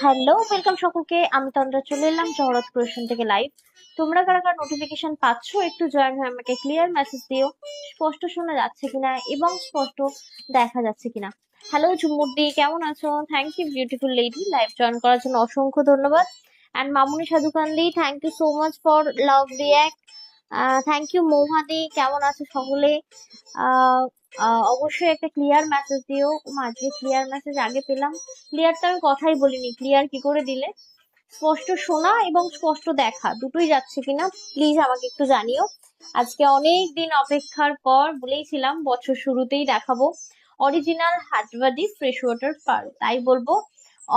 Hello, welcome সকলকে। আমি তন্দ্রা চলে এলাম জহরত ক্রিয়েশন থেকে লাইভ। তোমরা কারা কারা নোটিফিকেশন পাচ্ছ একটু জয়েন হয়ে আমাকে ক্লিয়ার মেসেজ দিও, স্পষ্ট শোনা যাচ্ছে কিনা এবং স্পষ্ট দেখা যাচ্ছে কিনা। হ্যালো ঝুমুরদি, কেমন আছো? Thank you beautiful lady, live join করার জন্য অসংখ্য ধন্যবাদ। And Mamuni Sadhukandi, thank you so much for love react. Thank you মৌহাদি, কেমন আছো সকলে? আহ অবশ্যই একটা ক্লিয়ার মেসেজ দিও। আজকে ক্লিয়ার মেসেজ আগে পেলাম। ক্লিয়ার তো আমি কথাই বলিনি, ক্লিয়ার কি করে দিলে? স্পষ্ট শোনা এবং স্পষ্ট দেখা দুটোই যাচ্ছে কিনা প্লিজ আমাকে একটু জানিও। আজকে অনেক দিন অপেক্ষার পর বলেইছিলাম বছর শুরুতেই দেখাবো original Hyderabadi fresh water pearl, তাই বলবো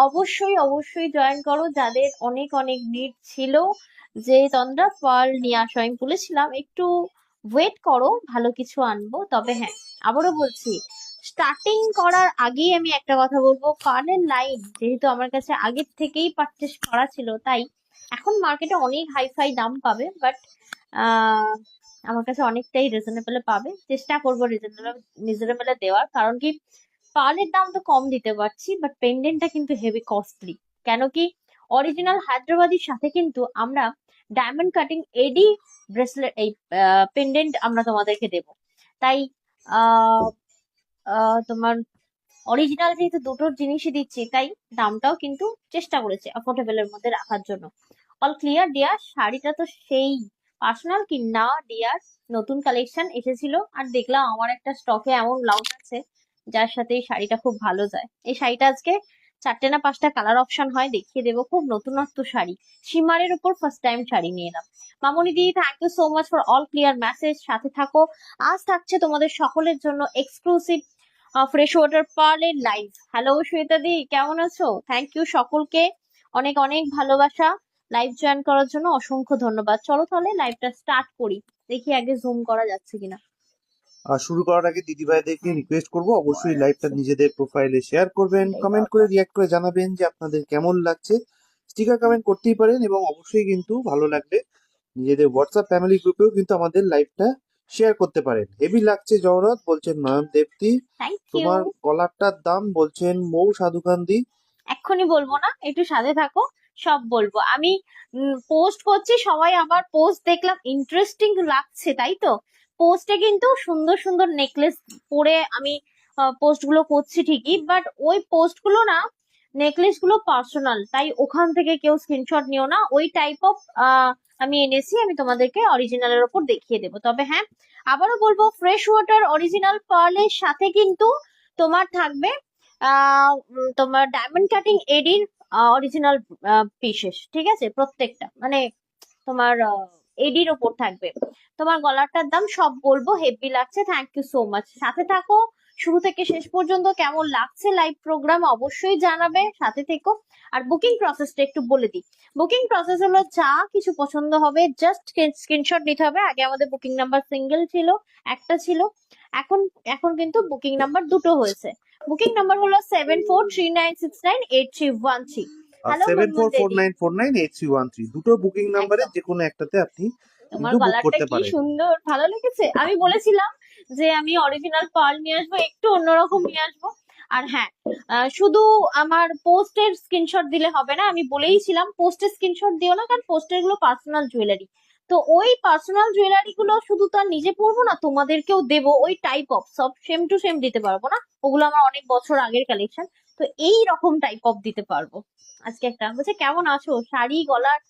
অবশ্যই অবশ্যই জয়েন করো যাদের অনেক অনেক নিড ছিল যে তন্দ্রা পার্ল নিয়ে আসো। আমি বলেছিলাম একটু ওয়েট করো, ভালো কিছু আনবো। তবে হ্যাঁ, আবারও বলছি, স্টার্টিং করার আগেই আমি একটা কথা বলবো, পার্লের লাইন যেহেতু আমার কাছে আগের থেকেই পারচেস করা ছিল, তাই এখন মার্কেটে অনেক হাইফাই দাম পাবে, বাট আমার কাছে অনেকটাই রিজনেবল পাবে। চেষ্টা করবো রিজনেবল দেওয়ার, কারণ কি পার্লের দাম তো কম দিতে পারছি, বাট পেন্ডেন্টটা কিন্তু হেভি কস্টলি। কেন কি অরিজিনাল হায়দ্রাবাদির সাথে কিন্তু আমরা ডায়মন্ড কাটিং এডি ব্রেসলেট, এই পেন্ডেন্ট আমরা তোমাদেরকে দেব। তাই আহ তোমার অরিজিনাল যেহেতু দুটোর জিনিসই দিচ্ছি, তাই দামটাও কিন্তু চেষ্টা করেছে অ্যাফোর্ডেবল এর মধ্যে রাখার জন্য। অল ক্লিয়ার ডিয়ার, শাড়িটা তো সেই পার্সোনাল কি না ডিয়ার, নতুন কালেকশন এসেছিল আর দেখলাম আমার একটা স্টকে এমন ব্লাউজ আছে যার সাথে এই শাড়িটা খুব ভালো যায়। এই শাড়িটা আজকে 4টে না 5টা কালার অপশন হয়, দেখিয়ে দেবো। খুব নতুনত্ব শাড়ি, শিমারের উপর ফার্স্ট টাইম শাড়ি নিয়ে এলাম। Mamoni di, thank you so much for all clear message, সাথে থাকো। আজ থাকছে তোমাদের সকলের জন্য এক্সক্লুসিভ ফ্রেশ ওয়াটার পার্লের লাইভ। হ্যালো শ্বেতা দি, কেমন আছো? থ্যাংক ইউ সকলকে, অনেক অনেক ভালোবাসা। লাইভ জয়েন করার জন্য অসংখ্য ধন্যবাদ। চলো তাহলে লাইভটা স্টার্ট করি, দেখি আগে জুম করা যাচ্ছে কিনা। শুরু করার আগে দিদিভাইদেরকে রিকোয়েস্ট করব অবশ্যই লাইভটা নিজেদের প্রোফাইলে শেয়ার করবেন, কমেন্ট করে রিয়াক্ট করে জানাবেন যে আপনাদের কেমন লাগছে। স্টিকার কমেন্ট করতেই পারেন এবং অবশ্যই কিন্তু ভালো লাগলে নিজেদের হোয়াটসঅ্যাপ ফ্যামিলি গ্রুপেও কিন্তু আমাদের লাইভটা শেয়ার করতে পারেন। হেভি লাগছে জহরত বলছেন নয়ন দেবতি, থ্যাংক ইউ। তোমার কলারটার দাম বলছেন মৌ সাধুকান্দি। এক্ষুনি বলবো না, একটু সাথে থাকো, সব বলবো। আমি পোস্ট করছি, সবাই আমার পোস্ট দেখলাম ইন্টারেস্টিং লাগছে, তাই তো পোস্টে কিন্তু সুন্দর সুন্দর নেকলেস পরে আমি পোস্ট গুলো করছি ঠিকই, বাট ওই পোস্ট গুলো না, নেকলেস গুলো পার্সোনাল, তাই ওখান থেকে কেউ স্ক্রিনশট নিও না। ওই টাইপ অফ আমি এনেছি, আমি তোমাদেরকে অরিজিনালের ওপর দেখিয়ে দেবো। তবে হ্যাঁ, আবারও বলবো ফ্রেশ ওয়াটার অরিজিনাল পার্লের সাথে কিন্তু তোমার থাকবে তোমার ডায়মন্ড কাটিং এডির অরিজিনাল পিসেস, ঠিক আছে? প্রত্যেকটা মানে তোমার এডির ওপর থাকবে। তোমার গলাটার দাম সব বলবো, হেভি লাগছে। থ্যাংক ইউ সো মাচ, সাথে থাকো শুরু থেকে শেষ পর্যন্ত। কেমন লাগছে লাইভ প্রোগ্রাম অবশ্যই জানাবে, সাথে থেকো। আর বুকিং প্রসেসটা একটু বলে দিই। বুকিং প্রসেস হলো, যা কিছু পছন্দ হবে জাস্ট স্ক্রিনশট নিতে হবে। আগে আমাদের বুকিং নাম্বার সিঙ্গেল ছিল, একটা ছিল, এখন এখন কিন্তু বুকিং নাম্বার দুটো হয়েছে। বুকিং নাম্বার হলো 7439698313। হ্যালো 7449498313, দুটো বুকিং নাম্বারে যে কোনো একটাতে আপনি তোমার কিন্তু বুক গলাটা করতে কি পারেন। সুন্দর, ভালো লেগেছে। আমি বলেছিলাম যে আমি অরিজিনাল পার্ল নিয়ে আসবো, একটু অন্যরকম নিয়ে আসবো। আর হ্যাঁ, শুধু আমার পোস্টের স্ক্রিনশট দিলে হবে না, আমি বলেইছিলাম পোস্টের স্ক্রিনশট দিও না, কারণ পোস্টের গুলো পার্সোনাল জুয়েলারি। তো ওই পার্সোনাল জুয়েলারি গুলো শুধু তো আর নিজে পরবো না, তোমাদেরকেও দেবো। ওই টাইপ অফ সব সেম টু সেম দিতে পারবো না, ওগুলো আমার অনেক বছর আগের কালেকশন। তো এই রকম টাইপ অফ দিতে পারবো। আজকে একটা বলছে কেমন আছো, শাড়ি গলার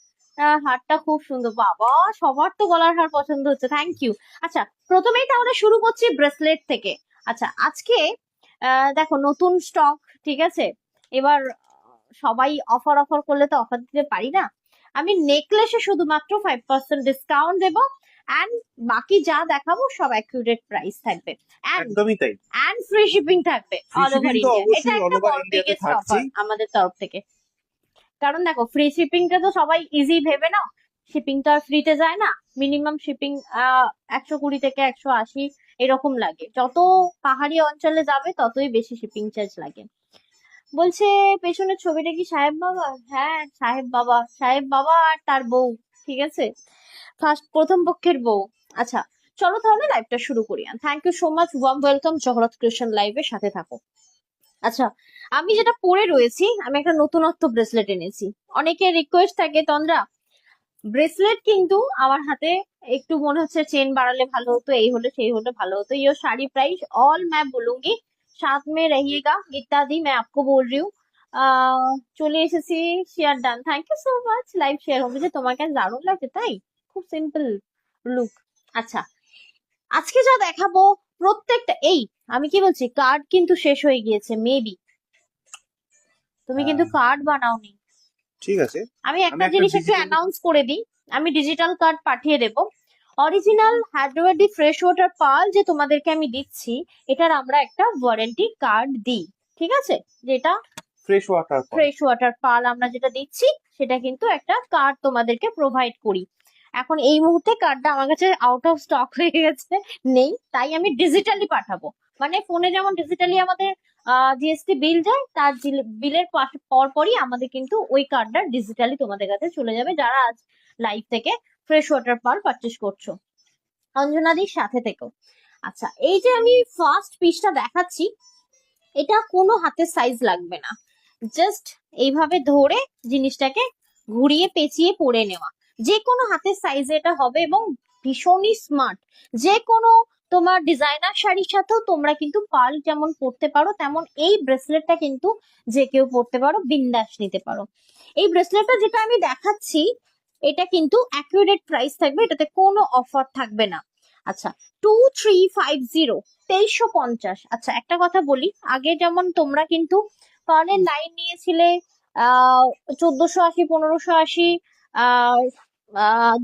হারটা খুব সুন্দর। বাবা, সবার তো গলার হার পছন্দ হচ্ছে, থ্যাংক ইউ। আচ্ছা, প্রথমেই তাহলে শুরু করছি ব্রেসলেট থেকে। আচ্ছা, আজকে দেখো নতুন স্টক, ঠিক আছে? এবার সবাই অফার অফার করলে তো অফার দিতে পারি না। আমি নেকলেসে শুধুমাত্র 5% ডিসকাউন্ট দেবো, অ্যান্ড বাকি যা দেখাবো সব অ্যাকুরেট প্রাইস থাকবে, একদমই তাই, অ্যান্ড ফ্রি শিপিং থাকবে ফ্রি অল শিপিং ওভার তো ইন্ডিয়া। এটা অবশ্যই অল একটা ওভার বড় ইন্ডিয়াতে বিগেস্ট অফার থাকছেই। আমাদের তরফ থেকে। কারণ দেখো, ফ্রি শিপিংটা তো সবাই ইজি ভেবে নাও, শিপিং তো আর ফ্রিতে যায় না। মিনিমাম শিপিং 120 থেকে 180 এরকম লাগে। যত পাহাড়ি অঞ্চলে যাবে ততই বেশি শিপিং চার্জ লাগে। বলছে পেছনের ছবিটা কি সাহেব বাবা? হ্যাঁ, সাহেব বাবা, সাহেব বাবা আর তার বউ, ঠিক আছে, প্রথম পক্ষের বউ। আচ্ছা, চলো তাহলে লাইভটা শুরু করি। Thank you so much, warm welcome Jaharat creation লাইভের সাথে থাকো। আচ্ছা, আমি যেটা পরে রয়েছি, আমি একটা নতুনত্ব ব্রেসলেট এনেছি। অনেকের রিকোয়েস্ট থাকে তন্দ্রা ব্রেসলেট কিন্তু আমার হাতে একটু মনে হচ্ছে চেন বাড়ালে ভালো হতো, এই হলে সেই হলে ভালো হতো। ये सारी प्राइस ऑल मैं बोलूंगी, साथ में रहिएगा इत्यादि मैं आपको बोल रही हूँ। চলে এসেছি, share done, thank you so much. Live share হবে যে তোমার কাছে দারুণ লাগছে তাই, খুব সিম্পল লুক। আচ্ছা, আজকে যা দেখাবো প্রত্যেকটা এই, আমি কি বলছি, কার্ড কিন্তু শেষ হয়ে গিয়েছে মেবি, তুমি কিন্তু কার্ড বানাওনি। ঠিক আছে, আমি আমি একটা একটা জিনিস একটু ডিজিটাল অ্যানাউন্স করে দিই, আমি ডিজিটাল কার্ড পাঠিয়ে দেব। অরিজিনাল হায়দ্রাবাদি ফ্রেশ ওয়াটার পাল যে তোমাদেরকে আমি দিচ্ছি, এটার আমরা একটা ওয়ারেন্টি কার্ড দিই, ঠিক আছে? যেটা ফ্রেশ ওয়াটার ফ্রেশ ওয়াটার পাল আমরা যেটা দিচ্ছি, সেটা কিন্তু একটা কার্ড তোমাদেরকে প্রোভাইড করি। এখন এই মুহূর্তে কার্ডটা আমার কাছে আউট অফ স্টক হয়ে গেছে, নেই, তাই আমি ডিজিটালি পাঠাবো। মানে ফোনে যেমন ডিজিটালি আমাদের জিএসটি বিল যায়, তার বিলের পরপরই আমাদের কিন্তু ওই কার্ডটা ডিজিটালি তোমাদের কাছে চলে যাবে, যারা আজ লাইভ থেকে ফ্রেশ ওয়াটার পাল পারচেস করছো। অঞ্জনাদির সাথে থেকো। আচ্ছা, এই যে আমি ফার্স্ট পিসটা দেখাচ্ছি, এটা কোনো হাতের সাইজ লাগবে না, জাস্ট এইভাবে ধরে জিনিসটাকে ঘুরিয়ে পেঁচিয়ে পরে নেওয়া। যে কোনো হাতের সাইজে এটা হবে এবং ভীষণই স্মার্ট। যে কোনো তোমার ডিজাইনার শাড়ির সাথেও তোমরা কিন্তু পাল যেমন পরতে পারো, তেমন এই ব্রেসলেটটা কিন্তু যে কেউ পরতে পারো, বিন্দাস নিতে পারো। এই ব্রেসলেটটা যেটা আমি দেখাচ্ছি, এটা কিন্তু অ্যাকুরেট প্রাইস থাকবে, এটাতে কোনো অফার থাকবে না। আচ্ছা, 2350, 2350। আচ্ছা, একটা কথা বলি, আগে যেমন তোমরা কিন্তু পার্লের লাইন নিয়েছিলে 1480, 1580,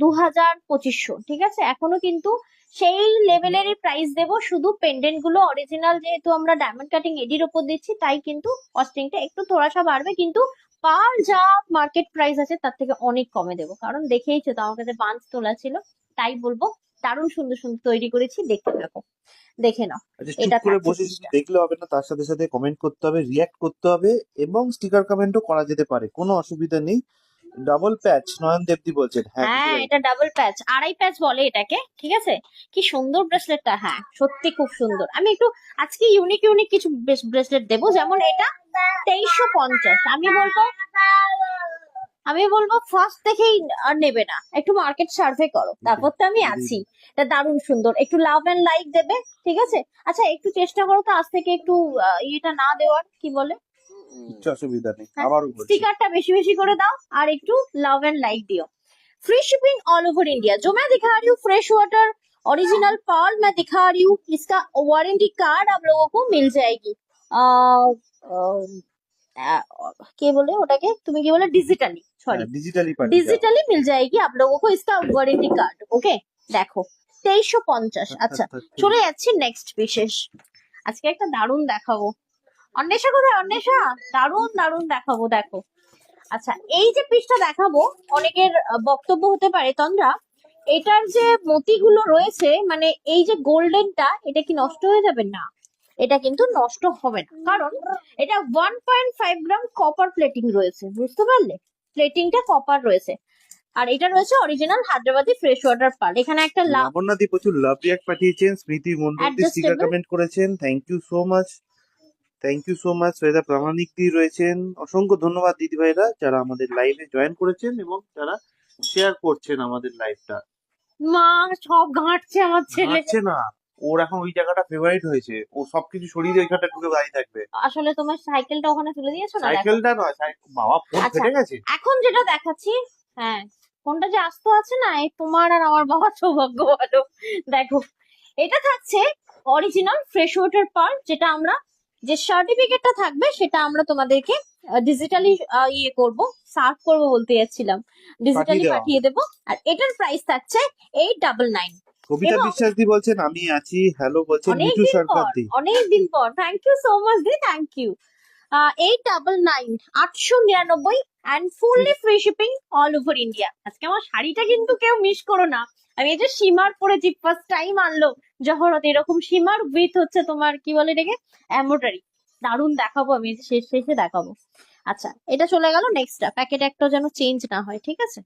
2000, 2500, ঠিক আছে? এখনো কিন্তু সেই লেভেলেরই প্রাইস দেবো, শুধু পেন্ডেন্ট গুলো অরিজিনাল, যেহেতু আমরা ডায়মন্ড কাটিং এডির ওপর দিচ্ছি, তাই কিন্তু কস্টিংটা একটু থোড়াসা বাড়বে, কিন্তু পার যা মার্কেট প্রাইস আছে তার থেকে অনেক কমে দেবো। কারণ দেখেইছো তো আমার কাছে বাঞ্চ তোলা ছিল, তাই বলবো দারুণ সুন্দর সুন্দর তৈরি করেছি, দেখতে থাকো, দেখে নাও। আচ্ছা, চুপ এটা করে থাকছে বসে শুধু পিসটা। দেখলে হবে না, তার সাথে সাথে কমেন্ট করতে হবে, রিয়াক্ট করতে হবে, এবং স্টিকার কমেন্টও করা যেতে পারে, কোনো অসুবিধা নেই। ডাবল প্যাচ নয়ন দেবদি বলছেন, হ্যাঁ দিদি হ্যাঁ, ভাই। এটা ডাবল প্যাচ, আড়াই প্যাচ বলে এটাকে, ঠিক আছে? কি সুন্দর ব্রেসলেটটা, হ্যাঁ সত্যি খুব সুন্দর। আমি একটু আজকে ইউনিক ইউনিক কিছু ব্রেসলেট দেবো, যেমন এটা 2350। আমি বলবো ফার্স্ট দেখেই আর নেবে না, একটু মার্কেট সার্ভে করো, তারপর তো আমি আছি। এটা দারুণ সুন্দর, একটু লাভ এন্ড লাইক দেবে, ঠিক আছে? আচ্ছা, একটু চেষ্টা করো তো আজ থেকে একটু ইয়েটা না দেওয়ার, কি বলে, কিচ্ছু অসুবিধা নেই, আবারও বলছি। स्टिकरটা বেশি বেশি করে দাও, আর একটু লাভ এন্ড লাইক দিও। Free shipping all over India. जो मैं दिखा रही हूँ फ्रेश वाटर ओरिजिनल पर्ल मैं दिखा रही हूँ, इसका वारंटी कार्ड आप लोगों को मिल जाएगी। के बोले ওটাকে, তুমি কি বলে, ডিজিটালি, সরি, ডিজিটালি পাঠিয়ে দাও। ডিজিটালি मिल जाएगी आप लोगों को इसका वारंटी कार्ड। ওকে, দেখো 2350। আচ্ছা, চলে যাচ্ছি নেক্সট বিশেষ। আজকে একটা দারুণ দেখাবো। অন্বেষা কোথায়, অন্বেষা? দারুণ দারুণ দেখাবো, দেখো। আচ্ছা, এই যে পিসটা দেখাবো, অনেকের বক্তব্য হতে পারে তন্দ্রা এটার যে মতিগুলো রয়েছে, মানে এই যে গোল্ডেনটা, এটা কি নষ্ট হয়ে যাবে? না, এটা কিন্তু নষ্ট হবে না, কারণ এটা 1.5 গ্রাম কপার প্লেটিং রয়েছে, বুঝতে পারলে? প্লেটিংটা কপার রয়েছে, আর এটা রয়েছে original Hyderabadi fresh water pearl. এখানে একটা লাবণ্যাদি প্রচুর লাভ রিয়াক্ট পাঠিয়েছেন, Smriti Mondal sticker adjustable, comment করেছেন, thank you so much, thank you so much. Shreta Pramanik di রয়েছেন, অসংখ্য ধন্যবাদ দিদি ভাইরা যারা আমাদের লাইভে জয়েন করেছেন এবং যারা শেয়ার করছেন আমাদের লাইভটা। মা সব ঘাঁটছে আমার ছেলে। হাঁটছে না, ওর এখন ওই জায়গাটা ফেভারিট হয়েছে, ও সবকিছু সরিয়ে ওইখানটা ঢুকে দাঁড়িয়ে থাকবে। আসলে তোমার সাইকেলটা ওখানে তুলে দিয়েছো না, দেখো। সাইকেলটা নয়, বাবা ফোন আচ্ছা, ফেটে গেছে। এখন যেটা দেখাচ্ছি, হ্যাঁ ফোনটা যে আস্ত আছে না, এই তোমার আর আমার বাবার সৌভাগ্য ভালো। দেখো, এটা থাকছে অরিজিনাল ফ্রেশ ওয়াটার পার্ল, যেটা আমরা, যে সার্টিফিকেটটা থাকবে সেটা আমরা তোমাদেরকে ডিজিটালি ইয়ে করব, সার্ভ করব বলতে যাচ্ছিলাম, ডিজিটালি দেওয়া পাঠিয়ে দেবো। আর এটার প্রাইস থাকছে 899। কবিতা এবং বিশ্বাস দি বলছেন আমি আছি, হ্যালো বলছেন মিঠু সরকার দি। অনেকদিন পর, থ্যাংক ইউ সো মাচ দি, thank you. 899, 899, and fully free shipping all over India. আজকে আমার শাড়িটা কিন্তু কেউ মিস করো না, আমি এই যে সীমার পরেছি, ফার্স্ট টাইম আনলো জহরত এরকম সীমার উইথ হচ্ছে তোমার কি বলে এটাকে, এমব্রয়ডারি। দারুণ দেখাবো, আমি শেষ শেষে দেখাবো। আচ্ছা, এটা চলে গেল নেক্সটটা, প্যাকেট একটা যেন চেঞ্জ না হয়, ঠিক আছে?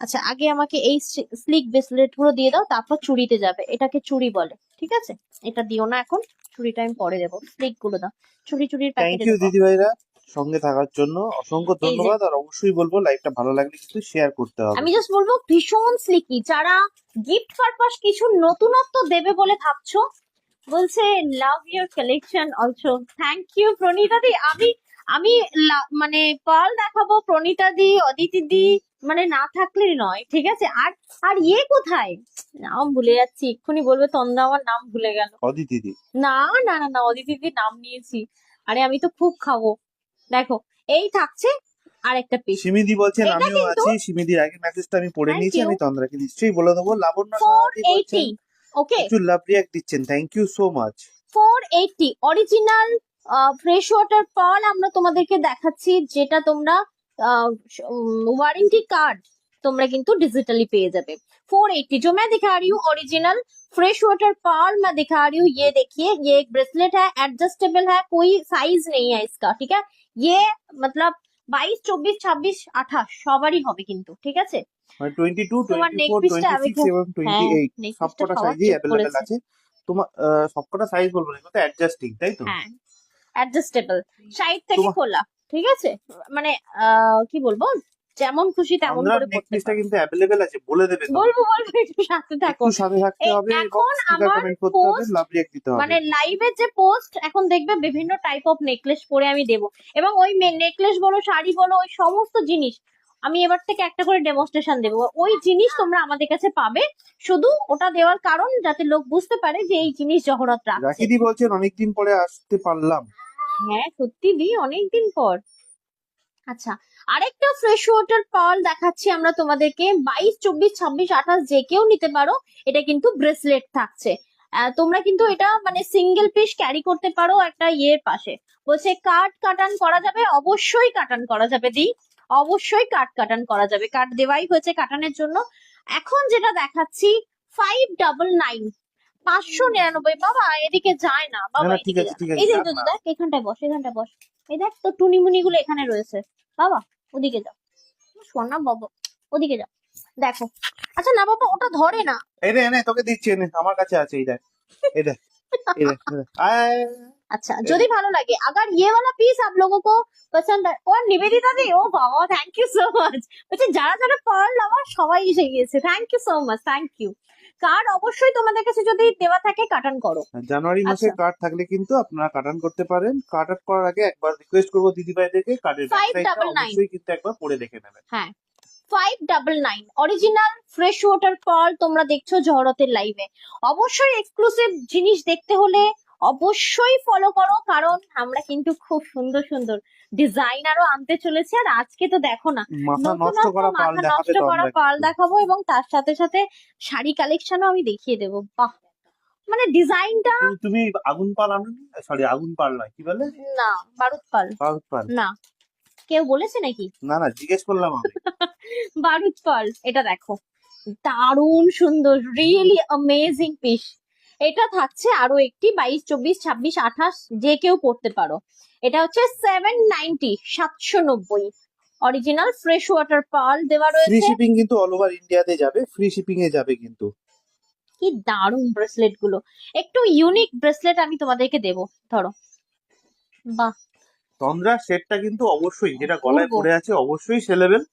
আচ্ছা, আগে আমাকে এই স্লিক ব্রেসলেট গুলো দিয়ে দাও, তারপর চুড়িতে যাবে, এটাকে চুড়ি বলে, ঠিক আছে? এটা দিও না এখন, চুড়িটা আমি পরে দেবো, স্লিক গুলো দাও, চুড়ির থ্যাংক প্যাকেটে ইউ দেবো। দিদি ভাইরা, সঙ্গে থাকার জন্য অসংখ্য এই যে ধন্যবাদ। আর অবশ্যই বলবো লাইভটা ভালো লাগলে কিন্তু শেয়ার করতে হবে। আমি জাস্ট বলবো ভীষণ স্লিকি, যারা গিফট পারপাস কিছু নতুনত্ব দেবে বলে ভাবছো, বলছে love your collection also. Thank you Pranita di. আমি আমি মানে পার্ল দেখাবো প্রণীতা দি, অদিতি দি, মানে না থাকলে নয়, ঠিক আছে। আর আর ইয়ে কোথায়, নাম ভুলে যাচ্ছি, এক্ষুনি বলবে তন্দা আমার নাম ভুলে গেল। অদিতি দি, না না না না, অদিতি দি নাম নিয়েছি। আরে আমি তো খুব খাবো। দেখো এই থাকছে আর একটা পিস। সিমিদি বলছেন এটা আমিও কিন্তু আছি। সিমিদির আগের মেসেজটা আমি পড়ে থ্যাংক নিয়েছি, ইউ আমি তন্দ্রাকে নিশ্চয়ই বলে দেবো। লাবণ্য সাহাদি বলছেন 480, ওকে প্রচুর লাভ রিয়াক্ট দিচ্ছেন, thank you so much. 480 original fresh water pearl আমরা তোমাদেরকে দেখাচ্ছি, যেটা তোমরা वारंटी कार्ड তোমরা কিন্তু डिजिटली পেয়ে যাবে। 480 जो मैं दिखा रही हूँ ओरिजिनल फ्रेश वाटर पर्ल मैं दिखा रही हूँ। ये देखिए, ये एक ब्रेसलेट है, एडजस्टेबल है, कोई साइज नहीं है इसका, ठीक है। ये मतलब 22, 24, 26, 28 সবারই হবে কিন্তু, ঠিক আছে। মানে 22, তোমার নেক 24, পিসটা আমি 26 এবং হ্যাঁ 28 নেক পিসটা সবকটা সবার সাইজেই চেক অ্যাভেলেবেল করেছে। আছে। তোমার সবকটা সাইজ বলবো না, কিন্তু অ্যাডজাস্টিং, তাই তো? হ্যাঁ অ্যাডজাস্টেবল, সাইড থেকে তোমার খোলা, ঠিক আছে। মানে কি বলবো, যেমন খুশি তেমন তন্দ্রার করে নেক পড়তে পিসটা পারো। কিন্তু অ্যাভেলেবেল আছে, বলে দেবে তন্দ্রা। বলবো বলবো, একটু সাথে থাকো। একটু সাথে থাকতে হবে এবং এখন স্টিকার আমার কমেন্ট করতে হবে, পোস্ট লাভ রিয়াক্ট দিতে হবে। মানে লাইভের যে পোস্ট এখন দেখবে বিভিন্ন টাইপ অফ নেকলেস পরে আমি দেব, এবং ওই নেকলেস বলো শাড়ি বলো ওই সমস্ত জিনিস আমি এবার থেকে একটা করে ডেমনস্ট্রেশন দেবো। ওই জিনিস তোমরা আমাদের কাছে পাবে, শুধু ওটা দেওয়ার কারণ যাতে লোক বুঝতে পারে যে এই জিনিস জহরত রাখছে। রাকিদি বলছেন অনেকদিন পরে আসতে পারলাম। হ্যাঁ সত্যি দি, অনেকদিন পর। আচ্ছা, আরেকটা ফ্রেশ ওয়াটার পার্ল দেখাচ্ছি আমরা তোমাদেরকে, 22, 24, 26, 28 যে কেউ নিতে পারো। এটা কিন্তু ব্রেসলেট থাকছে। তোমরা কিন্তু এটা মানে সিঙ্গেল পিস ক্যারি করতে পারো একটা ইয়ের পাশে। বলছে কাট কাটান করা যাবে, অবশ্যই কাটান করা যাবে দি, অবশ্যই কাটান করা যাবে, কাট দেওয়াই হয়েছে কাটানের জন্য। এখন যেটা দেখাচ্ছি 599, 599। বাবা এদিকে যায় না, না বাবা না, ঠিক এদিকে আছে যায় না। ঠিক আছে, এই যে যাক যদি না। দেখ এখানটায় বস, এখানটায় বস। এই দেখ তো টুনিমুনি গুলো এখানে রয়েছে, বাবা ওদিকে যাও, শোন না বাবা, ওদিকে যাও দেখো। আচ্ছা না বাবা ওটা ধরে না। এনে এনে তোকে দিচ্ছি, এনে আমার কাছে আছে, এই দেখ, এই দেখ, এই দেখ, এই দেখ। আয়, अच्छा যদি ভালো লাগে, अगर ये वाला पीस आप लोगों को पसंद है। और নিবেদিতা দি, ও বাবা থ্যাংক ইউ সো মাচ। বলছে যারা যারা পার্ল লাভার সবাই এসে গিয়েছে, thank you so much, thank you. Card অবশ্যই তোমাদের কাছে যদি দেওয়া থাকে কাটান করো। জানুয়ারি মাসে আচ্ছা কার্ড থাকলে কিন্তু আপনারা কাটান করতে পারেন। কাট আপ করার আগে একবার রিকোয়েস্ট করবো দিদি ভাইদেরকে কার্ডের ওয়েবসাইটটা 599, অবশ্যই কিন্তু একবার পড়ে দেখে নেবেন। হ্যাঁ 599 অরিজিনাল ফ্রেশ ওয়াটার পার্ল তোমরা দেখছো জহরতের লাইভে। অবশ্যই এক্সক্লুসিভ জিনিস দেখতে হলে অবশ্যই ফলো করো, কারণ আমরা কিন্তু খুব সুন্দর সুন্দর ডিজাইন আরো আনতে চলেছি। আর আজকে তো দেখো না, মাথা নষ্ট নতুনত্ব করা পাল মাথা দেখাবে নষ্ট করা তন্দ্রা পার্ল কিন্তু। দেখাবো, এবং তার সাথে সাথে শাড়ি কালেকশনও আমি দেখিয়ে দেবো। বাহ, মানে ডিজাইনটা তুমি আগুন পাল আনো, সরি আগুন পাল নয়, কি বলে, না, বারুদ পাল বারুদ পাল। না, কেউ বলেছে নাকি? না না, জিজ্ঞেস করলাম আমি। বারুদ পাল, এটা দেখো দারুণ সুন্দর, রিয়েলি অ্যামেজিং পিস। এটা থাকছে আরো একটি 22, 24, 26, 28 যে কেউ পড়তে পারো। এটা হচ্ছে 790, 790 অরিজিনাল ফ্রেশ ওয়াটার পার্ল দেওয়া ফ্রি রয়েছে। শিপিং কিন্তু অল ওভার ইন্ডিয়াতে যাবে, ফ্রি শিপিং এ যাবে কিন্তু। কি দারুণ ব্রেসলেট গুলো, একটু ইউনিক ব্রেসলেট আমি তোমাদেরকে দেবো, ধরো। বাহ, তন্দ্রা সেটটা কিন্তু অবশ্যই, যেটা গলায় অপূর্ব। পড়ে আছে, অবশ্যই সেলেবেল।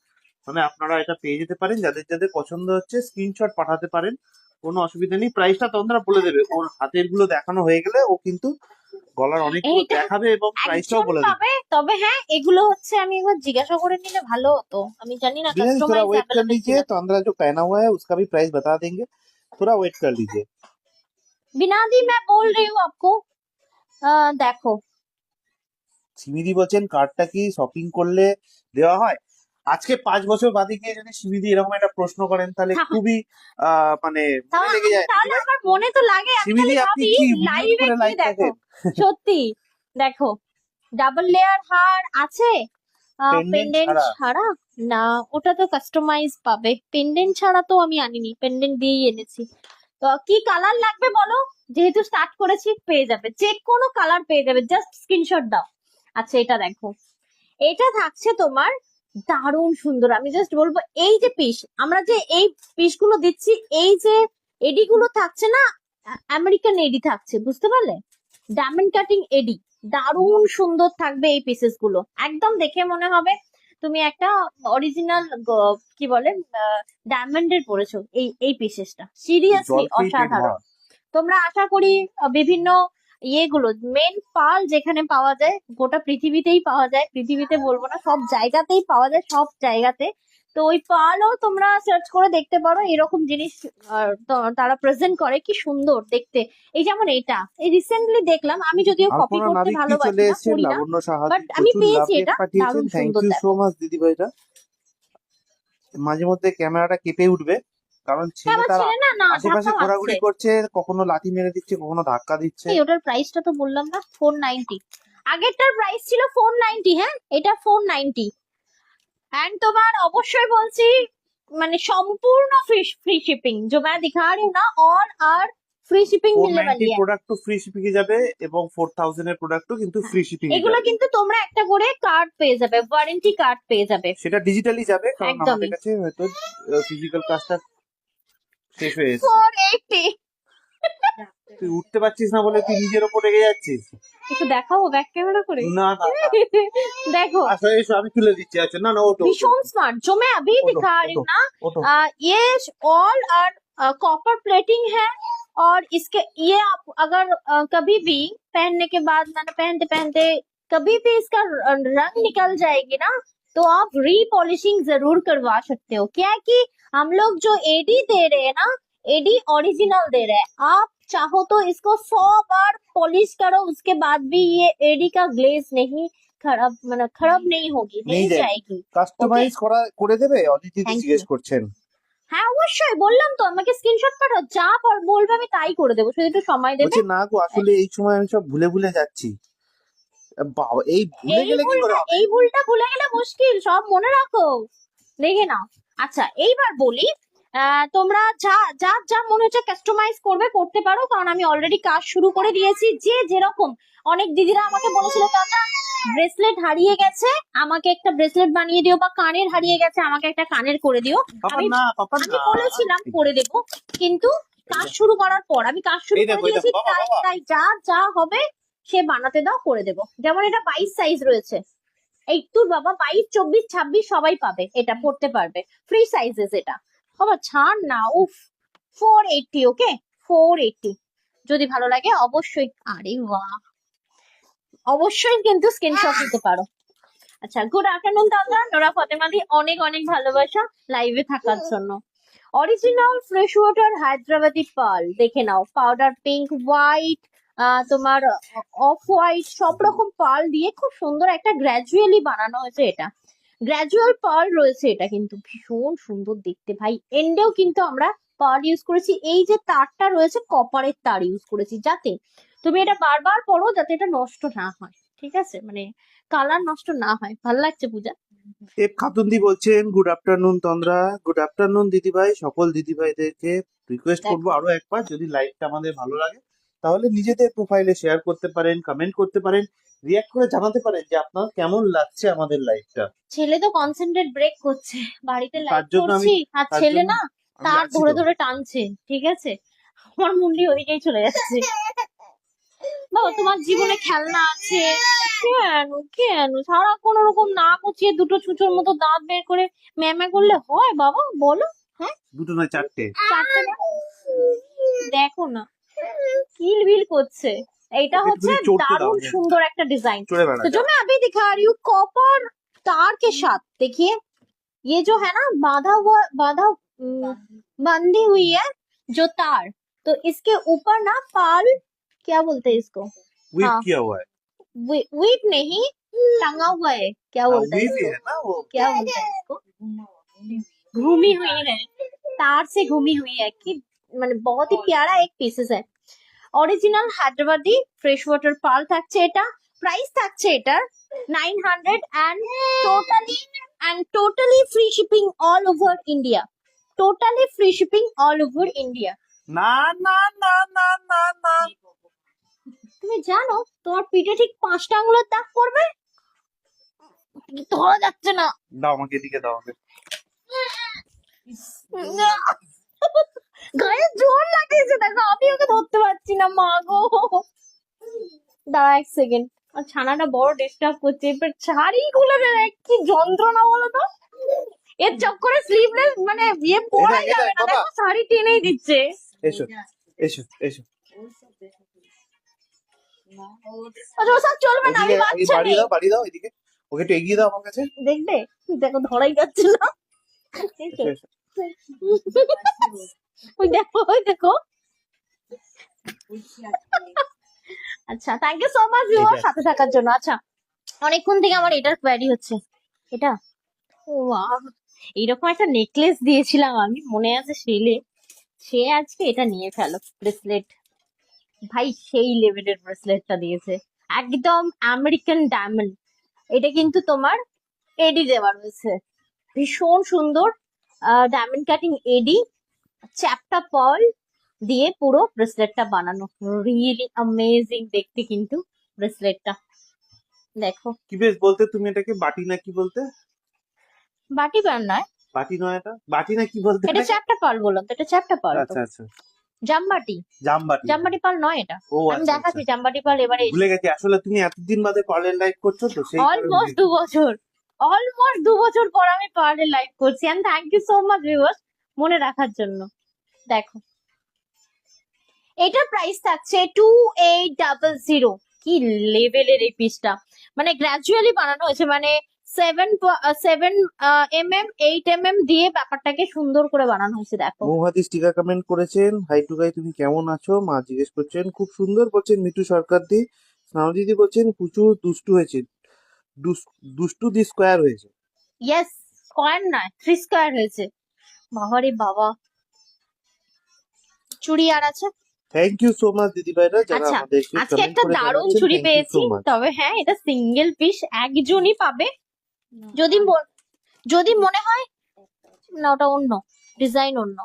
মানে আপনারা এটা পেয়ে যেতে পারেন, যাদের যাদের পছন্দ হচ্ছে স্ক্রিনশট পাঠাতে পারেন, কোনো অসুবিধা নেই। প্রাইসটা তন্দ্রা বলে দেবে, ওর হাতের গুলো দেখানো হয়ে গেলে ও কিন্তু গলার অনেকগুলো এইটা দেখাবে এবং প্রাইসটাও একজন বলে দেবে। পাবে, তবে হ্যাঁ এগুলো হচ্ছে আমি একবার জিজ্ঞাসা করে নিলে ভালো হতো, আমি জানি না बिना थोड़ा কাস্টমাইজ वेट कर अवेलेबल लीजिए, किना। तंद्रा जो पहना हुआ है उसका भी प्राइस बता देंगे, थोड़ा वेट कर लीजिए। बिना दी मैं बोल रही हूँ आपको। देखो সিমিদি বলছেন কার্ডটা কি শপিং করলে দেওয়া হয়? আজকে 5 বছর বাদে গিয়ে যদি সিমিদি এরকম একটা প্রশ্ন করেন তাহলে খুবই মানে মনে লেগে যায়। তাহলে আমার মনে তো লাগে, আমি সিমিদি খালি আপনি ভাবি কি মিউট লাইভে করে কি লাইভ দেখো। দেখেন? সত্যি দেখো, ডাবল লেয়ার হার আছে, Pendant পেন্ডেন্ট ছাড়া? ছাড়া না, ওটা তো কাস্টমাইজ পাবে। পেন্ডেন্ট ছাড়া তো আমি আনিনি, পেন্ডেন্ট দিয়েই এনেছি। তো কি কালার লাগবে বলো, যেহেতু স্টার্ট করেছি পেয়ে যাবে, যে কোনো কালার পেয়ে যাবে, জাস্ট স্ক্রিনশট দাও। আচ্ছা এটা দেখো, এটা থাকছে তোমার দারুণ সুন্দর। আমি জাস্ট বলবো এই যে পিস, আমরা যে এই পিস গুলো দিচ্ছি, এই যে এডি গুলো থাকছে না, আমেরিকান এডি থাকছে, বুঝতে পারলে? ডায়মন্ড কাটিং এডি, দারুণ সুন্দর থাকবে এই পিসেস গুলো, একদম দেখে মনে হবে তুমি একটা অরিজিনাল কি বলে ডায়মন্ডের পরেছো এই এই পিসেসটা, সিরিয়াসলি জল প্রিন্টেড, অসাধারণ। তোমরা আশা করি বিভিন্ন ইয়েগুলো মেন পাল যেখানে পাওয়া যায় গোটা পৃথিবীতেই পাওয়া যায়, পৃথিবীতে বলবো না সব জায়গাতেই পাওয়া যায়, সব জায়গাতে। তো ওই পালও তোমরা সার্চ করে দেখতে পারো, এরকম জিনিস তারা প্রেজেন্ট করে, কি সুন্দর দেখতে। এই যেমন এটা এই রিসেন্টলি দেখলাম, আমি যদিও কপি আলপনা করতে নাবিক ভালোবাসি চলে না, এসেছেন, করি না, লাবণ্য সাহা বাট আমি প্রচুর পেয়েছি, লাভ এটা পাঠিয়েছেন, দারুণ থ্যাংক সুন্দর ইউ সো দেখো। মাচ দিদিভাইরা। মাঝে মধ্যে ক্যামেরাটা কেঁপে উঠবে, কারণ ছেলে আমার তার ছেলে না না আশেপাশে ধাক্কা ঘোরাঘুরি মারছে। করছে, কখনো লাথি মেরে দিচ্ছে, কখনো ধাক্কা দিচ্ছে। এই ওটার প্রাইসটা তো বললাম না 490, আগেরটার প্রাইস ছিল 490, হ্যাঁ এটা 490। एंड তোমার অবশ্যই বলছি মানে সম্পূর্ণ ফ্রি শিপিং जो मैं दिखा रही हूँ ना, और फ्री शिपिंग मिलने वाली 490 है। প্রোডাক্ট তো ফ্রি শিপিং এ যাবে এবং 4000 এর প্রোডাক্টও কিন্তু ফ্রি শিপিং এ এগুলো যাবে। কিন্তু তোমরা একটা করে কার্ড পেয়ে যাবে, ওয়ারেন্টি কার্ড পেয়ে যাবে। সেটা ডিজিটালি যাবে, কারণ একদমই। আমাদের কাছে হয়তো ফিজিক্যাল কাজটা শেষ হয়ে এসেছে। 480 তুই উঠতে পারছিস না বলে তুই নিজের ওপর রেগে যাচ্ছিস? একটু দেখাবো ব্যাক ক্যামেরা করে। না না না, দেখো আসো এসো, আমি তুলে দিচ্ছি। আচ্ছা না না, ওটো भीषण स्मार्ट जो मैं अभी ओटो, दिखा रही हूँ ना, ওটো। ये ऑल और कॉपर प्लेटिंग है। और इसके ये आप अगर कभी भी पहनने के बाद मैंने पहनते पहनते कभी भी इसका रंग निकल जाएगी ना, तो आप रीपॉलिशिंग जरूर करवा सकते हो। क्या है कि हम लोग जो एडी दे रहे हैं ना, एडी ओरिजिनल दे रहे हैं, आप चाहो तो इसको 100 बार पॉलिश करो, उसके बाद भी ये एडी का ग्लेज नहीं खराब मतलब खराब नहीं होगी, नहीं नहीं जाएगी। जाएगी। কাস্টমাইজ করে দেবে অদিতি Thank জিজ্ঞেস you. করছেন। হ্যাঁ অবশ্যই, বললাম তো আমাকে স্ক্রিনশট পাঠাও, যা বলবে আমি তাই করে দেবো, শুধু একটু সময় দেবে। বলছে না গো, আসলে এই সময় আমি সব ভুলে ভুলে যাচ্ছি। বাবা, এই ভুলে এই গেলে কি করে হবে? এই ভুলটা ভুলে গেলে মুশকিল, সব মনে রাখো, দেখে নাও। আচ্ছা এইবার বলি, তোমরা যা যা যা মনে হচ্ছে কাস্টমাইজ করবে করতে পারো, কারণ আমি অলরেডি কাজ শুরু করে দিয়েছি। যে যেরকম, অনেক দিদিরা আমাকে বলেছিল দাদা ব্রেসলেট হারিয়ে গেছে, আমাকে একটা ব্রেসলেট বানিয়ে দিও, বা কানের হারিয়ে গেছে আমাকে একটা কানের করে দিও। পাপা আমি না, পাপা আমি না। বলেছিলাম করে দেবো, কিন্তু কাজ শুরু করার পর আমি কাজ শুরু এই করে দেখো, এই দিয়েছি, দেখো, বাবা, তাই বাবা। তাই যা যা হবে সে বানাতে দাও, করে দেবো। যেমন এটা 22 সাইজ রয়েছে, এই তোর বাবা 22 24 26 সবাই পাবে, এটা পড়তে পারবে, ফ্রি সাইজেস এটা। বাবা ছাড় না, উফ 480, ওকে 480। যদি ভালো লাগে অবশ্যই, আরে বাহ, অবশ্যই কিন্তু স্ক্রিনশট নিতে পারো। আচ্ছা গুড আফটারনুন দাদা, নোরা ফতেমাদি, অনেক অনেক ভালোবাসা লাইভে থাকার জন্য। Original fresh water Hyderabadi pearl, দেখে নাও, পাউডার পিঙ্ক, হোয়াইট, তোমার অফ হোয়াইট, সব রকম পার্ল দিয়ে খুব সুন্দর একটা গ্র্যাজুয়ালি বানানো হয়েছে। এটা গ্র্যাজুয়াল পার্ল রয়েছে, এটা কিন্তু ভীষণ সুন্দর দেখতে ভাই। এন্ডেও কিন্তু আমরা পার্ল ইউজ করেছি, এই যে তারটা রয়েছে কপারের তার ইউজ করেছি, যাতে তুমি এটা বারবার পরো, যাতে এটা নষ্ট না হয়, ঠিক আছে, মানে কালার নষ্ট না হয়। ভালো লাগছে পূজা? এফ খাতুনদি বলছেন গুড আফটারনুন তন্দ্রা, গুড আফটারনুন দিদিভাই। সকল দিদিভাইদেরকে রিকোয়েস্ট করবো আরো একবার, যদি লাইভটা আমাদের ভালো লাগে তাহলে নিজেদের প্রোফাইলে শেয়ার করতে পারেন, কমেন্ট করতে পারেন, রিয়াক্ট করে জানাতে পারেন যে আপনার কেমন লাগছে আমাদের লাইভটা। ছেলে তো কনসেন্ট্রেট ব্রেক করছে, বাড়িতে লাইভ তার জন্য করছি, আর তার ছেলে জন্য না আমি তার আছি ধরে তো। ধরে টানছে, ঠিক আছে, আমার মুন্ডি ওদিকেই চলে যাচ্ছে। বাবা তোমার জীবনে খেলনা আছে, কেন কেন সারাক্ষণ ওরকম না গুছিয়ে দুটো ছুঁচোর মতো দাঁত বের করে ম্যামে করলে হয় বাবা, বলো? হ্যাঁ দুটো নয়, চারটে। চারটে না, দেখো না কিলবিল করছে। এইটা ওকে হচ্ছে একটুখানি চড়তে দাও, দারুণ হ্যাঁ। সুন্দর একটা डिजाइन। চড়ে বেড়া तो जो मैं अभी दिखा रही हूँ कॉपर तार के साथ, देखिए ये जो है ना बंधी हुई है जो तार, तो इसके ऊपर ना पाल, क्या बोलते हैं इसको, वीव हाँ किया हुआ है। वीप नहीं, टंगा हुआ है, क्या बोलते हैं वीव ही इसको, है ना वो। क्या बोलते हैं इसको, घूमी हुई है, तार से घूमी हुई है, कि মানে बहुत ही प्यारा एक पीसेस है। Original Hyderabadi fresh water pearl থাকছে এটা, প্রাইস থাকছে এটার 900 and totally free shipping all over India, totally free shipping all over India। না না না না না না, তুমি জানো তোমার পিঠে ঠিক 5টা আঙুলের দাগ পড়বে, ধরা যাচ্ছে না। দাও আমাকে, এদিকে দাও আমাকে। গায়ে জোর লাগিয়েছে, দেখো আমি ওকে ধরতে পারছি না, মা গো। দাঁড়া এক সেকেন্ড, আর ছানাটা বড় ডিস্টার্ব করছে, এবার শাড়ি খুলে দেবে, কি যন্ত্রণা বলো তো। এর চক্করে স্লিভলেস মানে বিয়ে পড়াই এটা যাবে না, বাবা দেখো শাড়ি টেনেই দিচ্ছে। এসো এসো এসো আচ্ছা ওসব চলবে না, আমি এদিকে বাচ্চা বাড়ি নেই। দাও, বাড়ি দাও, এদিকে ওকে একটু এগিয়ে দাও আমার কাছে। দেখবে, দেখো ধরাই যাচ্ছে না। এসো এসো। ওই দেখো, ওই দেখো। আচ্ছা, থ্যাংক ইউ সো মাচ এই ভিউয়ার যে সাথে থাকার জন্য। আচ্ছা, অনেকক্ষণ থেকে আমার এটার কোয়ারি হচ্ছে। এটা, ওয়াও, এইরকম একটা নেকলেস দিয়েছিলাম আমি, মনে আছে শিলে, সে আজকে এটা নিয়ে ফেলো ব্রেসলেট। ভাই সেই লেভেলের ব্রেসলেটটা দিয়েছে, একদম আমেরিকান ডায়মন্ড। এটা কিন্তু তোমার এডি দেওয়া রয়েছে, ভীষণ সুন্দর ডায়মন্ড কাটিং এডি, চ্যাপটা পার্ল দিয়ে পুরো ব্রেসলেটটা বানানো, রিয়েলি অ্যামেজিং দেখতে কিন্তু ব্রেসলেটটা। দেখো, কি বেশ বলতে তুমি এটাকে বাটি না কি বলতে? বাটি বার নয়, বাটি নয়, এটা বাটি না কি বলতে এটা এটাকে? চ্যাপটা পার্ল বললাম তো, এটা চ্যাপটা পার্ল তো, আচ্ছা আচ্ছা, জামবাটি। জামবাটি। জামবাটি পার্ল নয় এটা, ও আমি আচ্ছা আচ্ছা, দেখাচ্ছি জামবাটি পার্ল এবারে। ভুলে গেছি আসলে তুমি এতদিন বাদে পার্লার লাইভ করছো তো সেই কারণে অলমোস্ট 2 বছর, অলমোস্ট 2 বছর পর আমি পার্লে লাইভ করছি, and thank you so much viewers মনে রাখার জন্য। দেখো, এটার প্রাইস থাকছে 2800। কি লেভেলের এই পিসটা, মানে গ্রাজুয়ালি বানানো হয়েছে, মানে 7 8 mm দিয়ে ব্যাপারটাকে সুন্দর করে বানানো হয়েছে। দেখো, মৌহাদি স্টিকার কমেন্ট করেছেন, হাই টু গাই তুমি কেমন আছো মা জিজ্ঞেস করছেন, খুব সুন্দর বলছেন মিঠু সরকার দি। স্নাও দিদি বলছেন প্রচুর দুষ্টু হয়েছে, দুষ্টু দি স্কোয়ার হয়েছে। ইয়েস, স্কোয়ার নয় 3 স্কোয়ার হয়েছে। বাবারে বাবা, চুড়ি আর আছে। থ্যাংক ইউ সো মাচ দিদি ভাইরা যারা আচ্ছা, আমাদেরকে আজকে কমেন্ট একটা করে দারুণ জানাচ্ছেন, চুড়ি থ্যাংক ইউ পেয়েছি, সো মাচ। তবে হ্যাঁ এটা সিঙ্গেল পিস, একজনই পাবে। যদি যদি মনে হয় না, ওটা অন্য ডিজাইন, অন্য।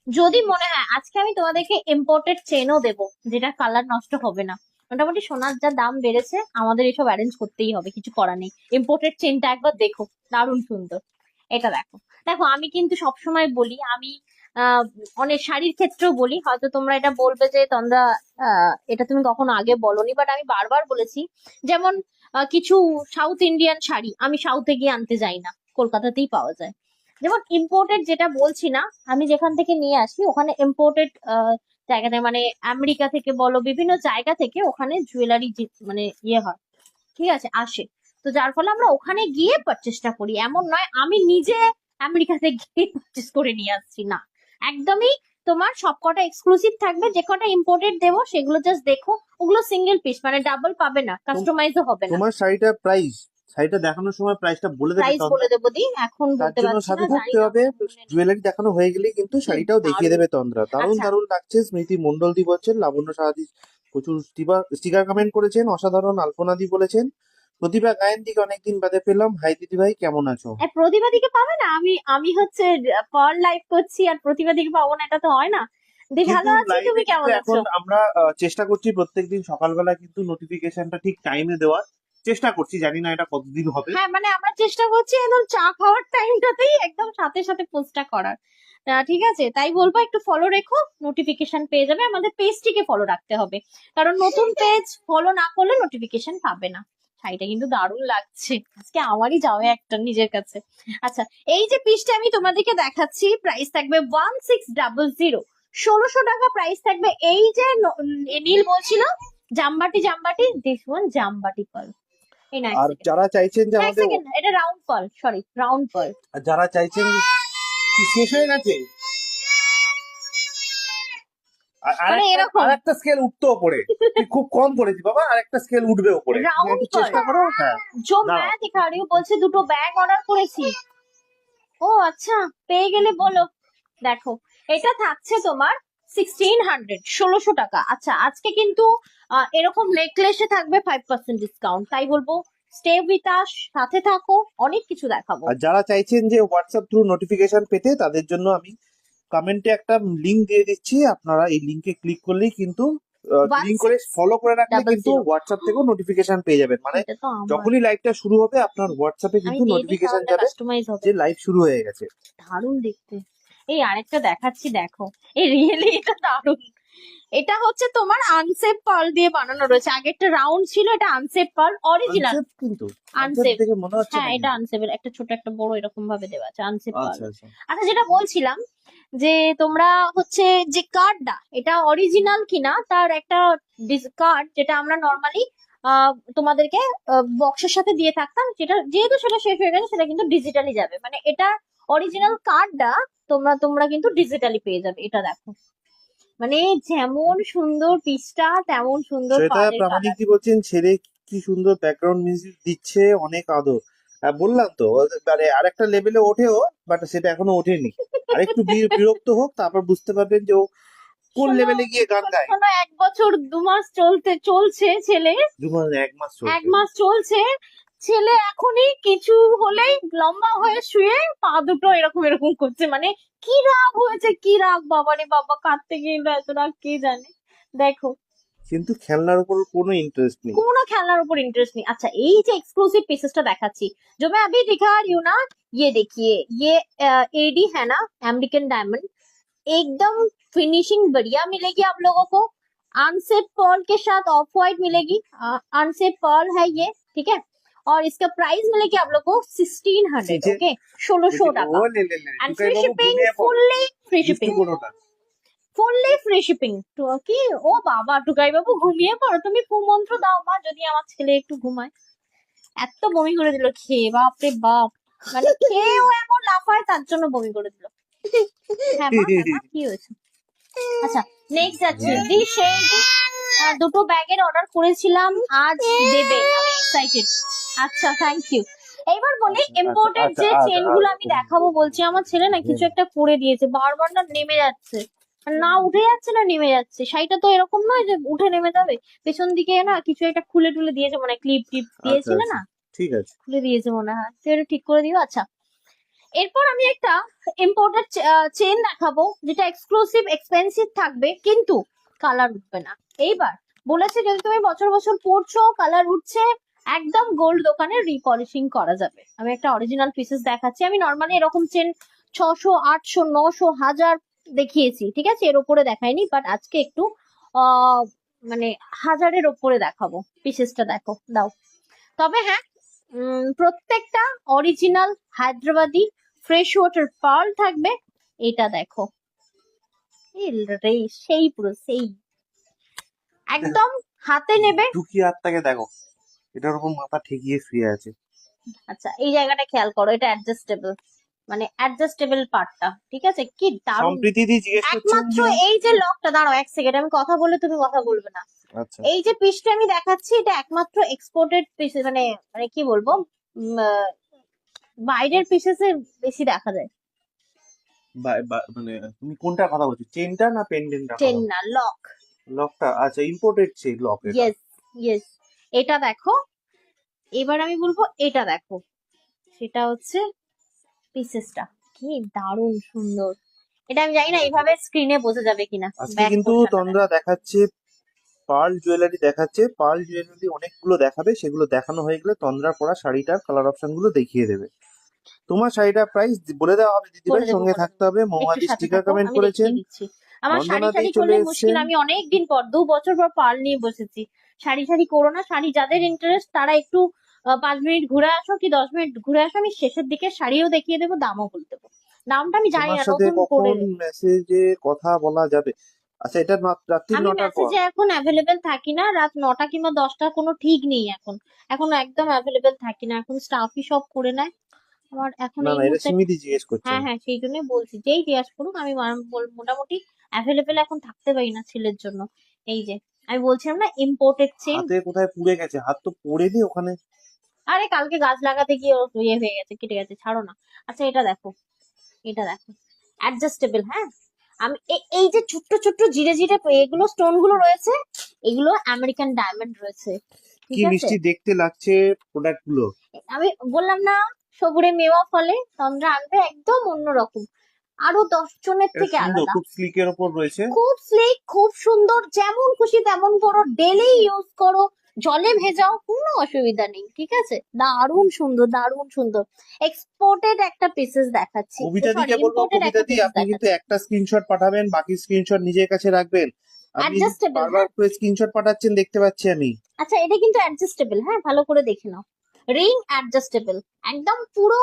যদি মনে হয়, আজকে আমি তোমাদেরকে ইম্পোর্টেড চেনও দেবো, যেটা কালার নষ্ট হবে না। মোটামুটি সোনার যা দাম বেড়েছে, আমাদের এসব অ্যারেঞ্জ করতেই হবে, কিছু করার নেই। ইম্পোর্টেড চেনটা একবার দেখো, দারুণ সুন্দর। এটা দেখো, দেখো আমি কিন্তু সবসময় বলি, আমি আহ অনেক শাড়ির ক্ষেত্রেও বলি, হয়তো তোমরা এটা বলবে যে তন্দ্রা এটা তুমি কখনো আগে বলনি, বাট আমি বারবার বলেছি। যেমন কিছু সাউথ ইন্ডিয়ান শাড়ি আমি সাউথে গিয়ে আনতে যাই না, কলকাতাতেই পাওয়া যায়। যেমন ইম্পোর্টেড যেটা বলছি না, আমি যেখান থেকে নিয়ে আসি ওখানে ইম্পোর্টেড জায়গাতে, মানে আমেরিকা থেকে বলো, বিভিন্ন জায়গা থেকে ওখানে জুয়েলারি মানে ইয়ে হয়, ঠিক আছে, আসে। তো যার ফলে আমরা ওখানে গিয়ে পারচেসটা করি, এমন নয় আমি নিজে আমেরিকাতে গিয়ে পারচেস করে নিয়ে আসছি না, একদমই। তোমার সবকটা এক্সক্লুসিভ থাকবে, যে কটা ইম্পোর্টেড দেবো সেগুলো জাস্ট দেখো, ওগুলো সিঙ্গেল পিস, মানে ডাবল পাবে না, কাস্টমাইজও হবে না। তোমার শাড়িটার প্রাইস, শাড়িটা দেখানোর সময় প্রাইসটা বলে দেবে প্রাইস তন্দ্রা? বলে দেবো দি, এখন তার বলতে জন্য পারছি সাথে না, জানি থাকতে না হবে। আমার মনে নেই। জুয়েলারি দেখানো হয়ে গেলেই কিন্তু শাড়িটাও দেখিয়ে দারুণ। দেবে তন্দ্রা। দারুণ আচ্ছা, দারুণ লাগছে। স্মৃতি মন্ডল দি বলছেন, লাবণ্য সাহাদি প্রচুর স্টিকার কমেন্ট করেছেন, অসাধারণ। আলপনা দি বলেছেন, প্রতিভা গায়েন দিকে অনেকদিন বাদে পেলাম, হাই দিদি ভাই কেমন আছো? প্রতিবাদীকে পাবে না, আমি হচ্ছে পার লাইভ করছি আর প্রতিবাদীকে পাবো না, এটা তো হয় না। দি ভালো কিন্তু আছি, লাইভে তুমি কিন্তু কেমন আছো? এখন আমরা চেষ্টা করছি প্রত্যেকদিন সকালবেলা কিন্তু নোটিফিকেশনটা ঠিক টাইমে দেওয়ার চেষ্টা করছি, জানি না এটা কতদিন হবে। হ্যাঁ, মানে আমরা চেষ্টা করছি একদম চা খাওয়ার টাইমটাতেই একদম সাথে সাথে পোস্টটা করার। ঠিক আছে, তাই বলবো একটু ফলো রেখো, নোটিফিকেশন পেয়ে যাবে। আমাদের পেজটিকে ফলো রাখতে হবে, কারণ নতুন পেজ ফলো না করলে নোটিফিকেশন পাবে না। শাড়িটা কিন্তু দারুণ লাগছে, আজকে আমারই যাবে একটা নিজের কাছে। আচ্ছা, এই যে পিসটা আমি তোমাদেরকে দেখাচ্ছি, প্রাইস থাকবে 1600, 1600 টাকা প্রাইস থাকবে। এই যে নীল বলছিল, জামবাটি, জামবাটি দিস ওয়ান, জামবাটি পাল। এই না, আর যারা চাইছেন যে এক আমাদের, সেকেন্ড, এটা রাউন্ড পাল, সরি রাউন্ড পাল। আর যারা চাইছেন, কি শেষ হয়ে গেছে? মানে এরকম আর একটা স্কেল উঠতো ওপরে, তুই খুব কম করেছি বাবা, আর একটা স্কেল উঠবে ওপরে, তুমি রাউন্ড একটু চেষ্টা করো। হ্যাঁ जो দাঁড়াও। मैं दिखा रही हूँ বলছে দুটো ব্যাগ অর্ডার করেছি। ও আচ্ছা, পেয়ে গেলে বলো। দেখো, এটা থাকছে তোমার 1600, 1600 টাকা। আচ্ছা, আজকে কিন্তু এরকম নেকলেসে থাকবে 5% ডিসকাউন্ট, তাই বলবো স্টে উইথ আস, সাথে থাকো, অনেক কিছু দেখাবো। আর যারা চাইছেন যে হোয়াটসঅ্যাপ থ্রু নোটিফিকেশন পেতে, তাদের জন্য আমি কমেন্টে একটা লিংক দিয়ে দিচ্ছি, আপনারা এই লিংকে ক্লিক করলেই কিন্তু লিংক করে ফলো করে রাখলে 1600 কিন্তু হোয়াটসঅ্যাপ থেকেও নোটিফিকেশন পেয়ে যাবেন। মানে এটা তো আমার, যখনই লাইভটা শুরু হবে আপনার হোয়াটসঅ্যাপে আমি কিন্তু দিয়ে দিই নোটিফিকেশন কারণটা যাবে কাস্টমাইজ হবে। যে লাইভ শুরু হয়ে গেছে। দারুণ দেখতে। এই আরেকটা দেখাচ্ছি, দেখো, এই রিয়েলি এটা দারুণ, এটা হচ্ছে তোমার আনসেপ পার্ল দিয়ে বানানো রয়েছে, আগে একটা রাউন্ড ছিল, এটা আনসেপ পার্ল অরিজিনাল। আনসেপ, কিন্তু আনসেপ আনসেপ, দেখে মনে হচ্ছে হ্যাঁ না এটা কিন্তু। আনসেপের একটা ছোট একটা বড় এরকম ভাবে দেওয়া আছে, আনসেপ পার্ল। আচ্ছা আচ্ছা। আচ্ছা যেটা বলছিলাম যে তোমরা হচ্ছে যে কার্ডটা এটা অরিজিনাল কিনা তার একটা কার্ড যেটা আমরা নর্মালি তোমাদেরকে বক্সের সাথে দিয়ে থাকতাম, যেটা যেহেতু সেটা শেষ হয়ে গেছে সেটা কিন্তু ডিজিটালি যাবে, মানে এটা অরিজিনাল কার্ডটা তোমরা তোমরা কিন্তু ডিজিটালি পেয়ে যাবে। এটা দেখো, মানে যেমন সুন্দর পিসটা তেমন সুন্দর শ্বেতা পাড়ের প্রামাণিক কালার। কি বলছেন, ছেলে কি সুন্দর ব্যাকগ্রাউন্ড মিউজিক দিচ্ছে, অনেক আদর। বললাম তো মানে আরেকটা লেভেলে ওঠেও, বাট সেটা এখনো ওঠেনি। আরেকটু বিরক্ত হোক, তারপর বুঝতে পারবেন যে ও কোন শোনো লেভেলে গিয়ে গান শোনো গায়। শোনো, 1 বছর 2 মাস চলছে ছেলে, 2 মাস 1 মাস চলছে। 1 মাস চলছে, ছেলে এখনই কিছু হলেই লম্বা হয়ে শুয়ে পা দুটো এরকম এরকম করছে, মানে কি রাগ হয়েছে, কি রাগ, বাবারে বাবা, কাঁদতে গেলে এত রাগ কে জানে। দেখো, কিন্তু খেলনার উপর কোনো ইন্টারেস্ট নেই। কোনো খেলনার উপর ইন্টারেস্ট নেই। আচ্ছা এই যে एक्सक्लूसिव पीसेसটা देखाচ্ছি, जो मैं अभी दिखा रही हूँ ना, ये देखिए, ये एडी है ना, अमेरिकन डायमंड, एकदम फिनिशिंग बढ़िया मिलेगी आप लोगों को। अनसेप पर्ल के साथ ऑफ व्हाइट मिलेगी, अनसेप पर्ल है ये, ठीक है। और इसका प्राइस मिलेगी आप लोग को 1600, ठीक है। ओके, 1600 টাকা। ও ले and Tukai free Babu shipping, ঘুমিয়ে পড়ো, ফুললি ফ্রি দুষ্টু শিপিং, করো না। Fully free shipping. তো কি, ও বাবা টুকাই বাবু ঘুমিয়ে পড়ো, তুমি কুমন্ত্র দাও মা যদি আমার ছেলে একটু ঘুমায়। এত বমি করে দিল খেয়ে, বাপ রে বাপ, মানে খেয়েও এমন লাফায় তার জন্য বমি করে দিল। হ্যাঁ মা, হ্যাঁ মা, কি হয়েছে? আচ্ছা নেক্সট যাচ্ছি, দি শেড, দুটো ব্যাগের অর্ডার করেছিলাম, আজ দেবে, আমি এক্সাইটেড। আচ্ছা থ্যাংক ইউ। এইবার বলি ইম্পোর্টেড যে চেন গুলো আমি দেখাবো বলছি, আমার ছেলে না কিছু একটা করে দিয়েছে, বারবার না নেমে যাচ্ছে, না উঠে যাচ্ছে না নেমে যাচ্ছে। শাড়িটা তো এরকম নয় যে উঠে নেমে যাবে, পেছন দিকে না কিছু একটা খুলে টুলে দিয়েছে, মানে ক্লিপ টিপ আচ্ছা দিয়েছিল আচ্ছা, না, ঠিক আছে। খুলে দিয়েছে মনে হয়, তুই একটু ঠিক করে দিও। আচ্ছা এরপর আমি একটা ইম্পোর্টেড চেন দেখাবো, যেটা এক্সক্লুসিভ এক্সপেন্সিভ থাকবে কিন্তু কালার উঠবে না। এইবার বলেছে যদি তুমি বছর বছর পরছো কালার উঠছে, একদম গোল্ড দোকানে রিপলিশিং করা যাবে। আমি একটা অরিজিনাল পিসেস দেখাচ্ছি, আমি নর্মালি এরকম চেন 600 800 900 1000 দেখিয়েছি, ঠিক আছে, এর উপরে দেখাইনি, বাট আজকে একটু আহ মানে 1000-এর উপরে দেখাবো। পিসেসটা দেখো, দাও। তবে হ্যাঁ, প্রত্যেকটা original Hyderabadi fresh water pearl থাকবে। এটা দেখো, রে সেই পুরো সেই, একদম হাতে নেবে। টুকি আত্মাকে দেখো, এটার উপর মাথা ঠেকিয়ে শুয়ে আছে। আচ্ছা এই জায়গাটা খেয়াল করো, এটা অ্যাডজাস্টেবল, মানে অ্যাডজাস্টেবল পার্টটা, ঠিক আছে, কি দারুণ। সম্প্রীতি দি জিজ্ঞেস করছেন একমাত্র যে এই যে লকটা, দাঁড়াও 1 সেকেন্ড, আমি কথা বলে তুমি কথা বলবে না। আচ্ছা এই যে পিসটা আমি দেখাচ্ছি, এটা একমাত্র এক্সপোর্টেড পিস, মানে মানে কি বলবো, বাইরের পিসেসে বেশি দেখা যায়। মানে তুমি কোনটা কথা বলছো, চেনটা না পেন্ডেন্টটা? চেন না, লক। লকটা, আচ্ছা ইম্পোর্টেড চেন লক এটা। ইয়েস ইয়েস, এটা দেখো। এবার আমি বলবো এটা দেখো, সেটা হচ্ছে পিসেসটা, কি দারুণ সুন্দর। এটা আমি জানি না এইভাবে স্ক্রিনে বোঝা যাবে কিনা, আজকে ব্যাক কিন্তু পোর্শনটা তন্দ্রা দেখাচ্ছে পার্ল জুয়েলারি, দেখাচ্ছে পার্ল জুয়েলারি অনেকগুলো দেখাবে, সেগুলো দেখানো হয়ে গেলে তন্দ্রার পরা শাড়িটার কালার অপশন গুলো দেখিয়ে দেবে। তোমার শাড়িটার প্রাইস বলে দেওয়া হবে দিদিভাই, বলে দেবো সঙ্গে বলে থাকতে দেবো, হবে। একটু মৌমাদি সাথে স্টিকার থাকো, কমেন্ট আমি করেছেন। দেখিয়ে দিচ্ছি। আমার শাড়ি বন্দনা দি শাড়ি চলে করলে মুশকিল, এসছেন। আমি অনেক দিন পর 2 বছর পর পার্ল নিয়ে বসেছি। শাড়ি শাড়ি করো না, শাড়ি যাদের ইন্টারেস্ট তারা একটু 5 মিনিট ঘুরে আসো কি 10 মিনিট ঘুরে আসো, আমি শেষের দিকে শাড়িও দেখিয়ে দেবো, দামও বলে দেবো। দামটা আমি জানি তোমার না, সাথে নতুন করে। কখন মেসেজে কথা বলা যাবে? আচ্ছা এটা রাত্রি আমি 9টার পর। মেসেজে এখন অ্যাভেলেবেল থাকি না, রাত 9টা কিংবা 10টা কোনো ঠিক নেই এখন, এখন একদম অ্যাভেলেবেল থাকি না, এখন স্টাফই সব করে নেয় আমার এখন না এই না, এটা মুহূর্তে। সিমিদি জিজ্ঞেস করছেন। হ্যাঁ হ্যাঁ, সেই জন্যই বলছি, যেই জিজ্ঞাসা করুক, আমি মোটামুটি অ্যাভেলেবেল এখন থাকতে পারি না ছেলের জন্য। এই যে আমি বলছিলাম না, ইম্পোর্টেড চেন। হাতে কোথায় পুড়ে গেছে? হাত তো পড়েনি ওখানে। আরে কালকে গাছ লাগাতে গিয়ে ওর ইয়ে হয়ে গেছে, কেটে গেছে, ছাড়ো না। আচ্ছা এটা দেখো, এটা দেখো, অ্যাডজাস্টেবল, হ্যাঁ। আমি এই যে ছোট্ট ছোট্ট জিরে জিরে এগুলো স্টোন গুলো রয়েছে, এগুলো আমেরিকান ডায়মন্ড রয়েছে, ঠিক কি আছে। মিষ্টি দেখতে লাগছে প্রোডাক্ট গুলো। আমি বললাম না, সবুরে মেওয়া ফলে তন্দ্রা আনবে একদম অন্যরকম, আরো 10 জনের এটা থেকে সুন্দর, আলাদা। খুব স্লিকের ওপর রয়েছে। খুব স্লিক, খুব সুন্দর, যেমন খুশি তেমন করো, ডেলি ইউজ করো, জলে ভেজাও, কোনো অসুবিধা নেই, ঠিক আছে। দারুণ সুন্দর, দারুণ সুন্দর। এক্সপোর্টেড একটা পিসেস দেখাচ্ছি, কবিতা সরি দিকে বলবো, ইম্পোর্টেড কবিতা একটা দি পিসেস আপনি কিন্তু দেখাচ্ছি। একটা স্ক্রিনশট পাঠাবেন, বাকি স্ক্রিনশট নিজের কাছে রাখবেন। আপনি অ্যাডজাস্টেবল। বারবার করে স্ক্রিনশট পাঠাচ্ছেন, দেখতে পাচ্ছি আমি। আচ্ছা, এটা কিন্তু অ্যাডজাস্টেবল, হ্যাঁ ভালো করে দেখে নাও। রিং অ্যাডজাস্টেবল, একদম পুরো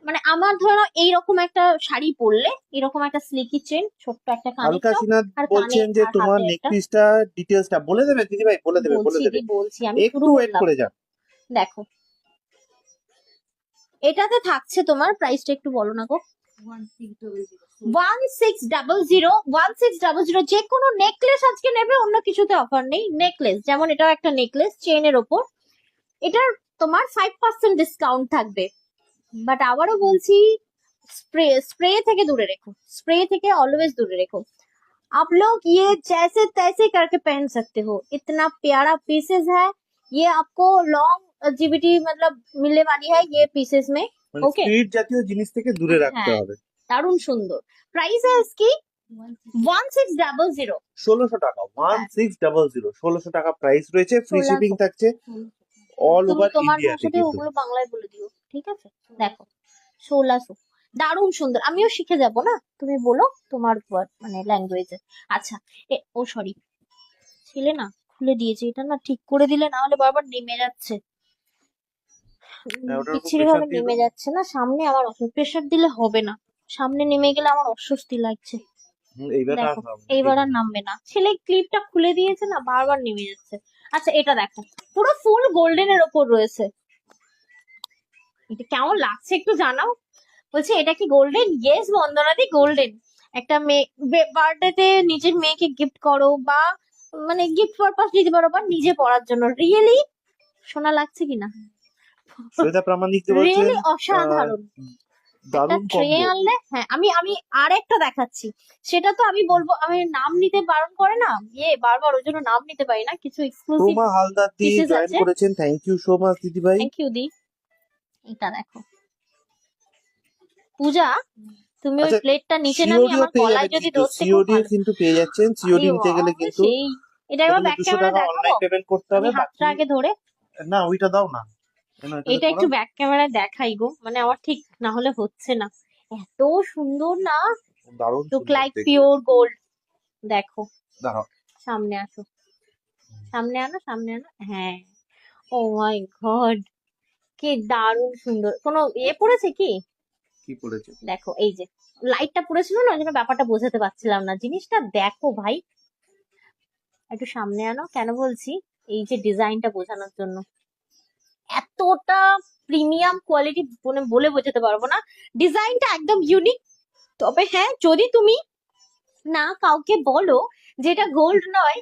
মানে আমার ধরো এইরকম একটা শাড়ি পরলে এরকম একটা স্লিকি চেন, ছোট্ট একটা কানের হালকা টপ, সিনাথ আর কানে বলছেন যে আর তোমার হাতে নেক একটা। পিসটা ডিটেলসটা বলে দেবে দিদি ভাই, বলে দেবে বলে বলছি দেবে। বলছি, আমি শুরু একটু ওয়েট করলাম। করে যান। দেখো, এটাতে থাকছে তোমার প্রাইসটা একটু বলো না গো। 1600 যে কোনো নেকলেস আজকে নেবে, অন্য কিছুতে অফার নেই। নেকলেস যেমন এটাও একটা নেকলেস চেনের ওপর, এটার তোমার 5% ডিসকাউন্ট থাকবে। বাট আবারও বলছি, স্প্রে থেকে দূরে রেখো, স্প্রে থেকে অলওয়েজ দূরে রেখো। आप लोग ये जैसे तैसे करके पहन सकते हो, इतना प्यारा पीसेस है ये, आपको लॉन्ग जीबीटी मतलब मिलने वाली है ये पीसेस में। মানে ओके, স্পিড জাতীয় জিনিস থেকে দূরে রাখতে হ্যাঁ হবে। দারুণ সুন্দর। প্রাইস है इसकी 1600। 1600 টাকা, 1600, 1600 টাকা প্রাইস রয়েছে। ফ্রি 1600। শিপিং থাকছে অল তুমি ওভার তোমার ইন্ডিয়াতে ভাষাতে কিন্তু। ওগুলো বাংলায় বলে দিও, ঠিক আছে? দেখো 1600, দারুণ সুন্দর। আমিও শিখে যাব না, তুমি বলো তোমার মানে ল্যাঙ্গুয়েজে। আচ্ছা, ও সরি, ছিলে না, খুলে দিয়েছি এটা না, ঠিক করে দিলে না হলে বারবার নেমে যাচ্ছে, হ্যাঁ, ওটার উপর বিচ্ছিরি প্রেসার ভাবে দিয়ে নেমে দাও। যাচ্ছে না সামনে। আমার প্রেশার দিলে হবে না, সামনে নেমে গেলে আমার অস্বস্তি লাগছে। এইবার আর দেখো, হবে না, এইবার ঠিক আর আছে। নামবে না, ছেলে ক্লিপটা খুলে দিয়েছে না, বারবার নেমে যাচ্ছে। আচ্ছা, এটা দেখো, পুরো ফুল গোল্ডেন এর ওপর রয়েছে। এটা কেমন লাগছে একটু জানাও। বলছে এটা কি গোল্ডেন? Yes বন্দনাদি, golden. একটা মেয়ে বার্থডেতে নিজের মেয়েকে গিফট করো, বা মানে গিফট পারপাস দিতে পারো, বা নিজে পড়ার জন্য। রিয়েলি সোনা লাগছে কিনা? শ্বেতা প্রামাণিক যে বলছেন রিয়েলি অসাধারণ। একটা দারুণ ট্রে কম্বো। আনলে, হ্যাঁ আমি আমি আর একটা দেখাচ্ছি, সেটা তো আমি বলবো, আমি নাম নিতে বারণ করে না, বারবার ওই জন্য নাম নিতে পারি না। কিছু এক্সক্লুসিভ সোমা হালদার দি পিসেস জয়েন আছে। করেছেন, থ্যাংক ইউ সো মাচ দিদি ভাই। থ্যাংক ইউ দি। এটা দেখো পূজা, তুমি ওই আচ্ছা, প্লেটটা নিচে নামিয়ে সিওডিও আমার পেয়ে গলায় যাবেন যদি কিন্তু, ধরতে খুব সিওডিও ভালো। কিন্তু পেয়ে যাচ্ছেন। আরে সিওডি নিতে গেলে বাবা, কিন্তু সেই। এটা একবার প্রথমে ব্যাক 200 ক্যামেরা টাকা দেখাবো, অনলাইন পেমেন্ট করতে আমি হবে, হাতটা বাকি আগে ধরে। না ওইটা দাও না। না, এটাতে এটা একটু করাও। ব্যাক ক্যামেরায় দেখাই গো, মানে আমার ঠিক না হলে হচ্ছে না। এত সুন্দর না, দারুণ লুক সুন্দর লাইক দেখতে। Pure gold. দেখো, দাঁড়াও। সামনে আসো, সামনে আনো, সামনে আনো, হ্যাঁ। ও মাই গড, কি দারুণ সুন্দর। কোনো পড়েছে কি? কি পড়েছে? দেখো, এই যে লাইটটা পড়েছিল না, ওই জন্য ব্যাপারটা বোঝাতে পারছিলাম না। জিনিসটা দেখো ভাই, একটু সামনে আনো। কেন বলছি, এই যে ডিজাইনটা বোঝানোর জন্য। এতটা প্রিমিয়াম কোয়ালিটি বলে বোঝাতে পারবো না। ডিজাইনটা একদম ইউনিক। তবে হ্যাঁ, যদি তুমি না কাউকে বলো যে এটা গোল্ড নয়,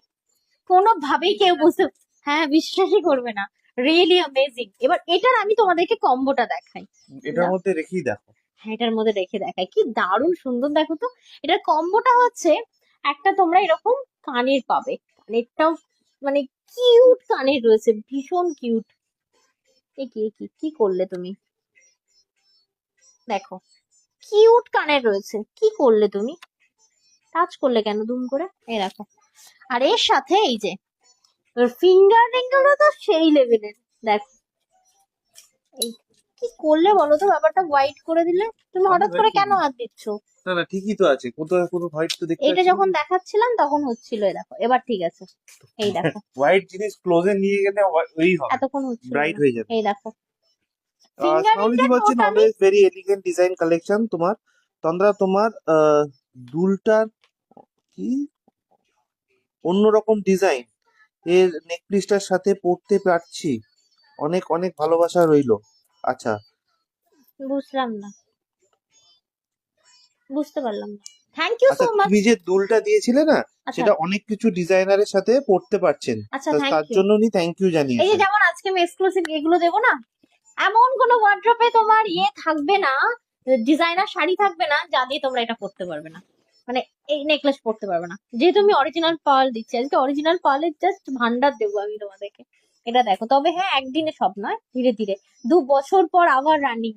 কোনোভাবেই কেউ বুঝতে, হ্যাঁ বিশ্বাসই করবে না। Really amazing. এবার এটার আমি তোমাদেরকে কম্বোটা দেখাই। এটার মধ্যে রেখেই দেখো। হ্যাঁ, এটার মধ্যে রেখে দেখাই, কি দারুণ সুন্দর। দেখো তো, এটার কম্বোটা হচ্ছে, একটা তোমরা এরকম কানের পাবে, কানেরটাও মানে কিউট কানের রয়েছে, ভীষণ কিউট। এ কি এ কি কি করলে তুমি? দেখো, কিউট কানের রয়েছে, কি করলে তুমি? টাচ করলে কেন দুম করে? এই দেখো, আর এর সাথে এই যে ফিঙ্গার রিং গুলো তো সেই লেভেলের। দেখো, এই কি করলে বলো তো, ব্যাপারটা হোয়াইট করে দিলে। তুমি হঠাৎ করে কেন হাত দিচ্ছ? না না, ঠিকই তো আছে, কোথাও কোনো হোয়াইট তো দেখতে এটা পাচ্ছি যখন দেখাচ্ছিলাম তখন হচ্ছিল, এই দেখো এবার ঠিক আছে। এই দেখো, হোয়াইট জিনিস ক্লোজে নিয়ে গেলে ওই হবে, এতক্ষণ হচ্ছিল ব্রাইট না। হয়ে যাবে। এই দেখো, ফিঙ্গার স্মাউলি রিংটা বলছেন totally. Always very elegant design collection তোমার। তন্দ্রা, তোমার দুলটার কি অন্যরকম ডিজাইন, এর নেকপিসটার সাথে পরতে পারছি, অনেক অনেক ভালোবাসা রইলো। আচ্ছা, বুঝলাম না, বুঝতে পারলাম না। থ্যাংক ইউ সো আচ্ছা মাচ। তুমি যে দুলটা দিয়েছিলে না, আচ্ছা সেটা অনেক কিছু ডিজাইনারের সাথে পরতে পারছেন, আচ্ছা, থ্যাংক তার ইউ। জন্য উনি থ্যাংক ইউ এই যে জানিয়েছেন। যেমন আজকে আমি এক্সক্লুসিভ এগুলো দেবো না, এমন কোনো ওয়ার্ড্রপে তোমার থাকবে না, ডিজাইনার শাড়ি থাকবে না যা দিয়ে তোমরা এটা পরতে পারবে না, মানে এই নেকলেস পরতে পারবে না। যেহেতু আমি অরিজিনাল পার্ল দিচ্ছি আজকে, অরিজিনাল পার্লের জাস্ট ভান্ডার দেবো আমি তোমাদেরকে। এটা দেখো, তবে হ্যাঁ একদিনে সব নয়, ধীরে ধীরে 2 বছর পর আবার রানিং।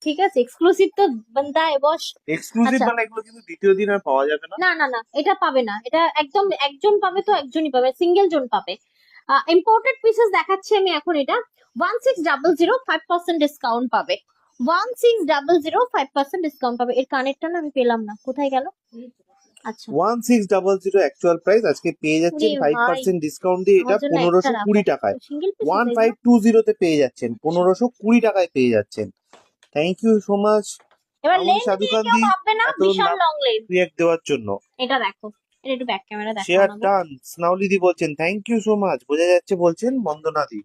ঠিক আছে, এক্সক্লুসিভ তো বানতা है বস। এক্সক্লুসিভ আচ্ছা, মানে এগুলো কিন্তু দ্বিতীয় দিন আর পাওয়া যাবে না। না না না, এটা পাবে না, এটা একদম একজন পাবে তো একজনই পাবে, সিঙ্গেল জন পাবে। ইম্পোর্টেড পিসেস দেখাচ্ছি আমি এখন। এটা 1600, 5% ডিসকাউন্ট পাবে। 1600, 5% ডিসকাউন্ট পাবে। এর কানেরটা না আমি পেলাম না, কোথায় গেল? আচ্ছা 1600 অ্যাকচুয়াল প্রাইস, আজকে পেয়ে যাচ্ছেন ওরে ভাই 5% ডিসকাউন্ট দিয়ে এটা আমার জন্য একটা রাখো 1520 টাকায়। সিঙ্গেল পিস এগুলো 1520 তে পেয়ে যাচ্ছেন, 1520 টাকায় পেয়ে যাচ্ছেন। থ্যাংক ইউ সো মাচ এবার মামনি লেন্থ নিয়ে কেউ সাধুকান্দি ভাববে না এত বিশাল লং লেন্থ। রিয়াক্ট দেওয়ার জন্য। এটা দেখো, এটা একটু ব্যাক ক্যামেরা দেখাও শেয়ার না গো। ডান স্নাউলিদি বলছেন থ্যাংক ইউ সো মাচ, বোঝা যাচ্ছে বলছেন বন্দনাদি।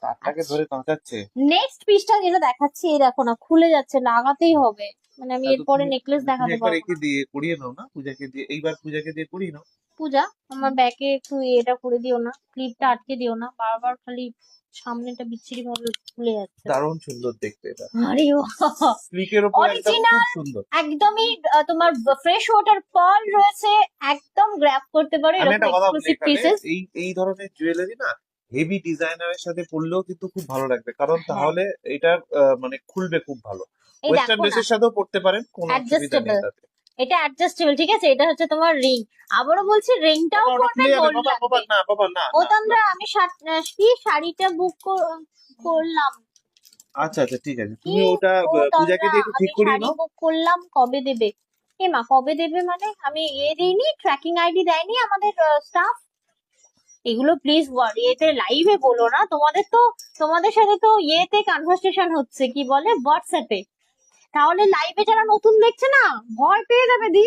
তারটাকে আচ্ছা ধরে কাঁচাচ্ছে। নেক্সট পিসটা যেটা দেখাচ্ছি এই দেখো না, খুলে যাচ্ছে, লাগাতেই হবে, মানে আমি দাদু এরপরে তুমি নেকলেস তুমি দেখাতে একবার পারবো একে না। দিয়ে করিয়ে নাও না, পূজাকে দিয়ে, এইবার পূজাকে দিয়ে করিয়ে নাও। পূজা আমার ব্যাকে একটু এটা করে দিও না, ক্লিপটা আটকে দিও না, বারবার খালি সামনেটা বিচ্ছিরি ভাবে খুলে যাচ্ছে। দারুণ সুন্দর দেখতে এটা, আরে বাহ, স্লিকের উপর একদম খুব অরিজিনাল সুন্দর। একদমই তোমার ফ্রেশ ওয়াটার পার্ল রয়েছে, একদম গ্র্যাব করতে পারো আমি এরকম একটা কথা বলি, এক্সক্লুসিভ এখানে পিসেস। এই এই ধরনের জুয়েলারি না হেভি ডিজাইনারের সাথে পরলেও কিন্তু খুব ভালো লাগবে, কারণ হ্যাঁ তাহলে এটার মানে খুলবে খুব ভালো। এই ওয়েস্টার্ন দেখো না, ড্রেসের সাথেও পরতে পারেন, কোনো অসুবিধা নেই অ্যাডজাস্টেবল, তাতে। এটা অ্যাডজাস্টেবল, ঠিক আছে, এটা হচ্ছে তোমার রিং, আবারও বলছি রিংটাও বাবা ওটা পড়বে, খুলে যাবে, গোল্ড বাবা বাবা লাগবে। না, বাবা না ও না না। তন্দ্রা আমি কি শাড়িটা বুক করলাম, আচ্ছা আচ্ছা ঠিক আছে, কি তুমি ওটা ও পূজাকে তন্দ্রা দিয়ে একটু আমি ঠিক করিয়ে শাড়ি নাও। বুক করলাম, কবে দেবে? এ মা কবে দেবে মানে আমি দিইনি, ট্র্যাকিং আইডি দেয়নি আমাদের স্টাফ। এগুলো প্লিজ এতে লাইভে বলো না, তোমাদের তো তোমাদের সাথে তো ইয়েতে কনভারসেশন হচ্ছে, কি বলে, হোয়াটসঅ্যাপে, তাহলে লাইভে যারা নতুন দেখছে না ভয় পেয়ে যাবে দি।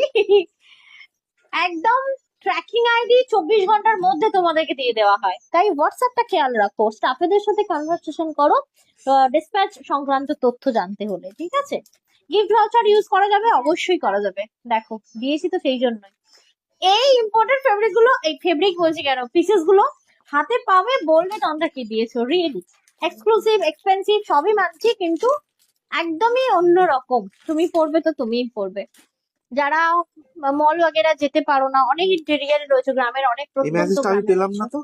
একদম ট্র্যাকিং আইডি 24 ঘন্টার মধ্যে তোমাদেরকে দিয়ে দেওয়া হয়, তাই হোয়াটসঅ্যাপটা খেয়াল রাখো, স্টাফেদের সাথে কনভারসেশন করো ডিসপ্যাচ সংক্রান্ত তথ্য জানতে হলে, ঠিক আছে। গিফট ভাউচার ইউজ করা যাবে, অবশ্যই করা যাবে, দেখো দিয়েছি তো সেই জন্যই। এই ইম্পোর্টেড ফেব্রিক গুলো, এই ফেব্রিক বলছি কেন, পিসেস গুলো হাতে পাবে বলবে তোমরা কি দিয়েছো, রিয়েলি এক্সক্লুসিভ এক্সপেন্সিভ সবই মানছি, কিন্তু একদমই অন্যরকম, তুমি পড়বে তো তুমিই পড়বে। যারা মল वगैरह যেতে পারো না, অনেক ইন্টেরিয়ার রয়েছে, গ্রামের অনেক এই প্রত্যন্ত মেসেজটা আমি গ্রামে পেলাম রয়েছে, না তো,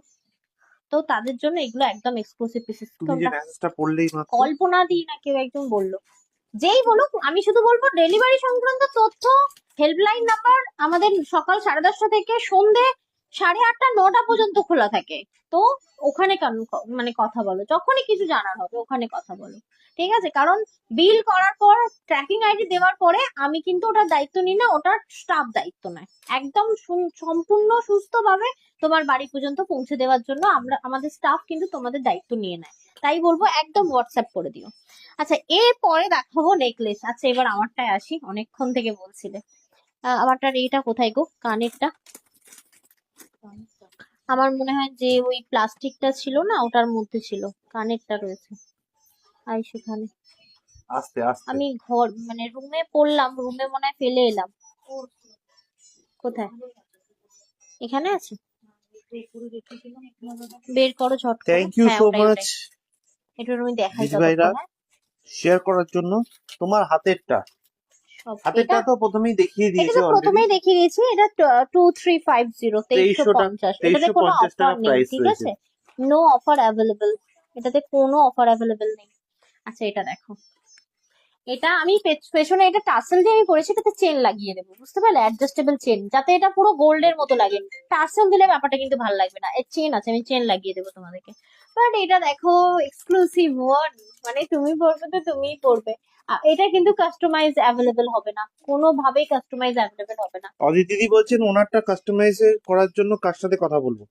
তো তাদের জন্য এগুলো একদম এক্সক্লুসিভ পিসেস। তুমি যে কোনটা মেসেজটা পড়লেই মাত্র। কল্পনা দিই না কেউ একজন বললো, যেই বলুক আমি শুধু বলবো ডেলিভারি সংক্রান্ত তথ্য, হেল্পলাইন নাম্বার আমাদের সকাল 10:30 থেকে সন্ধে 8:30 9টা পর্যন্ত খোলা থাকে, তো ওখানে মানে কথা বলো, যখনই কিছু জানার হবে ওখানে কথা বলো, ঠিক আছে। কারণ বিল করার পর ট্র্যাকিং আইডি দেওয়ার পরে আমি কিন্তু ওটার দায়িত্ব নিই না, ওটার স্টাফ দায়িত্ব নেয়, একদম সম্পূর্ণ সুস্থভাবে তোমার বাড়ি পর্যন্ত পৌঁছে দেওয়ার জন্য আমরা, আমাদের স্টাফ কিন্তু তোমাদের দায়িত্ব নিয়ে নেয়, তাই বলবো একদম হোয়াটসঅ্যাপ করে দিও। আচ্ছা এরপরে দেখাবো নেকলেস। আচ্ছা এবার আমারটায় আসি, অনেকক্ষণ থেকে বলছিলে। আমারটার এইটা কোথায় গো, কানেরটা? আমার মনে হয় যে ওই প্লাস্টিকটা ছিল না ওটার মধ্যে ছিল, কানেরটা রয়েছে, আই সেখানে। আস্তে আস্তে। আমি ঘর মানে রুমে পড়লাম, রুমে মনে হয় ফেলে এলাম, কোথায়, এখানে আছে, বের করো ঝট করে। থ্যাংক ইউ হ্যাঁ সো ওটাই মাচ ওটাই, এটা আমি দেখাই দিদি ভাইরা ততক্ষণ, হ্যাঁ শেয়ার করার জন্য। তোমার হাতেরটা, সব হাতেরটা এটা, তো প্রথমেই দেখিয়ে এটা দিয়েছে তো অলরেডি। প্রথমেই দেখিয়ে দিয়েছি, এটা 2350, 2350 2350, এটাতে কোনো 2350 অফার টাকা নেই, প্রাইস ঠিক রয়েছে। আছে, নো অফার অ্যাভেলেবল, এটাতে কোনো অফার অ্যাভেলেবল নেই। আচ্ছা এটা দেখো, এটা আমি পেছনে এটা টাসেল দিয়ে আমি পরেছি, এটাতে চেন লাগিয়ে দেবো, বুঝতে পারলে, অ্যাডজাস্টেবল চেন, যাতে এটা পুরো গোল্ডের মতো লাগে, টাসেল দিলে ব্যাপারটা কিন্তু ভালো লাগবে না, এর চেন আছে, আমি চেন লাগিয়ে দেবো তোমাদেরকে। বাট এটা দেখো এক্সক্লুসিভ ওয়ান, মানে তুমি পরবে তো তুমিই পরবে, এটা কিন্তু কাস্টমাইজ অ্যাভেলেবল হবে না, কোনোভাবেই কাস্টমাইজ অ্যাভেলেবল হবে না। অদিতি দিদি বলছেন ওনারটা কাস্টমাইজ করার জন্য কার সাথে কথা বলবো?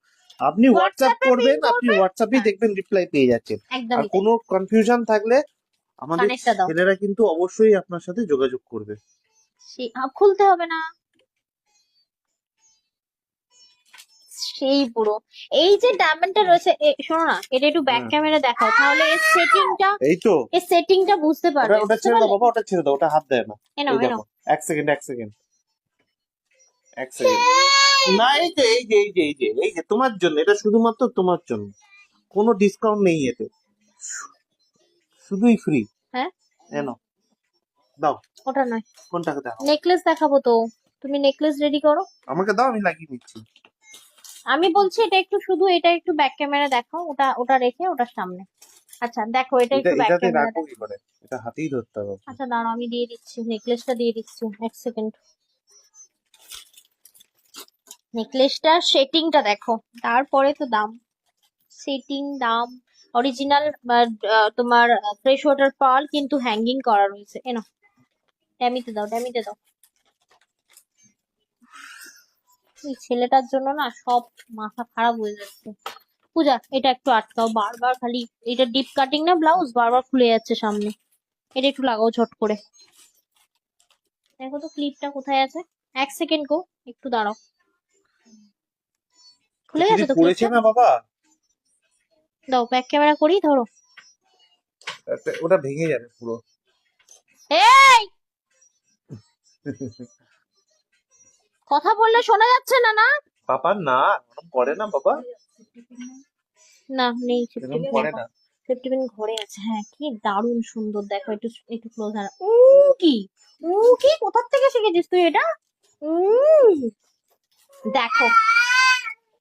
আপনি হোয়াটসঅ্যাপ হোয়াটসঅ্যাপে করবেন, পিং আপনি করবে, হোয়াটসঅ্যাপেই হ্যাঁ দেখবেন রিপ্লাই পেয়ে যাচ্ছেন। আর একদমই তাই, কোনো কনফিউশন থাকলে আমাদের কানেরটা দাও, ছেলেরা কিন্তু অবশ্যই আপনার সাথে যোগাযোগ করবে। খুলতে হবে না, সেই পুরো এই যে ডায়মন্ডটা রয়েছে, শোনো না, এটা একটু ব্যাক হ্যাঁ ক্যামেরা দেখাও, তাহলে এই তো, এর সেটিংটা বুঝতে ওটা পারবে, ওটা বুঝতে ছেড়ে দাও পারলে। বাবা, ওটা ছেড়ে দাও, ওটা হাত দেয় না। এনাও এই এনাও, দেখো, এক সেকেন্ড এক সেকেন্ড এক সেকেন্ড। না এই যে এই যে এই যে এই যে এই যে তোমার জন্য, এটা শুধুমাত্র তোমার জন্য, কোনো ডিসকাউন্ট নেই এতে, শুধুই ফ্রি। হ্যাঁ এনো দাও, ওটা নয়, কোনটাকে দাও, নেকলেস দেখাবো তো, তুমি নেকলেস রেডি করো, আমাকে দাও, আমি লাগিয়ে নিচ্ছি। আমি বলছি এটা একটু শুধু, এটা একটু ব্যাক ক্যামেরা দেখাও, ওটা ওটা রেখে ওটার সামনে, আচ্ছা দেখো এটা এটা একটু ব্যাক এটাতে ক্যামেরা রাখবো দেখো। কি করে, এটা হাতেই ধরতে হবে। আচ্ছা দাঁড়াও আমি দিয়ে দিচ্ছি, নেকলেসটা দিয়ে দিচ্ছি, এক সেকেন্ড। নেকলেসটার সেটিংটা দেখো, তারপরে তো দাম, সেটিং দাম, অরিজিনাল তোমার ফ্রেশ ওয়াটার পার্ল কিন্তু হ্যাঙ্গিং করা রয়েছে, এনো ড্যামিতে দাও, ড্যামিতে দাও, এই ছেলেটার জন্য না সব মাথা খারাপ হয়ে যাচ্ছে। পূজা, এটা একটু আটকাও, বারবার খালি এটা ডিপ কাটিং না ব্লাউজ, বারবার খুলে যাচ্ছে সামনে। এটা একটু লাগাও ঝট করে। দেখো তো ক্লিপটা কোথায় আছে। 1 সেকেন্ড গো, একটু দাঁড়াও। খুলে দিদি গেছে তো পড়েছে ক্লিপটা? না বাবা, দাও ব্যাক ক্যামেরা করি, ধরো। ওটা ভেঙে যাবে পুরো। এই কথা বললে শোনা যাচ্ছে না না? পাপা না, এরকম করে না বাবা, না নেই এরকম সেফটি করে পিন। না। সেফটি পিন ঘরে আছে। হ্যাঁ, কি দারুণ সুন্দর, দেখো একটু একটু ক্লোজ আর কি কি কোথা থেকে শিখেছিস তুই এটা? উম, দেখো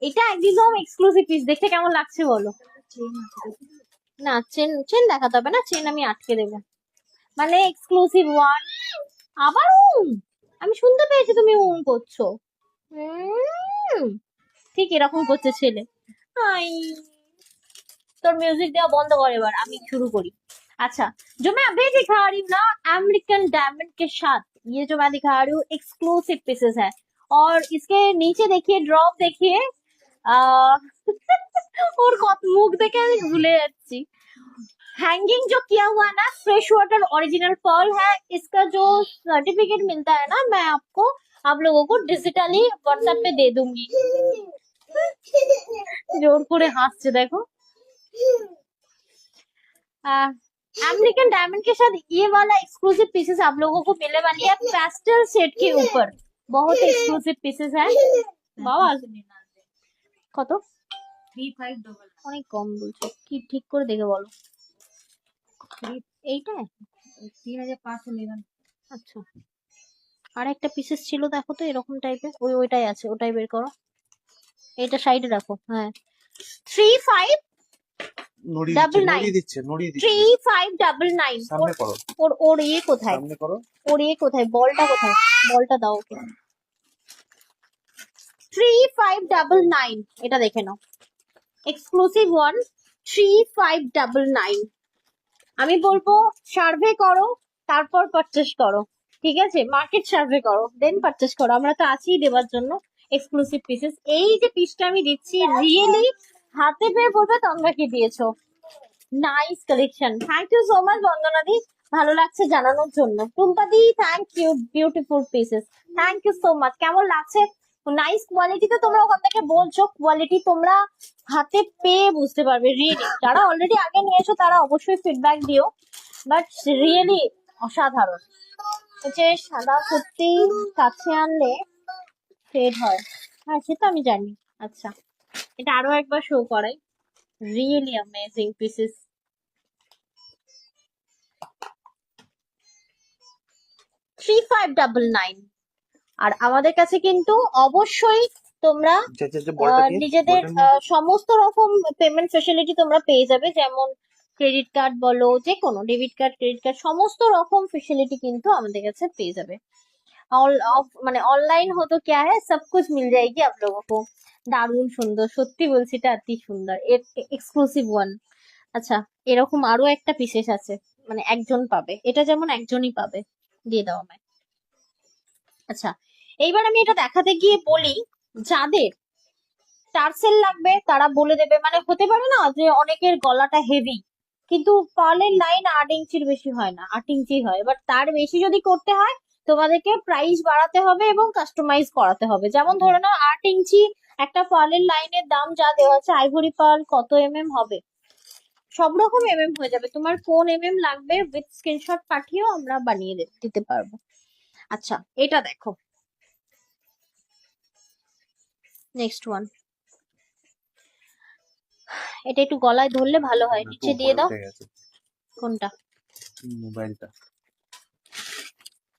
এটা একদম এক্সক্লুসিভ পিস, দেখতে কেমন লাগছে বলো? না চেন চেন দেখাতে হবে না, চেন আমি আটকে দেবো। মানে এক্সক্লুসিভ ওয়ান। আবার আমি শুনতে পেয়েছি তুমি করছো। উম, ঠিক এরকম করছে ছেলে। আই, তোর মিউজিক দেওয়া বন্ধ কর, এবার আমি शुरू करी। अच्छा, जो मैं अभी दिखा रही हूँ ना, अमेरिकन डायमंड के साथ, ये जो मैं दिखा रही हूँ एक्सक्लूसिव पीसेस है। और इसके नीचे देखिए, ड्रॉप देखिए। और मुख देखे আমি ভুলে যাচ্ছি। हैंगिंग जो किया हुआ है ना, फ्रेश वाटर ओरिजिनल पर्ल है। इसका जो सर्टिफिकेट मिलता है ना, मैं आपको आप लोगों को डिजिटली व्हाट्सएप पे दे दूंगी। जोर করে হাসছে দেখো। अमेरिकन डायमंड के साथ ये वाला एक्सक्लूसिव पीसेस आप लोगों को मिलने वाली है पेस्टल शेड के ऊपर। बहुत एक्सक्लूसिव पीसेस है বাবা। কত? 3500। অনেক কম বলছো, কি ঠিক করে দেখে বলো। এইটা 3500 নেবেন। আচ্ছা, আর একটা পিসেস ছিল দেখো তো এরকম টাইপের, ওইটাই আছে, ওটাই বের করো। এটা সাইডে রাখো। হ্যাঁ, 3599। নড়িয়ে দিচ্ছে 3599। সামনে করো, ওর ইয়ে কোথায়? সামনে করো। ওর ইয়ে কোথায়? বলটা কোথায়? বলটা দাও ওকে। 3599, এটা দেখে নাও, এক্সক্লুসিভ ওয়ান। 3599। আমি বলবো সার্ভে করো, তারপর পারচেস করো। ঠিক আছে, মার্কেট সার্ভে করো, দেন পারচেস করো। আমরা তো আছি দেওয়ার জন্য এক্সক্লুসিভ পিসেস। এই যে পিসটা আমি দিচ্ছি, রিয়েলি হাতে পেয়ে বলবে তোমরা কি দিয়েছো। Nice collection, thank you so much বন্দনাদি, ভালো লাগছে জানানোর জন্য। টুম্পাদি thank you, beautiful pieces, thank you so much. কেমন লাগছে? নাইস কোয়ালিটি তো তোমরা ওখান থেকে বলছো, কোয়ালিটি তোমরা হাতে পেয়ে বুঝতে পারবে। রিয়েলি যারা অলরেডি আগে নিয়েছো তারা অবশ্যই ফিডব্যাক দিও, বাট রিয়েলি অসাধারণ। যে সাদা কুর্তি কাছে আনলে ফেড হয়, হ্যাঁ সে তো আমি জানি। আচ্ছা, এটা আরো একবার শো করাই, রিয়েলি অ্যামেজিং পিসেস। 3599। আর আমাদের কাছে কিন্তু অবশ্যই তোমরা নিজেদের সমস্ত রকম পেমেন্ট ফেসিলিটি তোমরা পেয়ে যাবে, যেমন ক্রেডিট কার্ড বলো, যে কোনো ডেবিট কার্ড, ক্রেডিট কার্ড, সমস্ত রকম ফেসিলিটি কিন্তু আমাদের কাছে পেয়ে যাবে। মানে অনলাइन हो तो क्या है, सब कुछ मिल जाएगी आप लोगों को। দারুণ সুন্দর, সত্যি বলছি এটা অতি সুন্দর, এক্সক্লুসিভ ওয়ান। আচ্ছা, এরকম আরো একটা পিসেস আছে, মানে একজন পাবে, এটা যেমন একজনই পাবে। দিয়ে দাও আমায়। আচ্ছা, এইবার আমি এটা দেখাতে গিয়ে বলি, যাদের টার্সেল লাগবে তারা বলে দেবে। মানে হতে পারে না যে অনেকের গলাটা হেভি, কিন্তু পার্লের লাইন 8 ইঞ্চির বেশি হয় না, 8 ইঞ্চি হয়, বাট তার বেশি যদি করতে হয় তোমাদেরকে প্রাইস বাড়াতে হবে এবং কাস্টমাইজ করাতে হবে। যেমন ধরে নাও 8 ইঞ্চি একটা পার্লের লাইনের দাম যা দেওয়া আছে, আইভরি পার্ল কত হবে, সব রকম হয়ে যাবে। তোমার কোন লাগবে উইথ স্ক্রিনশট পাঠিয়েও আমরা বানিয়ে দিতে পারবো। আচ্ছা, এটা দেখো, নেক্সট ওয়ান। এটা একটু গলায় ধরলে ভালো হয়, নিচে দিয়ে দাও। কোনটা? মোবাইলটা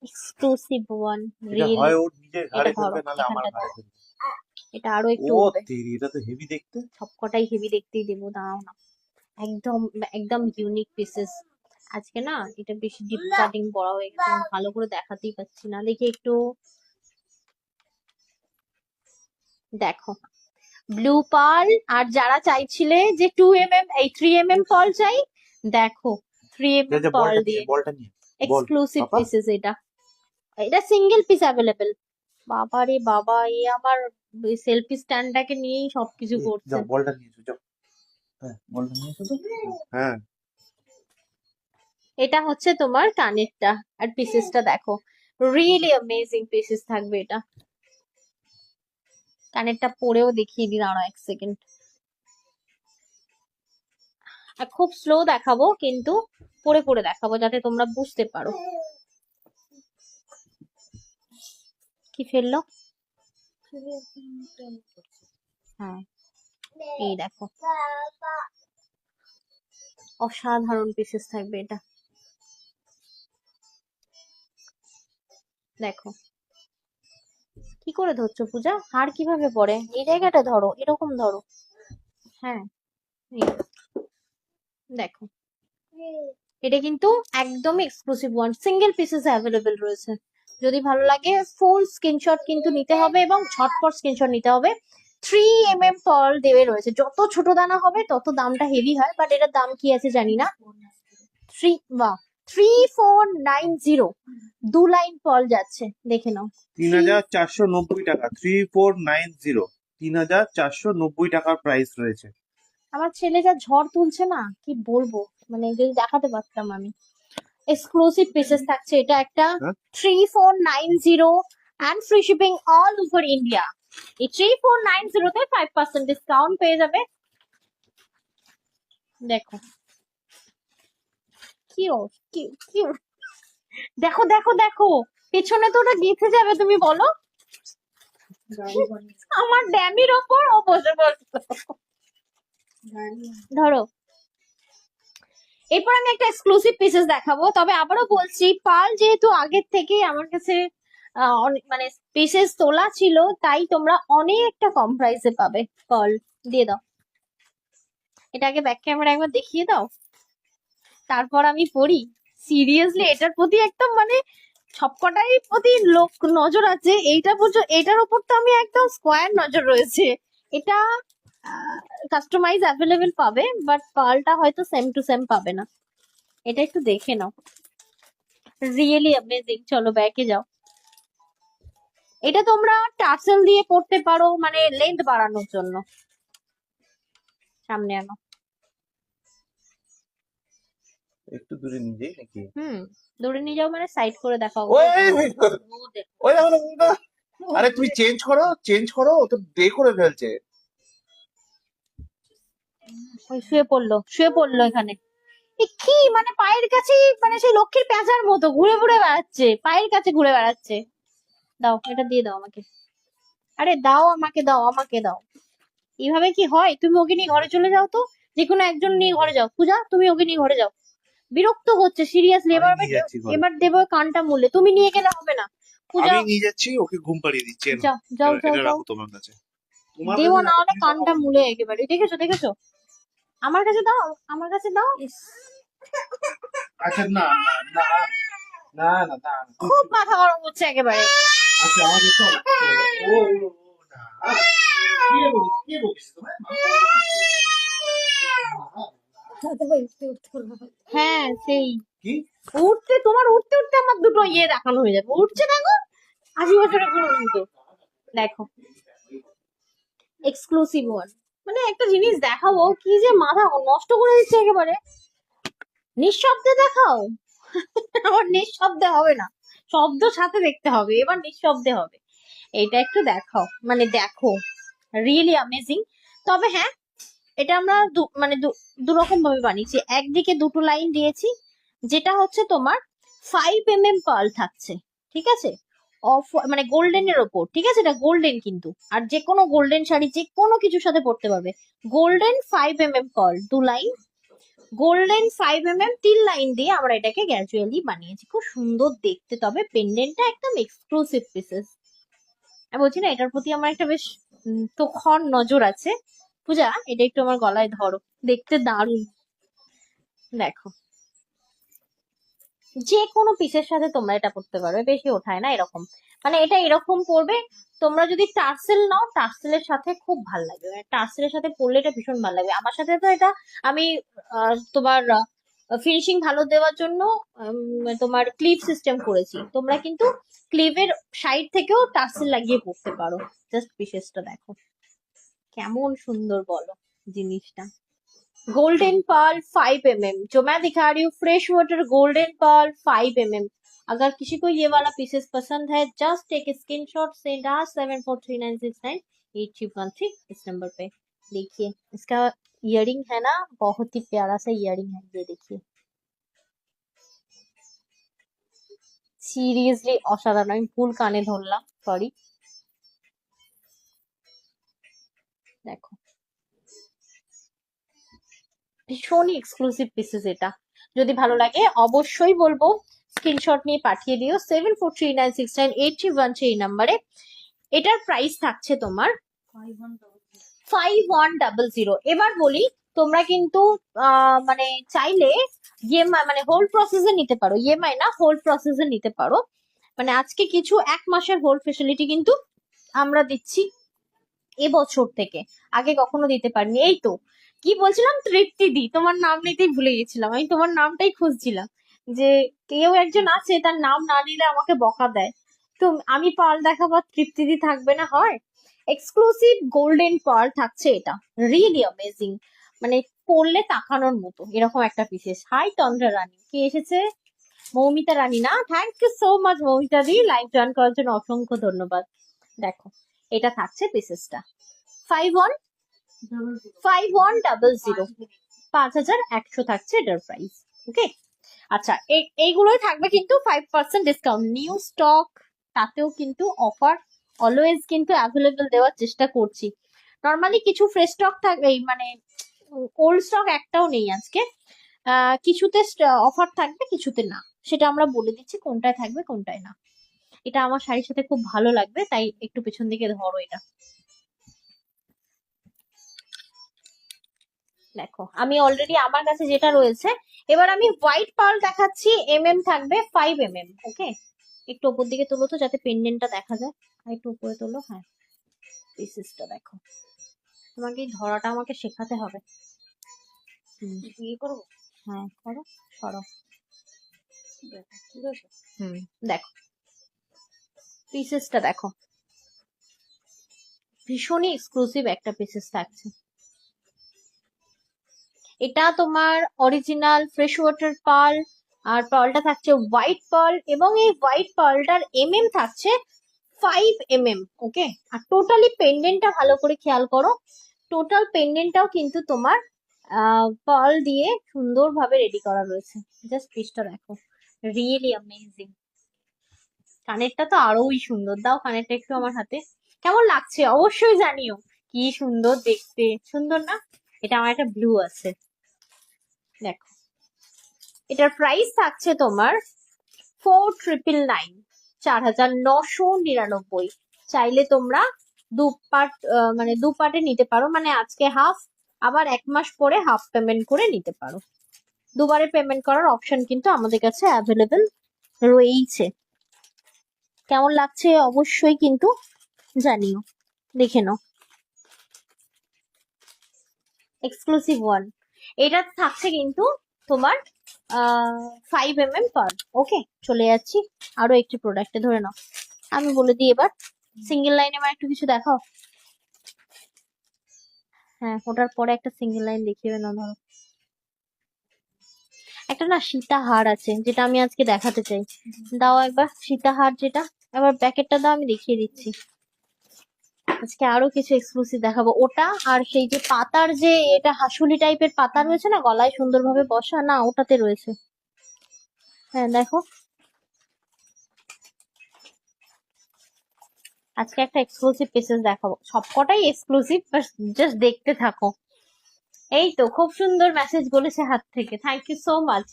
এক্সক্লুসিভ ওয়ান, এটা হয় ওর নিজের ঘাড়ে ধরবে, নালে আমার ঘাড়ে ধরবে। এটা আরো একটু ও হবে। তেরি, এটা তো হেভি দেখতে। সবকটাই হেভি দেখতেই দেবো, দাঁড়াও না। একদম একদম ইউনিক পিসেস। আজকে না এটা বেশি ডিপ কাটিং করা হয়ে গেছে, আমি ভালো করে দেখাতেই পাচ্ছি না। দেখি একটু দেখো, ব্লু পার্ল। আর যারা চাইছিলে যে 2mm এই 3mm পার্ল চাই, দেখো 3mm পার্ল দিয়ে এক্সক্লুসিভ পিসেস। এটা এটা সিঙ্গেল পিস অ্যাভেলেবেল। বাবা রে বাবা, এ আমার সেলফি স্ট্যান্ডটাকে নিয়েই সবকিছু করছে। যাও বলটা নিয়ে এসো, যাও। হ্যাঁ বলটা নিয়ে এসো তো। হ্যাঁ এটা হচ্ছে তোমার কানেরটা, আর পিসেসটা দেখো, রিয়েলি অ্যামেজিং পিসেস থাকবে এটা। কানেরটা পরেও দেখিয়ে দিই, দাঁড়াও এক সেকেন্ড। আর খুব স্লো দেখাবো, কিন্তু পরে পরে দেখাবো যাতে তোমরা বুঝতে পারো। কি ফেললো? হ্যাঁ, এই দেখো, অসাধারণ পিসেস থাকবে এটা। দেখো কি করে ধরছো পূজা, হার কিভাবে পড়ে, এই জায়গাটা ধরো, এরকম ধরো। হ্যাঁ, এই দেখো, এটা কিন্তু একদমই exclusive one, single pieces available রয়েছে। যদি ভালো লাগে ফুল স্ক্রিনশট কিন্তু নিতে হবে, এবং ঝটপট স্ক্রিনশট নিতে হবে। 3 mm পার্ল দেবে রয়েছে, যত ছোট দানা হবে তত দামটা হেভি হয়, বাট এটার দাম কি আছে জানি না। 3490, 2 লাইন পার্ল যাচ্ছে, দেখে নাও। 3490 টাকা, 3490, 3490 টাকার প্রাইস রয়েছে। আমার ছেলে যা ঝড় তুলছে না, কি বলবো, মানে যদি দেখাতে পারতাম আমি। এক্সক্লুসিভ পিসেস থাকছে, এটা একটা হ্যাঁ 3490, and free shipping all over India. এই 3490 তে 5% ডিসকাউন্ট পেয়ে যাবে। দেখো কি কি কি, দেখো দেখো দেখো, পেছনে তো ওটা গেঁথে যাবে, তুমি বলো। আমার ড্যামির ওপর ও বসে বসে। ধরো, এরপর আমি একটা এক্সক্লুসিভ পিসেস দেখাবো, তবে আবারও বলছি, পাল যেহেতু আগের থেকেই আমার কাছে মানে পিসেস তোলা ছিল, তাই তোমরা অনেকটা কম প্রাইসে পাবে। পাল দিয়ে দাও, এটা আগে ব্যাক ক্যামেরা একবার দেখিয়ে দাও, তারপর আমি পড়ি। সিরিয়াসলি এটার প্রতি একদম মানে সবকটাই প্রতি লোক নজর আছে, এইটা বুঝো, এটার উপর তো আমি একদম স্কোয়ার নজর রয়েছে। এটা কাস্টমাইজ অ্যাভেলেবেল পাবে, বাট পালটা হয়তো সেম টু সেম পাবে না। এটা একটু দেখে নাও, রিয়েলি অ্যামেজিং। চলো ব্যাকে যাও। এটা তোমরা টার্সেল দিয়ে পড়তে পারো, মানে লেন্থ বাড়ানোর জন্য। সামনে আনো, একটু দূরে নিয়ে যাই নাকি? দূরে নিয়ে যাও, মানে সাইড করে দেখাও। ওই ও দেখো। ওই দেখো না, ওই না। আরে তুমি চেঞ্জ করো, ও তো ডে করে ফেলছে। ওই শুয়ে পড়লো এখানে। এ কি মানে পায়ের কাছে, মানে সেই লক্ষ্মীর পেঁচার মতো ঘুরে ঘুরে বেড়াচ্ছে, পায়ের কাছে ঘুরে বেড়াচ্ছে। দাও, এটা দিয়ে দাও আমাকে। আরে দাও আমাকে, দাও আমাকে দাও। এইভাবে কি হয়? তুমি ওকে নিয়ে ঘরে চলে যাও তো, যে কোনো একজন নিয়ে ঘরে যাও। পূজা, তুমি ওকে নিয়ে ঘরে যাও, বিরক্ত হচ্ছে সিরিয়াসলি। আমি এবার নিয়ে যাচ্ছি ঘরে, এবার দেবো কানটা মুলে, তুমি নিয়ে গেলে হবে না। পূজা, আমি নিয়ে যাচ্ছি, ওকে ঘুম পাড়িয়ে দিচ্ছি। এনো, যাও যাও যাও এটা যাও। রাখো তোমার কাছে। তোমার দেবো কাছে না রাখো, হলে তুমি কানটা সকালে। মুলে একেবারে, দেখেছো দেখেছো। আমার কাছে দাও, আমার কাছে দাও। ইস, আচ্ছা না না না না না না, খুব মাথা গরম হচ্ছে একেবারে। আচ্ছা আমাকে তো ও ও, ও, না কে বলিস তোমায়? হ্যাঁ সেই কি তোমার উঠতে উঠতে আমার দুটো ইয়ে দেখানো হয়ে যাবে, উঠছে দেখো, 80 বছরের পুরো মতো। দেখো এক্সক্লুসিভ ওয়ান, মানে একটা জিনিস দেখাবো, কি যে মাথা নষ্ট করে দিচ্ছে একেবারে। নিঃশব্দে দেখাও। আবার নিঃশব্দে হবে না, শব্দ সাথে দেখতে হবে, এবার নিঃশব্দে হবে। এটা একটু দেখাও, মানে দেখো, রিয়েলি অ্যামেজিং। তবে হ্যাঁ, এটা আমরা মানে দু রকম ভাবে বানিয়েছি। একদিকে দুটো লাইন দিয়েছি, যেটা হচ্ছে তোমার 5 mm পার্ল থাকছে, ঠিক আছে, অফ মানে গোল্ডেনের ওপর, ঠিক আছে, এটা গোল্ডেন কিন্তু, আর যে কোনো গোল্ডেন শাড়ি যে কোনো কিছুর সাথে পরতে পারবে। Golden 5 mm pearl 2 line, golden 5 mm 3 line দিয়ে আমরা এটাকে গ্র্যাজুয়ালি বানিয়েছি, খুব সুন্দর দেখতে। তবে পেন্ডেন্টটা একদম এক্সক্লুসিভ পিসেস। আমি বলছি না, এটার প্রতি আমার একটা বেশ তোখন নজর আছে। পূজা, এটা একটু আমার গলায় ধরো, দেখতে দারুণ। দেখো, যে কোনো পিসের সাথে তোমরা এটা পরতে পারবে, বেশি ওঠায় না এরকম, মানে এটা এরকম পরবে। তোমরা যদি টার্সেল নাও, টার্সেলের সাথে খুব ভাল লাগবে, মানে টার্সেলের সাথে পরলে এটা ভীষণ ভালো লাগবে। আমার সাথে তো এটা আমি তোমার ফিনিশিং ভালো দেওয়ার জন্য তোমার ক্লিপ সিস্টেম করেছি। তোমরা কিন্তু ক্লিপের সাইড থেকেও টার্সেল লাগিয়ে পড়তে পারো। জাস্ট পিসেসটা দেখো কেমন সুন্দর বলো জিনিসটা। गोल्डन पर्ल 5 mm, जो मैं दिखा रही हूँ fresh water golden pearl 5 mm। अगर किसी को ये वाला पीसेस पसंद है जस्ट टेक स्क्रीनशॉट, सेंड आज 7439698313 इस नंबर पे। देखिए इसका इयरिंग है ना, बहुत ही प्यारा सा इयरिंग है, ये देखिए সিরিয়াসলি অসাধারণ। আমি ফুল কানে ধরলাম, সরি। দেখো ভীষণই এক্সক্লুসিভ পিসেস এটা। যদি ভালো লাগে অবশ্যই বলবো স্ক্রিনশট নিয়ে পাঠিয়ে দিও 7439698313 এই নাম্বারে। এটার প্রাইস থাকছে তোমার 5100। এবার বলি, তোমরা কিন্তু মানে চাইলে ইএমআই মানে হোল্ড প্রসেসে নিতে পারো, ইএমআই না হোল্ড প্রসেসে নিতে পারো। মানে আজকে কিছু 1 মাসের হোল্ড ফেসিলিটি কিন্তু আমরা দিচ্ছি এবছর থেকে, আগে কখনো দিতে পারিনি। এই তো কি বলছিলাম, তৃপ্তি দি, তোমার নাম নিতেই ভুলে গেছিলাম, আমি তোমার নামটাই খুঁজছিলাম যে কেউ একজন আছে তার নাম না নিলে আমাকে বকা দেয়। তো আমি পার্ল দেখাবো, তৃপ্তি দি থাকবে না, হয়? এক্সক্লুসিভ গোল্ডেন পার্ল থাকছে এটা, রিয়েলি অ্যামেজিং, মানে পরলে তাকানোর মতো এরকম একটা পিসেস। হাই তন্দ্রা রানী, কে এসেছে? মৌমিতা রানী না, thank you so much Moumita দি, লাইভ জয়েন করার জন্য অসংখ্য ধন্যবাদ। দেখো এটা থাকছে পিসেসটা 5100, 5100 থাকছে এটার প্রাইস। ওকে আচ্ছা, এইগুলোই থাকবে কিন্তু 5% ডিসকাউন্ট, নিউ স্টক, তাতেও কিন্তু অফার অলওয়েজ কিন্তু অ্যাভেলেবল দেওয়ার চেষ্টা করছি। নর্মালি কিছু ফ্রেশ স্টক থাকবে, মানে ওল্ড স্টক একটাও নেই আজকে। কিছুতে অফার থাকবে, কিছুতে না, সেটা আমরা বলে দিচ্ছি কোনটায় থাকবে কোনটায় না। এটা আমার শাড়ির সাথে খুব ভালো লাগবে, তাই একটু পেছন দিকে ধরো এটা। দেখো আমি অলরেডি আমার কাছে যেটা রয়েছে, এবার আমি হোয়াইট পার্ল দেখাচ্ছি, থাকবে 5 mm। ওকে একটু উপর দিকে তোলো তো যাতে পেন্ডেন্টটা দেখা যায়, আর একটু উপরে তোলো। হ্যাঁ পিসেসটা দেখো, তোমাকে এই ধরাটা আমাকে শেখাতে হবে। বিয়ে করবো, হ্যাঁ করো করো। দেখো পিসেসটা দেখো, ভীষণই এক্সক্লুসিভ একটা পিসেস থাকছে। এটা তোমার অরিজিনাল ফ্রেশ ওয়াটার পার্ল, আর পার্লটা থাকছে হোয়াইট পার্ল, এবং এই হোয়াইট পার্লটার থাকছে 5 mm। ওকে আর টোটালি পেন্ডেন্টটা ভালো করে খেয়াল করো, টোটাল পেন্ডেন্টটাও কিন্তু তোমার পার্ল দিয়ে সুন্দরভাবে রেডি করা রয়েছে। জাস্ট পিসটা দেখো, রিয়েলি অ্যামেজিং। কানেরটা তো আরোই সুন্দর, দাও কানেরটা একটু আমার হাতে, কেমন লাগছে অবশ্যই জানিও। কি সুন্দর দেখতে, সুন্দর না? এটা আমার একটা ব্লু আছে, দেখো এটার প্রাইস থাকছে তোমার 4999, 4999। চাইলে তোমরা দু পার্ট মানে দু পার্টে নিতে পারো, মানে আজকে হাফ, আবার 1 মাস পরে হাফ পেমেন্ট করে নিতে পারো। দুবারে পেমেন্ট করার অপশন কিন্তু আমাদের কাছে অ্যাভেলেবেল রয়েছে। কেমন লাগছে অবশ্যই কিন্তু জানিও, দেখে নাও। এক্সক্লুসিভ ওয়ান, এটা থাকছে কিন্তু তোমার 5 mm পার। ওকে চলে যাচ্ছি আরো একটি প্রোডাক্টে, ধরে নাও আমি বলে দিই এবার। সিঙ্গেল লাইনে আমার একটু কিছু দেখাও। হ্যাঁ ওটার পরে একটা সিঙ্গেল লাইন দেখিয়ে না, ধরো একটা না সীতাহার আছে যেটা আমি আজকে দেখাতে চাই, দাও একবার সীতাহার যেটা, এবার প্যাকেটটা দাও আমি দেখিয়ে দিচ্ছি। আজকে আরো কিছু এক্সক্লুসিভ দেখাবো, ওটা আর সেই যে পাতার যে এটা হাসুলি টাইপের পাতা রয়েছে না গলায় সুন্দরভাবে বসা, না ওটাতে রয়েছে। হ্যাঁ দেখো আজকে একটা এক্সক্লুসিভ পিসেস দেখাবো, সবকটাই এক্সক্লুসিভ, জাস্ট দেখতে থাকো। এই তো খুব সুন্দর মেসেজ বলেছে হাত থেকে, থ্যাংক ইউ সো মাচ।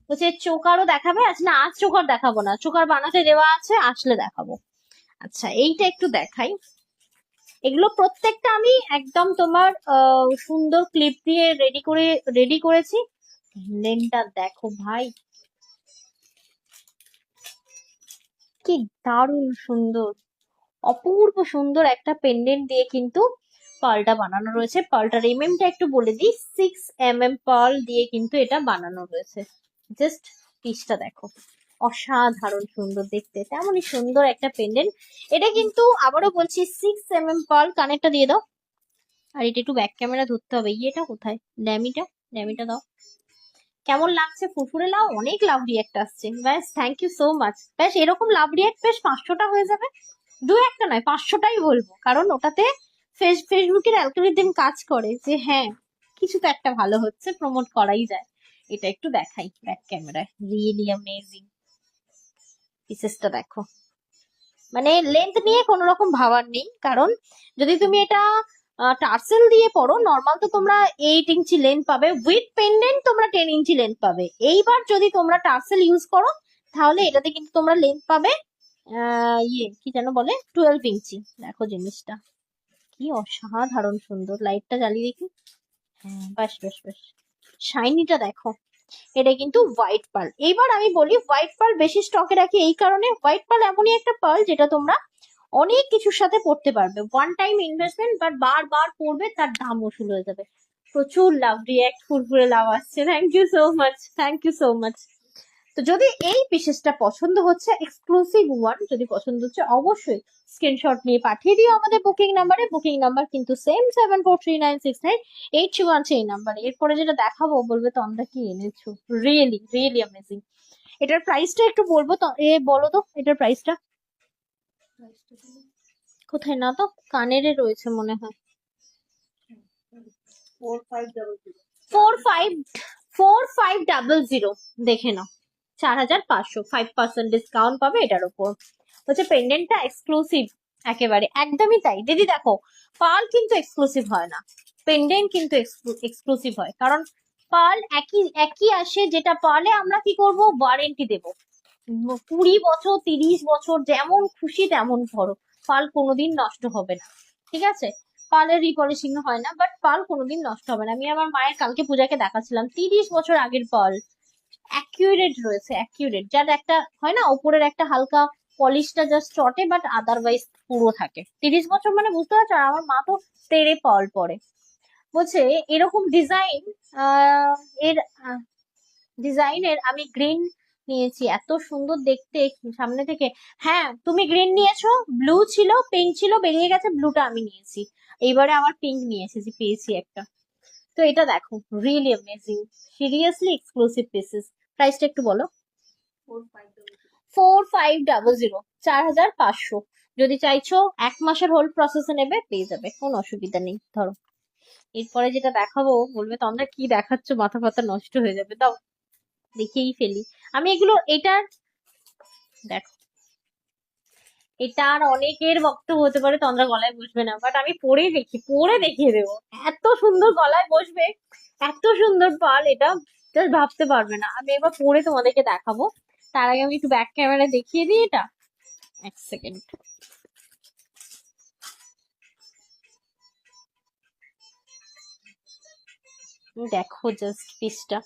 বলছে চোকারও দেখাবে, আজ না আজ চোকার দেখাবো না, চোকার বানাতে দেওয়া আছে, আসলে দেখাবো। আচ্ছা এইটা একটু দেখাই, এগুলো প্রত্যেকটা আমি একদম তোমার সুন্দর ক্লিপ দিয়ে রেডি করেছি। লেনটা দেখো ভাই, কি দারুণ সুন্দর, অপূর্ব সুন্দর একটা পেন্ডেন্ট দিয়ে কিন্তু পার্লটা বানানো রয়েছে। পার্লটার টা একটু বলে দিই, 6 mm পার্ল দিয়ে কিন্তু এটা বানানো রয়েছে। জাস্ট পিসটা দেখো, অসাধারণ সুন্দর দেখতে, তেমনই সুন্দর একটা পেন্ডেন্ট। এটা কিন্তু আবারও বলছি 6 mm পার্ল। কানেরটা দিয়ে দাও। আর এটা একটু ব্যাক ক্যামেরা ধরতে হবে। ইয়েটা কোথায়, ড্যামিটা, ড্যামিটা দাও। কেমন লাগছে? ফুরফুরে লাভ, অনেক লাভ রিয়াক্ট আসছে। ব্যাস, থ্যাংক ইউ সো মাচ। ব্যাস এরকম লাভ রিয়াক্ট বেশ 500টা হয়ে যাবে। দু একটা নয়, 500টাই বলবো, কারণ ওটাতে ফেসবুকের অ্যালগরিদম কাজ করে যে হ্যাঁ, কিছু তো একটা ভালো হচ্ছে, প্রমোট করাই যায়। এটা একটু দেখাই ব্যাক ক্যামেরায়। Really amazing. পিসেসটা দেখো, মানে লেন্থ নিয়ে কোনো রকম ভাবার নেই, কারণ যদি তুমি এটা টার্সেল দিয়ে পড়ো, নর্মাল তো তোমরা 8 ইঞ্চি লেন্থ পাবে, উইথ পেন্ডেন্ট তোমরা 10 ইঞ্চি লেন্থ পাবে। এইবার যদি তোমরা টার্সেল ইউজ করো, তাহলে এটাতে কিন্তু তোমরা লেন্থ পাবে কি যেন বলে, 12 ইঞ্চি। দেখো জিনিসটা কি অসাধারণ সুন্দর। লাইটটা জ্বালিয়ে দেখি। হ্যাঁ, বাস বাস বাস, শাইনিটা দেখো। এটা কিন্তু হোয়াইট পার্ল। এইবার আমি বলি, হোয়াইট পার্ল বেশি স্টকে রাখি এই কারণে, হোয়াইট পার্ল এমনই একটা পার্ল যেটা তোমরা অনেক কিছুর সাথে পড়তে পারবে। ওয়ান টাইম ইনভেস্টমেন্ট, বাট বারবার পড়বে, তার দাম উসুল হয়ে যাবে। প্রচুর লাভ রিয়াক্ট, ফুরফুরে লাভ আসছে। Thank you so much, thank you so much. তো যদি এই পিসেসটা পছন্দ হচ্ছে, এক্সক্লুসিভ ওয়ান যদি পছন্দ হচ্ছে, অবশ্যই স্ক্রিনশট নিয়ে পাঠিয়ে দিও আমাদের বুকিং নাম্বারে। বুকিং নাম্বার কিন্তু সেম, 7439698213 এই নাম্বারে। এরপরে যেটা দেখাবো বলবে তো আমরা কি এনেছো, রিয়েলি রিয়েলি অ্যামেজিং। এটার প্রাইসটা একটু বলবো তো, বলো তো এটার প্রাইসটা কোথায়, না তো কানের রয়েছে মনে হয়। 4500 দেখে নাও। 4500, 5% ডিসকাউন্ট পাবে এটার উপর। হচ্ছে পেন্ডেন্টটা এক্সক্লুসিভ, একেবারে একদমই তাই দিদি। দেখো, পার্ল কিন্তু এক্সক্লুসিভ হয় না, পেন্ডেন্ট কিন্তু এক্সক্লুসিভ হয়। কারণ পার্ল একই একই আসে, যেটা পার্লে আমরা কি করব, ওয়ারেন্টি দেব 20 বছর, 30 বছর, যেমন খুশি তেমন ধরো। পার্ল কোনোদিন নষ্ট হবে না, ঠিক আছে? পার্লের রিপলিশিং হয় না, বাট পার্ল কোনোদিন নষ্ট হবে না। আমি আমার মায়ের কালকে পূজাকে দেখাচ্ছিলাম, 30 বছর আগের পার্ল, অ্যাকিউরেট রয়েছে, অ্যাকিউরেট। যার একটা হয় না, উপরের একটা হালকা পলিশটা জাস্ট চটে, বাট আদারওয়াইজ পুরো থাকে। 30 বছর মানে বুঝতে পারছো। আর আমার মা তো তেড়ে পার্ল পরে। বলছে এরকম ডিজাইন, এর ডিজাইনের আমি গ্রিন নিয়েছি, এত সুন্দর দেখতে সামনে থেকে। হ্যাঁ, তুমি গ্রিন নিয়েছো, ব্লু ছিল, পিঙ্ক ছিল, বেরিয়ে গেছে, ব্লুটা আমি নিয়েছি। এইবারে আমার পিঙ্ক নিয়ে এসেছি, পেয়েছি একটা। তো এটা দেখো, really amazing, seriously exclusive pieces. প্রাইসটা একটু বলো। 4500, 4500। যদি চাইছো 1 মাসের হোল্ড প্রসেসে নেবে, পেয়ে যাবে, কোনো অসুবিধা নেই। ধরো এরপরে যেটা দেখাবো বলবে তো আমরা কি দেখাচ্ছ, মাথা ফাতা নষ্ট হয়ে যাবে। দাও দেখেই ফেলি। আমি এগুলো, এটার দেখো, এটার অনেকের বক্তব্য হতে পারে তন্দ্রা গলায় বসবে না, বাট আমি পরে দেখি, পরে দেখিয়ে দেবো। এত সুন্দর গলায় বসবে, এত সুন্দর পাল, এটা জাস্ট ভাবতে পারবে না। আমি এবার পরে তোমাদেরকে দেখাবো। তার আগে আমি একটু ব্যাক ক্যামেরা দেখিয়ে দিই এটা। এক সেকেন্ড। দেখো জাস্ট পিসটা,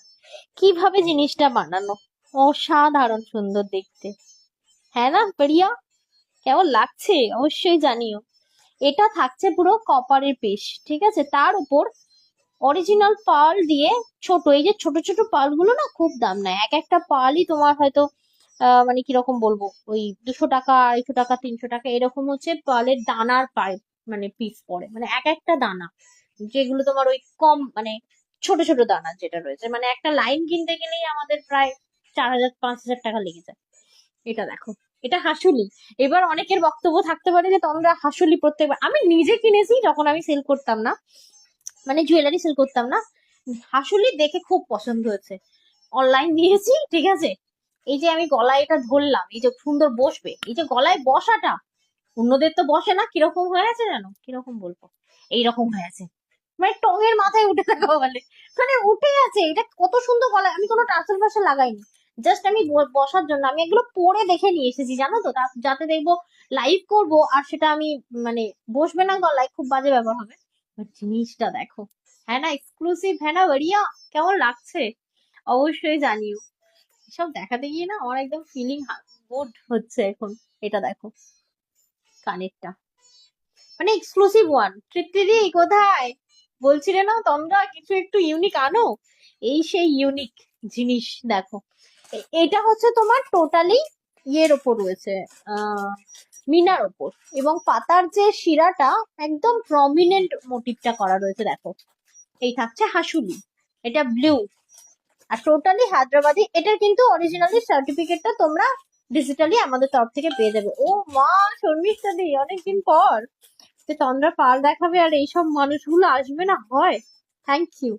কিভাবে জিনিসটা বানানো, অসাধারণ সুন্দর দেখতে। হ্যাঁ না প্রিয়া, কেমন লাগছে অবশ্যই জানিও। এটা থাকছে পুরো কপারের পিস, ঠিক আছে? তার উপর অরিজিনাল পার্ল দিয়ে ছোট, এই যে ছোট ছোট পার্ল গুলো না, খুব দাম নেয়। এক একটা পার্লই তোমার হয়তো মানে কিরকম বলবো, ওই 200 টাকা, 250 টাকা, 300 টাকা, এরকম হচ্ছে পার্লের দানার পাইপ, মানে পিস পড়ে, মানে এক একটা দানা, যেগুলো তোমার ওই কম, মানে ছোট ছোট দানা যেটা রয়েছে, মানে একটা লাইন কিনতে গেলেই আমাদের প্রায় 4000-5000 টাকা লেগে যায়। এটা দেখো, এটা হাসুলি। এবার অনেকের বক্তব্য থাকতে পারে যে তোমরা হাসুলি প্রত্যেকবার, আমি নিজে কিনেছি যখন আমি সেল করতাম না, মানে জুয়েলারি সেল করতাম না। হাসুলি দেখে খুব পছন্দ হয়েছে, অনলাইন নিয়েছি, ঠিক আছে? এই যে আমি গলায় এটা ধরলাম, এই যে সুন্দর বসবে, এই যে গলায় বসাটা, অন্যদের তো বসে না। কিরকম হয়ে আছে জানো, কিরকম বলবো, এইরকম হয়ে আছে, মানে টঙের মাথায় উঠে থাকা বলে, মানে উঠে আছে। এটা কত সুন্দর গলায়, আমি কোনো টাসেল ফাসেল লাগাইনি, জাস্ট আমি বসার জন্য। আমি এগুলো পরে দেখে নিয়ে এসেছি জানো তো, যাতে দেখবো লাইভ করব আর সেটা আমি, মানে বসবে না গলায়, খুব বাজে ব্যবহার হবে। But জিনিসটা দেখো, হ্যাঁ না এক্সক্লুসিভ, হ্যাঁ না বাড়িয়া, কেমন লাগছে অবশ্যই জানিও। সব দেখাতে গিয়ে না আমার একদম ফিলিং গুড হচ্ছে এখন। এটা দেখো কানেরটা, মানে এক্সক্লুসিভ ওয়ান। তৃপ্তিদি কোথায়? বলছিলে না তোমরা কিছু একটু ইউনিক আনো, এই সেই ইউনিক জিনিস দেখো। এটা হচ্ছে তোমার টোটালি ইয়ের ওপর রয়েছে, আহ মিনার ওপর, এবং পাতার যে শিরাটা একদম প্রমিনেন্ট মোটিভটা করা রয়েছে দেখো। এই থাকছে হাসুলি, এটা ব্লু, আর টোটালি হায়দ্রাবাদি। এটার কিন্তু অরিজিনালি সার্টিফিকেটটা তোমরা ডিজিটালি আমাদের তরফ থেকে পেয়ে যাবে। ও মা, শর্মিষ্ঠা দি অনেকদিন পর যে তন্দ্রা পাল দেখাবে আর এইসব মানুষগুলো আসবে না হয়। Thank you.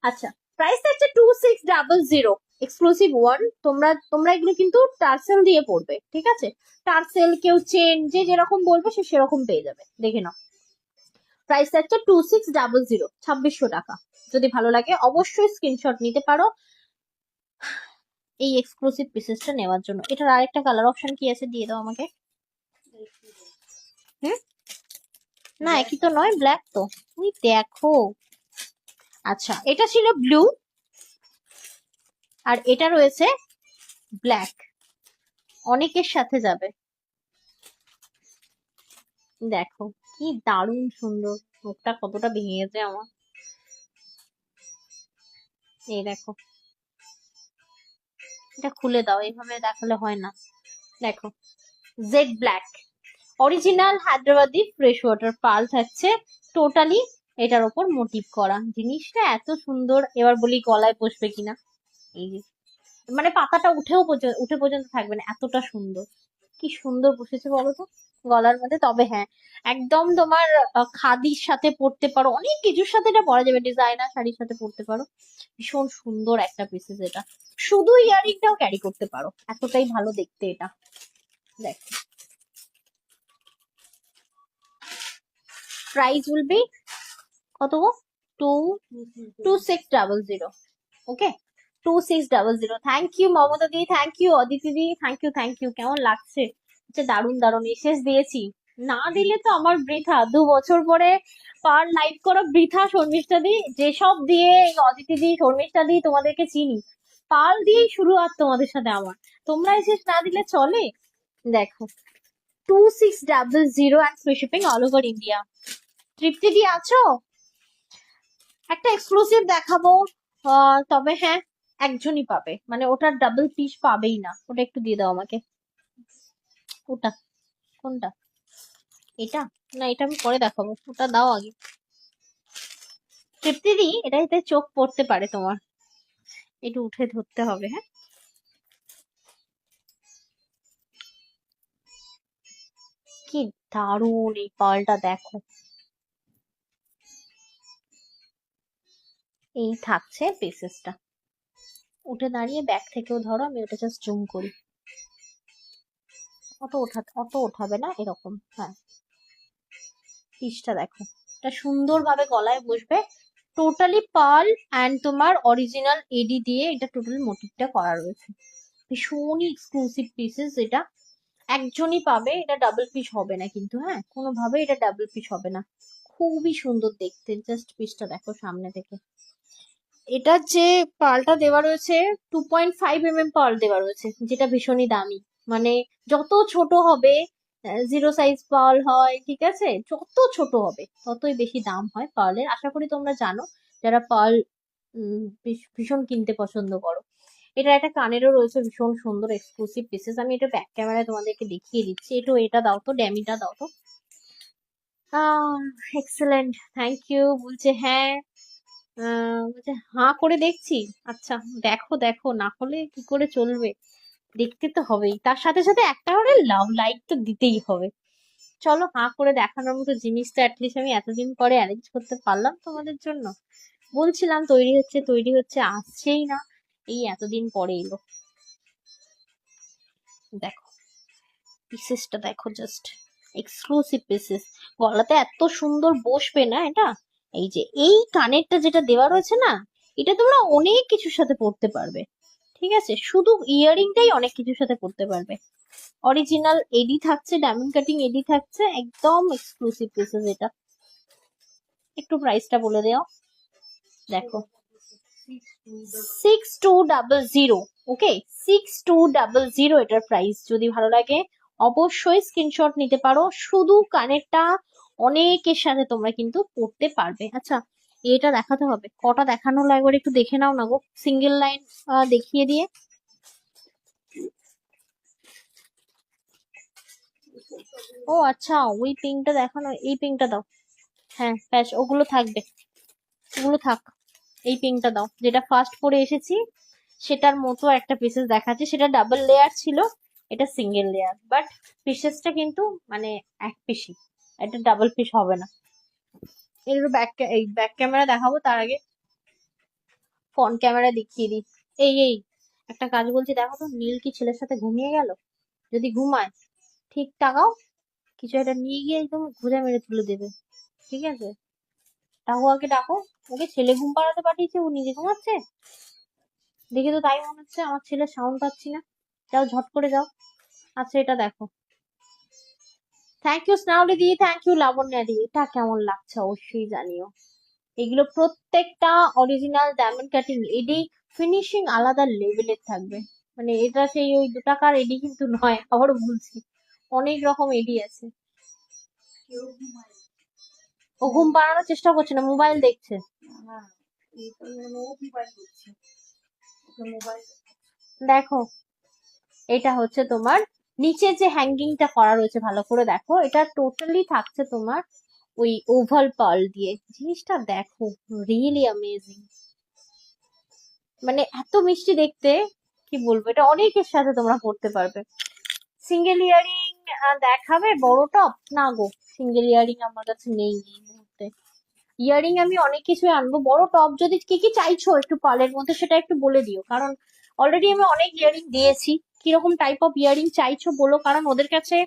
আচ্ছা, প্রাইস থাকছে 2600, এক্সক্লুসিভ ওয়ান। তোমরা এগুলো কিন্তু টার্সেল দিয়ে পড়বে, ঠিক আছে? টার্সেল, কেউ চেন, যে যেরকম বলবে সে সেরকম পেয়ে যাবে, দেখে নাও। প্রাইস থাকছে 2600, 2600 টাকা। যদি ভালো লাগে অবশ্যই স্ক্রিনশট নিতে পারো এই এক্সক্লুসিভ পিসেসটা নেওয়ার জন্য। এটার আরেকটা কালার অপশন কি আছে দিয়ে দাও আমাকে। হুম, না একই তো নয়, ব্ল্যাক তো। তুমি দেখো। আচ্ছা, এটা ছিল ব্লু, আর এটা রয়েছে ব্ল্যাক। অনেকের সাথে যাবে। দেখো কি দারুণ সুন্দর, মুখটা কতটা ভেঙে গেছে আমার। এই দেখো, এটা খুলে দাও, এইভাবে দেখালে হয় না। দেখো, jet black, original Hyderabadi fresh water pearl থাকছে টোটালি এটার ওপর মোটিভ করা। জিনিসটা এত সুন্দর, এবার বলি গলায় বসবে কিনা। এই যে মানে পাতাটা উঠে পর্যন্ত থাকবে না, এতটা সুন্দর। কি সুন্দর বসেছে বলো তো গলার মধ্যে। তবে হ্যাঁ, একদম তোমার খাদির সাথে পরতে পারো, অনেক কিছুর সাথে এটা পরা যাবে, ডিজাইনার শাড়ির সাথে পরতে পারো। ভীষণ সুন্দর একটা পিসেস এটা। শুধু ইয়ারিংটাও ক্যারি করতে পারো, এতটাই ভালো দেখতে এটা। দেখো, প্রাইস উইল বি কত গো? 2600। ওকে, 2600। থ্যাংক ইউ মমতা দি, থ্যাংক ইউ অদিতি দি, থ্যাংক ইউ থ্যাংক ইউ। কেমন লাগছে? আচ্ছা, দারুণ দারুণ এসেস দিয়েছি। না দিলে তো আমার বৃথা, 2 বছর পরে পার লাইভ করা বৃথা। শর্মিষ্ঠা দি, যেসব দিয়ে অদিতি দি, শর্মিষ্ঠা দি তোমাদেরকে চিনি, পাল দিয়েই শুরু আর তোমাদের সাথে আমার। তোমরা এসেস না দিলে চলে? দেখো, 2600 and free shipping all over India. Tripti di আছো? একটা এক্সক্লুসিভ দেখাবো, তবে হ্যাঁ, একজনই পাবে, মানে ওটার ডাবল পিস পাবেই না। ওটা একটু দিয়ে দাও আমাকে। ওটা কোনটা? এটা না, এটা আমি পরে দেখাবো, ওটা দাও আগে। তৃপ্তি দি, এটাতে চোখ পড়তে পারে তোমার, একটু উঠে ধরতে হবে। হ্যাঁ, কি দারুণ এই পালটা দেখো। এই থাকছে পিসেসটা। উঠে দাঁড়িয়ে ব্যাক থেকেও ধরো, আমি ওটা জাস্ট জুম করি। অত ওঠাবে না, এরকম। হ্যাঁ, পিসটা দেখো, এটা সুন্দরভাবে গলায় বসবে। টোটালি পার্ল অ্যান্ড তোমার অরিজিনাল এডি দিয়ে এটা টোটাল মোটিভটা করা রয়েছে। ভীষণই এক্সক্লুসিভ পিসেস এটা, একজনই পাবে। এটা ডাবল পিস হবে না কিন্তু, হ্যাঁ, কোনোভাবে এটা ডাবল পিস হবে না। খুবই সুন্দর দেখতে, জাস্ট পিসটা দেখো সামনে থেকে। এটার যে পার্লটা দেওয়া রয়েছে, 2.5 mm পার্ল দেওয়া রয়েছে, যেটা ভীষণই দামি। মানে যত ছোট হবে, 0 সাইজ পার্ল হয়, ঠিক আছে, যত ছোট হবে ততই বেশি দাম হয় পার্লের। আশা করি তোমরা জানো, যারা পার্ল ভীষণ কিনতে পছন্দ করো। এটা একটা কানেরও রয়েছে, ভীষণ সুন্দর এক্সক্লুসিভ পিসেস। আমি এটা ব্যাক ক্যামেরায় তোমাদেরকে দেখিয়ে দিচ্ছি। এটা দাও তো, ড্যামিটা দাও তো। এক্সেলেন্ট, থ্যাংক ইউ বলছে। হ্যাঁ, বলছে হাঁ করে দেখছি। আচ্ছা, দেখো দেখো, না হলে কি করে চলবে, দেখতে তো হবেই। তার সাথে সাথে একটা করে লাভ লাইক তো দিতেই হবে। চলো, হাঁ করে দেখানোর মতো জিনিস তো অ্যাটলিস্ট আমি এতদিন পরে অ্যারেঞ্জ করতে পারলাম তোমাদের জন্য। বলছিলাম তৈরি হচ্ছে তৈরি হচ্ছে, আসছেই না, এই এতদিন পরে এলো। দেখো পিসেসটা দেখো, জাস্ট এক্সক্লুসিভ পিসেস। গলাতে এত সুন্দর বসবে না এটা। এই যে এই কানেরটা যেটা দেওয়া রয়েছে না, এটা তোমরা অনেক কিছুর সাথে পরতে পারবে, ঠিক আছে? শুধু ইয়ারিংটাই অনেক কিছুর সাথে পরতে পারবে। অরিজিনাল এডি থাকছে, ডায়মন্ড কাটিং এডি থাকছে, একদম এক্সক্লুসিভ পিসেস এটা। একটু প্রাইসটা বলে দেও। দেখো, 6200। ওকে, 6200 এটার প্রাইস। যদি ভালো লাগে অবশ্যই স্ক্রিনশট নিতে পারো। শুধু কানেরটা অনেকের সাথে তোমরা কিন্তু পড়তে পারবে। আচ্ছা, এটা দেখাতে হবে, কটা দেখানো হলো একবার একটু দেখে নাও না গো, সিঙ্গেল লাইন দেখিয়ে দিয়ে। ও আচ্ছা, ওই পিঙ্কটা দেখানো, এই পিঙ্কটা দাও। হ্যাঁ ব্যাস, ওগুলো থাকবে, ওগুলো থাক। এই পিঙ্কটা দাও, যেটা ফার্স্ট পরে এসেছি সেটার মতো একটা পিসেস দেখাচ্ছে, সেটা ডাবল লেয়ার ছিল, এটা সিঙ্গেল লেয়ার, বাট পিসেসটা কিন্তু মানে এক পিসই, এটা ডাবল পিস হবে না। এর এই ব্যাক ক্যামেরা দেখাবো, তার আগে ফ্রন্ট ক্যামেরা দেখিয়ে দিই। এই একটা কাজ বলছি, দেখো তো নীল কি ছেলের সাথে ঘুমিয়ে গেল? যদি ঘুমায় ঠিক তাকাও, কিছু একটা নিয়ে গিয়ে একদম ঘুরে মেরে তুলে দেবে, ঠিক আছে? ডাকো, আগে ডাকো। ওকে ছেলে ঘুম পাড়াতে পাঠিয়েছে, ও নিজে ঘুমাচ্ছে? দেখে তো তাই মনে হচ্ছে, আমার ছেলের সাউন্ড পাচ্ছি না। যাও ঝট করে যাও। আচ্ছা এটা দেখো, থ্যাংক ইউ স্নাউলি দি, থ্যাংক ইউ লাবণ্যা দি। এটা কেমন লাগছে অবশ্যই জানিও। এগুলো প্রত্যেকটা original diamond cutting AD, finishing আলাদা লেভেলের থাকবে। মানে এটা সেই ওই 2 টাকার এডি কিন্তু নয়, আবারও বলছি, অনেক রকম এডি আছে। ও ঘুম পাড়ানোর চেষ্টা করছে না, মোবাইল দেখছে। দেখো, এটা হচ্ছে তোমার নিচে যে হ্যাঙ্গিংটা করা রয়েছে, ভালো করে দেখো, এটা টোটালি থাকছে তোমার ওই ওভাল পার্ল দিয়ে। জিনিসটা দেখো, রিয়েলি অ্যামেজিং, মানে এত মিষ্টি দেখতে, কি বলবো, এটা অনেকের সাথে তোমরা পড়তে পারবে। সিঙ্গেল ইয়ারিং দেখাবে, বড় টপ না গো, সিঙ্গেল ইয়ারিং আমার কাছে নেই এই মুহূর্তে। ইয়ারিং আমি অনেক কিছু আনবো, বড় টপ যদি কি কি চাইছো একটু পার্লের মধ্যে সেটা একটু বলে দিও, কারণ অলরেডি আমি অনেক ইয়ারিং দিয়েছি। কিরকম টাইপ অফ ইয়ারিং চাইছো বলো, কারণ ওদের কাছে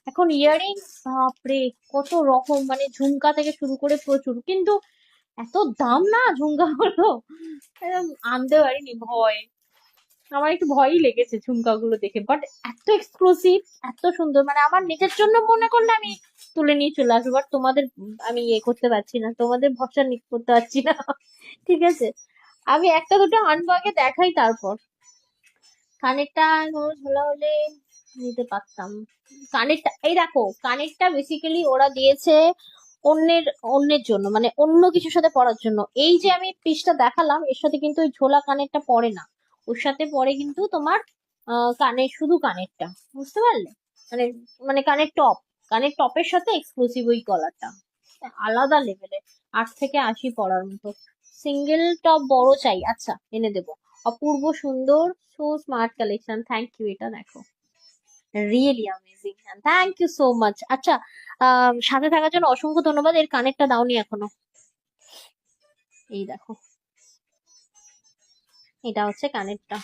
এখন ইয়ারিং বাপরে কত রকম, মানে ঝুমকা থেকে শুরু করে প্রচুর, কিন্তু এত দাম না ঝুমকাগুলো, একদম আনতে পারিনি, ভয়, আমার একটু ভয়ই লেগেছে ঝুমকাগুলো দেখে, বাট এত এক্সক্লুসিভ, এত সুন্দর, মানে আমার নিজের জন্য মনে করলে আমি তুলে নিয়ে চলে আসবো, বাট তোমাদের আমি ইয়ে করতে পারছি না, তোমাদের ভরসা করতে পারছি না। ঠিক আছে, আমি একটা দুটো আনবো, আগে দেখাই তারপর। কানেরটা ঝোলা হলে নিতে পারতাম। কানেরটা এই দেখো, কানেরটা বেসিক্যালি ওরা দিয়েছে অন্যের অন্যের জন্য, মানে অন্য কিছুর সাথে পরার জন্য। এই যে আমি পিসটা দেখালাম, এর সাথে কিন্তু ওই ঝোলা কানেরটা পড়ে না, ওর সাথে পরে কিন্তু তোমার কানের, শুধু কানেরটা, বুঝতে পারলে? মানে মানে কানের টপের সাথে এক্সক্লুসিভ ওই কলারটা, আলাদা লেভেলের, 8 থেকে 80 পরার মতো। সিঙ্গেল টপ বড় চাই, আচ্ছা এনে দেবো। অপূর্ব সুন্দর, so smart collection, thank you. এটা দেখো, really amazing, thank you so much. আচ্ছা, সাথে থাকার জন্য অসংখ্য ধন্যবাদ। এর কানেরটা দাওনি এখনো, এই দেখো, এটা হচ্ছে কানেরটা।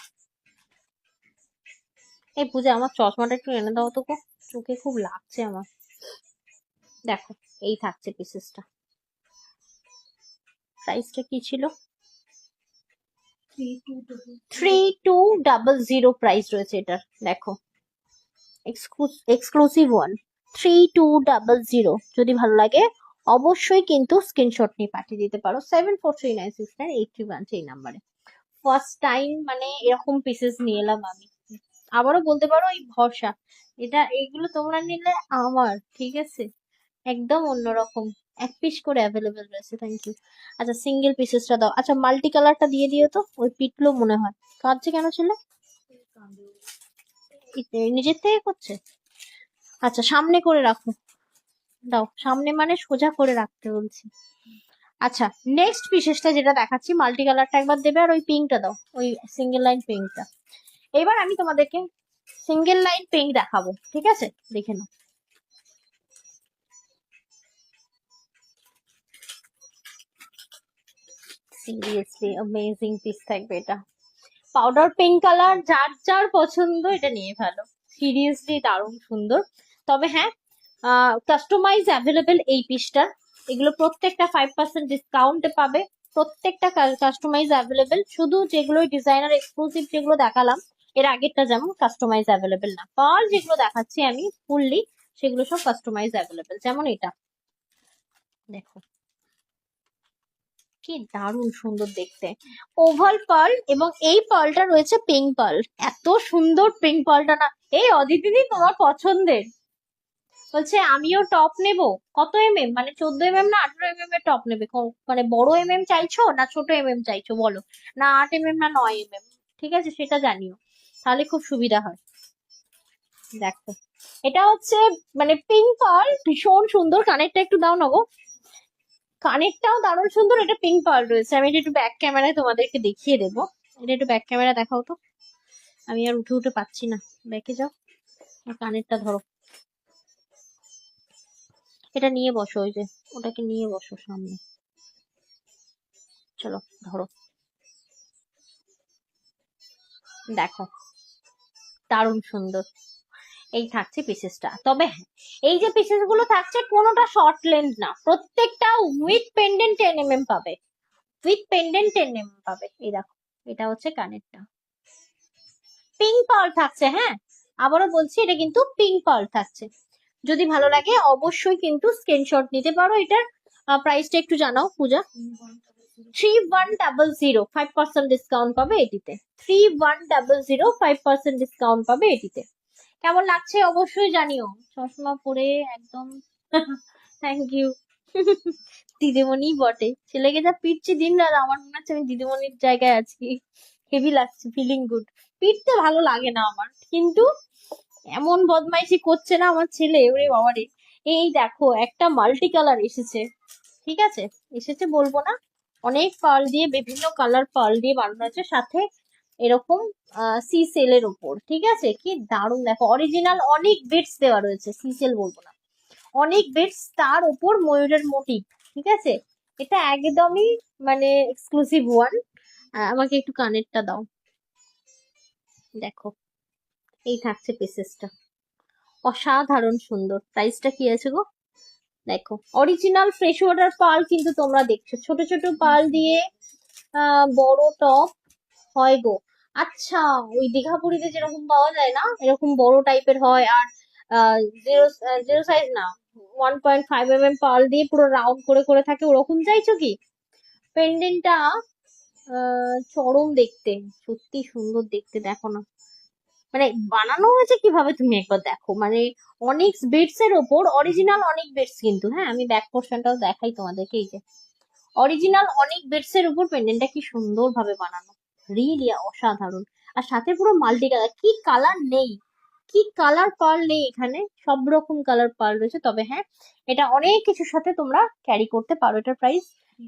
এই পূজা, আমার চশমাটা একটু এনে দাও তো গো, চোখে খুব লাগছে আমার। দেখো, এই থাকছে পিসেসটা। প্রাইসটা কি ছিল? 3200 প্রাইস রয়েছে এটার, দেখো, এক্সক্লুসিভ ওয়ান, 3200। যদি ভালো লাগে অবশ্যই কিন্তু স্ক্রিনশট নিয়ে পাঠিয়ে দিতে পারো 74396983 এই নাম্বারে। ফার্স্ট টাইম মানে এরকম পিসেস নিয়ে এলাম আমি, আবারও বলতে পারো এই ভরসা, এটা এইগুলো তোমরা নিলে আমার, ঠিক আছে, একদম অন্যরকম। 1 পিস করে অ্যাভেলেবেল রয়েছে, থ্যাংক ইউ। আচ্ছা সিঙ্গেল পিসেসটা দাও, আচ্ছা মাল্টি কালারটা দিয়ে দিও তো, ওই পিটলো মনে হয়, কাঁদছে কেন ছেলে? নিজের থেকে করছে? আচ্ছা সামনে করে রাখো, দাও সামনে মানে সোজা করে রাখতে বলছি। আচ্ছা, নেক্সট পিসেসটা যেটা দেখাচ্ছি, মাল্টি কালারটা একবার দেবে, আর ওই পিঙ্কটা দাও, ওই সিঙ্গেল লাইন পিঙ্কটা। এবার আমি তোমাদেরকে সিঙ্গেল লাইন পিঙ্ক দেখাবো, ঠিক আছে, দেখে নাও। সিরিয়াসলি অ্যামেজিং পিস থাকবে এটা, পাউডার পিঙ্ক কালার, যার যার পছন্দ এটা নিয়ে ফেলো, সিরিয়াসলি দারুণ সুন্দর। তবে হ্যাঁ, কাস্টমাইজ অ্যাভেলেবেল এই পিসটা, এগুলো প্রত্যেকটা 5% ডিসকাউন্টে পাবে, প্রত্যেকটা কাস্টমাইজ অ্যাভেলেবেল, শুধু যেগুলো ডিজাইনার এক্সক্লুসিভ যেগুলো দেখালাম এর আগেরটা যেমন কাস্টমাইজ অ্যাভেলেবেল না, পার যেগুলো দেখাচ্ছি আমি ফুললি সেগুলো সব কাস্টমাইজ অ্যাভেলেবেল, যেমন এটা দেখো, কি দারুণ সুন্দর দেখতে, ওভাল পার্ল, এবং এই পার্লটা রয়েছে পিঙ্ক পার্ল, এত সুন্দর পিঙ্ক পার্লটা না, এই অদিতি দি তোমার পছন্দের, বলছে আমিও টপ নেব। কত মানে 14 না 18 এর টপ নেবে? মানে বড় চাইছো না ছোট চাইছো বলো, না 8 না 9 ঠিক আছে, সেটা জানিও, তাহলে খুব সুবিধা হয়। দেখো এটা হচ্ছে মানে পিঙ্ক পার্ল, ভীষণ সুন্দর। কানেরটা একটু দাও না গো, কানেরটাও দারুণ সুন্দর। এটা পিঙ্ক পার্ল রয়েছে, আমি এটা একটু ব্যাক ক্যামেরায় তোমাদেরকে দেখিয়ে দেবো। এটা একটু ব্যাক ক্যামেরা দেখাও তো, আমি আর উঠে উঠে পাচ্ছি না, ব্যাকে যাও, আর কানেরটা ধরো, এটা নিয়ে বসো, ওই যে ওটাকে নিয়ে বসো সামনে, চলো ধরো, দেখো দারুণ সুন্দর। এই থাকছে পিসেসটা। তবে হ্যাঁ, এই যে পিসেস গুলো থাকছে কোনোটা শর্ট লেন্থ না, প্রত্যেকটা উইথ পেন্ডেন্ট 10 পাবে, উইথ পেন্ডেন্ট 10 পাবে। এই দেখো, এটা হচ্ছে কানেরটা, পিঙ্ক পার্ল থাকছে। হ্যাঁ, আবারও বলছি, এটা কিন্তু পিঙ্ক পার্ল থাকছে। যদি ভালো লাগে অবশ্যই কিন্তু স্ক্রিনশট নিতে পারো। এটার প্রাইসটা একটু জানাও পূজা। 3100, 5% ডিসকাউন্ট পাবে এটিতে। 3100, 5% ডিসকাউন্ট পাবে এটিতে। কেমন লাগছে অবশ্যই জানিও। চশমা পরে একদম থ্যাংক ইউ। দিদিমণি বটে, ছেলেকে যা পিটছি দিন রাত, আমার মনে হচ্ছে আমি দিদিমণির জায়গায় আছি। হেভি লাগছে, ফিলিং গুড। পিটতে ভালো লাগে না আমার, কিন্তু এমন বদমাইশি করছে না আমার ছেলে, ওরে বাবারে। এই দেখো একটা মাল্টি কালার এসেছে, ঠিক আছে, এসেছে বলবো না, অনেক পার্ল দিয়ে, বিভিন্ন কালার পার্ল দিয়ে বানানো হয়েছে, সাথে এরকম সি সেলের উপর, ঠিক আছে, কি দারুণ। দেখো অরিজিনাল অনেক বিটস দেওয়া রয়েছে, সি সেল বলবো না, অনেক বিটস, তার উপর ময়ূরের মোটিভ, ঠিক আছে। এটা একদমই মানে এক্সক্লুসিভ ওয়ান। আমাকে একটু কানেরটা দাও, দেখো এই থাকছে পিসেসটা, অসাধারণ সুন্দর। প্রাইসটা কি আছে গো? দেখো অরিজিনাল ফ্রেশ ওয়াটার পার্ল কিন্তু তোমরা দেখছো, ছোট ছোট পার্ল দিয়ে বড় টপ হয় গো। আচ্ছা, ওই দীঘা পুরীতে যেরকম পাওয়া যায় না, এরকম বড় টাইপের হয়, আর জিরো জিরো সাইজ না, 1.5 পার্ল দিয়ে পুরো রাউন্ড করে করে থাকে, ওরকম চাইছো কি? পেন্ডেন্টটা চরম দেখতে, সত্যি সুন্দর দেখতে, দেখো না, মানে বানানো হয়েছে কিভাবে তুমি একবার দেখো, মানে অনিক্স বিটস এর ওপর, অরিজিনাল অনিক বিটস কিন্তু, হ্যাঁ আমি ব্যাক পোর্শনটাও দেখাই তোমাদেরকে, এই যে অরিজিনাল অনিক বিটস এর উপর পেন্ডেন্টটা কি সুন্দর ভাবে বানানো, রিয়েলি অসাধারণ। আর সাথে পুরো মাল্টি কালার, কি কালার নেই, কি কালার পার্ল নেই এখানে, সব রকম কালার পার্ল রয়েছে। তবে হ্যাঁ, এটা অনেক কিছুর সাথে তোমরা ক্যারি করতে পারো। এটার প্রাইস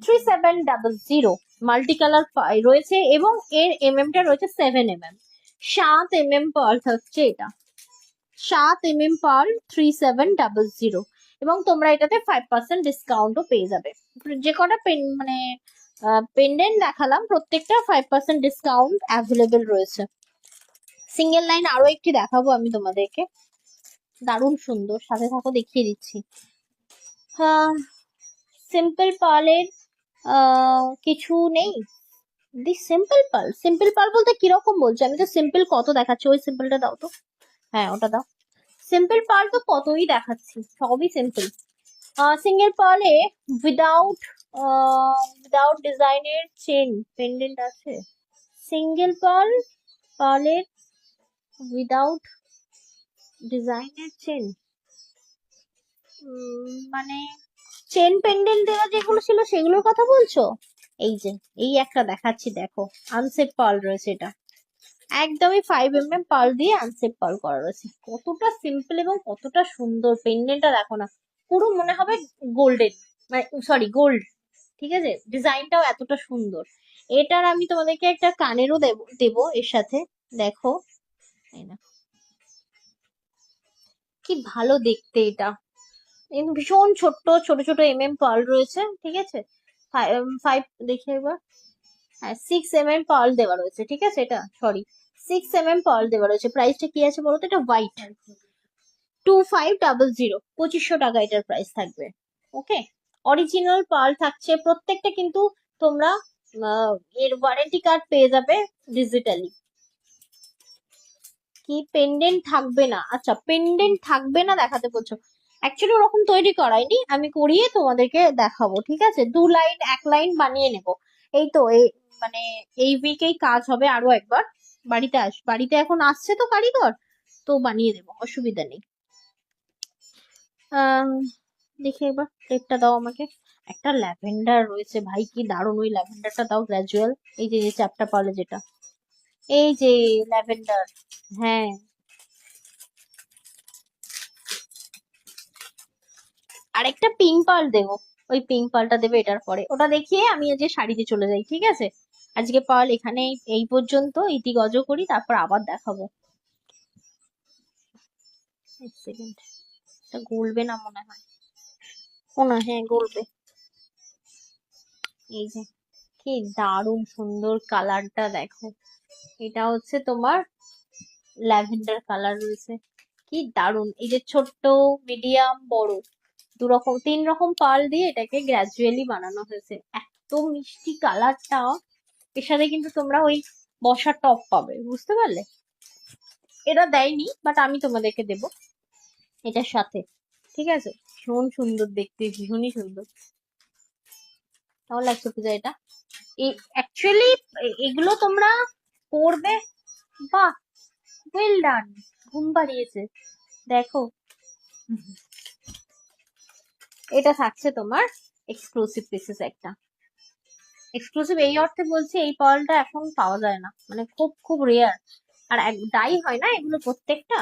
3700, মাল্টি কালার রয়েছে, এবং এর টা রয়েছে 7 7 পার্ল থাকছে এটা, 7 পার্ল 3700, এবং তোমরা এটাতে 5% ডিসকাউন্টও পেয়ে যাবে। যে কটা মানে পেন্ডেন্ট দেখালাম, প্রত্যেকটা 5% ডিসকাউন্ট অ্যাভেলেবেল রয়েছে। সিঙ্গেল লাইন আরো একটি দেখাবো আমি তোমাদেরকে, দারুণ সুন্দর, সাথে থাকো দেখিয়ে দিচ্ছি। হ্যাঁ, সিম্পল পার্লের কিছু নেই। দি সিম্পল পার্ল বলতে কিরকম বলছো? আমি তো সিম্পল কত দেখাচ্ছি, ওই সিম্পলটা দাও তো, হ্যাঁ ওটা দাও। সিম্পল পার্ল তো কতই দেখাচ্ছি, সবই সিম্পল। সিঙ্গেল পার্লে উইদাউট উইদাউট ডিজাইনের চেন পেন্ডেন্ট আছে। সিঙ্গেল পার্লের উইদাউট ডিজাইনের চেন, মানে চেন পেন্ডেন্ট দেওয়া যেগুলো ছিল সেগুলোর কথা বলছো? এই যে এই একটা দেখাচ্ছি, দেখো আনসেট পার্ল রয়েছে, এটা একদমই 5 পার্ল দিয়ে আনসেট পার্ল করা রয়েছে। কতটা সিম্পল এবং কতটা সুন্দর পেন্ডেন্টটা, দেখো না, পুরো মনে হবে গোল্ডেন, মানে সরি গোল্ড, ঠিক আছে, ডিজাইনটাও এতটা সুন্দর। এটার আমি তোমাদেরকে একটা কানেরও দেবো এর সাথে, দেখো এই না, কি ভালো দেখতে এটা, কিন্তু ভীষণ ছোট্ট ছোট ছোট পার্ল রয়েছে, ঠিক আছে। 5 দেখি একবার, হ্যাঁ 6 পার্ল দেওয়া রয়েছে, ঠিক আছে, এটা সরি 6 পার্ল দেওয়া রয়েছে। প্রাইসটা কি আছে বলতো? এটা হোয়াইট 2500, 2500 টাকা এটার প্রাইস থাকবে। ওকে, অরিজিনাল পার্ল থাকছে প্রত্যেকটা, কিন্তু তোমরা এর ওয়ারেন্টি কার্ড পেয়ে যাবে ডিজিটালি। কি পেন্ডেন্ট থাকবে না? আচ্ছা পেন্ডেন্ট থাকবে না দেখাতে বলছো, অ্যাকচুয়ালি ওরকম তৈরি করাইনি, আমি করিয়ে তোমাদেরকে দেখাবো, ঠিক আছে, 2 লাইন 1 লাইন বানিয়ে নেব। এই তো এই মানে এই উইকেই কাজ হবে, আরো একবার বাড়িতে এখন আসছে তো কারিগর, তো বানিয়ে দেবো, অসুবিধা নেই। আহ দেখি একবার প্লেটটা দাও আমাকে। একটা ল্যাভেন্ডার রয়েছে ভাই, কি দারুণ, ওই ল্যাভেন্ডারটা দাও গ্রাজুয়াল। এই যে চ্যাপটা পালে যেটা, এই যে ল্যাভেন্ডার। হ্যাঁ, আরেকটা পিঙ্ক পার্ল দেবো। ওই পিঙ্ক পার্লটা দেবে এটার পরে, ওটা দেখিয়ে আমি আজকে শাড়িতে চলে যাই, ঠিক আছে? আজকে পার্ল এখানে এই পর্যন্ত ইতিগজ করি, তারপর আবার দেখাবো। এক সেকেন্ড, এটা গলবে না মনে হয়। ও না, হ্যাঁ গলবে। এই যে কি দারুণ সুন্দর কালারটা দেখো, এটা হচ্ছে তোমার ল্যাভেন্ডার কালার রয়েছে, কি দারুণ। এই যে ছোট্ট, মিডিয়াম, বড়, দু রকম, তিন রকম পাল দিয়ে এটাকে গ্রাজুয়ালি বানানো হয়েছে। এত মিষ্টি কালারটা। এর সাথে কিন্তু তোমরা ওই বসার টপ পাবে, বুঝতে পারলে? এটা দেয়নি, বাট আমি তোমাদেরকে দেব এটার সাথে, ঠিক আছে? ভীষণ সুন্দর দেখতে, ভীষণই সুন্দর। কেমন লাগছে পূজা এটা? এই অ্যাকচুয়ালি এগুলো তোমরা পরবে। বাহ, ওয়েল ডান, ঘুম পাড়িয়েছে। দেখো, এটা থাকছে তোমার এক্সক্লুসিভ পিসেস একটা। এক্সক্লুসিভ এই অর্থে বলছি, এই পার্লটা এখন পাওয়া যায় না, মানে খুব খুব রেয়ার। আর ডাই হয় না এগুলো প্রত্যেকটা,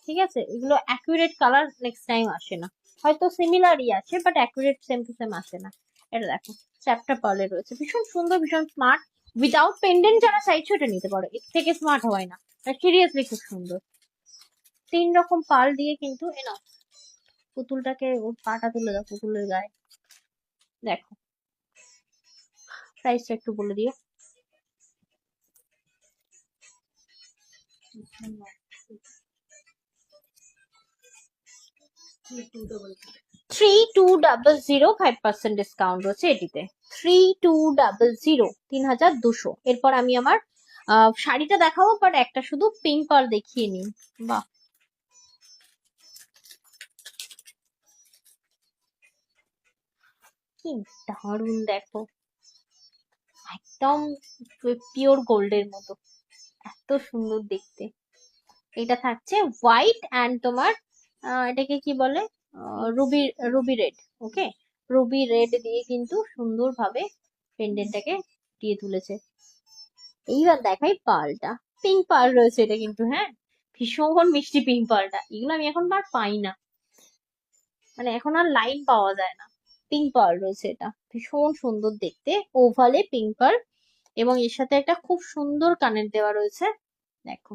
ঠিক আছে? এগুলো অ্যাকুরেট কালার নেক্সট টাইম আসে না, হয়তো সিমিলারই আছে but accurate same to same আসে না। এটা দেখো, চ্যাপ্টার পার্লে রয়েছে, ভীষণ সুন্দর, ভীষণ স্মার্ট। উইদাউট পেন্ডেন্ট যারা চাইছো এটা নিতে পারো, এর থেকে স্মার্ট হয় না। সিরিয়াসলি খুব সুন্দর। তিন রকম পার্ল দিয়ে কিন্তু এনাও। পুতুলটাকে ওর পাটা তুলে দাও, পুতুলের গায়ে। দেখো, প্রাইসটা একটু বলে দিও। 3200, 5% ডিসকাউন্ট রয়েছে এটিতে। 3200, 3200। এরপর আমি আমার শাড়িটা দেখাবো, বাট একটা শুধু পিঙ্ক পার্ল দেখিয়ে নিই। বাহ, কি দারুণ দেখো, একদম পিওর গোল্ডের মতো, এত সুন্দর দেখতে। এটা থাকছে হোয়াইট অ্যান্ড তোমার এটাকে কি বলে, রুবি, রুবি রেড। ওকে, রুবি রেড দিয়ে কিন্তু সুন্দরভাবে পেন্ডেন্টটাকে দিয়ে তুলেছে। এইবার দেখাই পার্লটা। পিঙ্ক পার্ল রয়েছে এটা কিন্তু, হ্যাঁ, ভীষণ মিষ্টি পিঙ্ক পার্লটা। এগুলো আমি এখন আর পাই না, মানে এখন আর লাইন পাওয়া যায় না। পিঙ্ক পার্ল রয়েছে, এটা ভীষণ সুন্দর দেখতে, ওভালে পিঙ্ক পার্ল। এবং এর সাথে একটা খুব সুন্দর কানের দেওয়া রয়েছে, দেখো।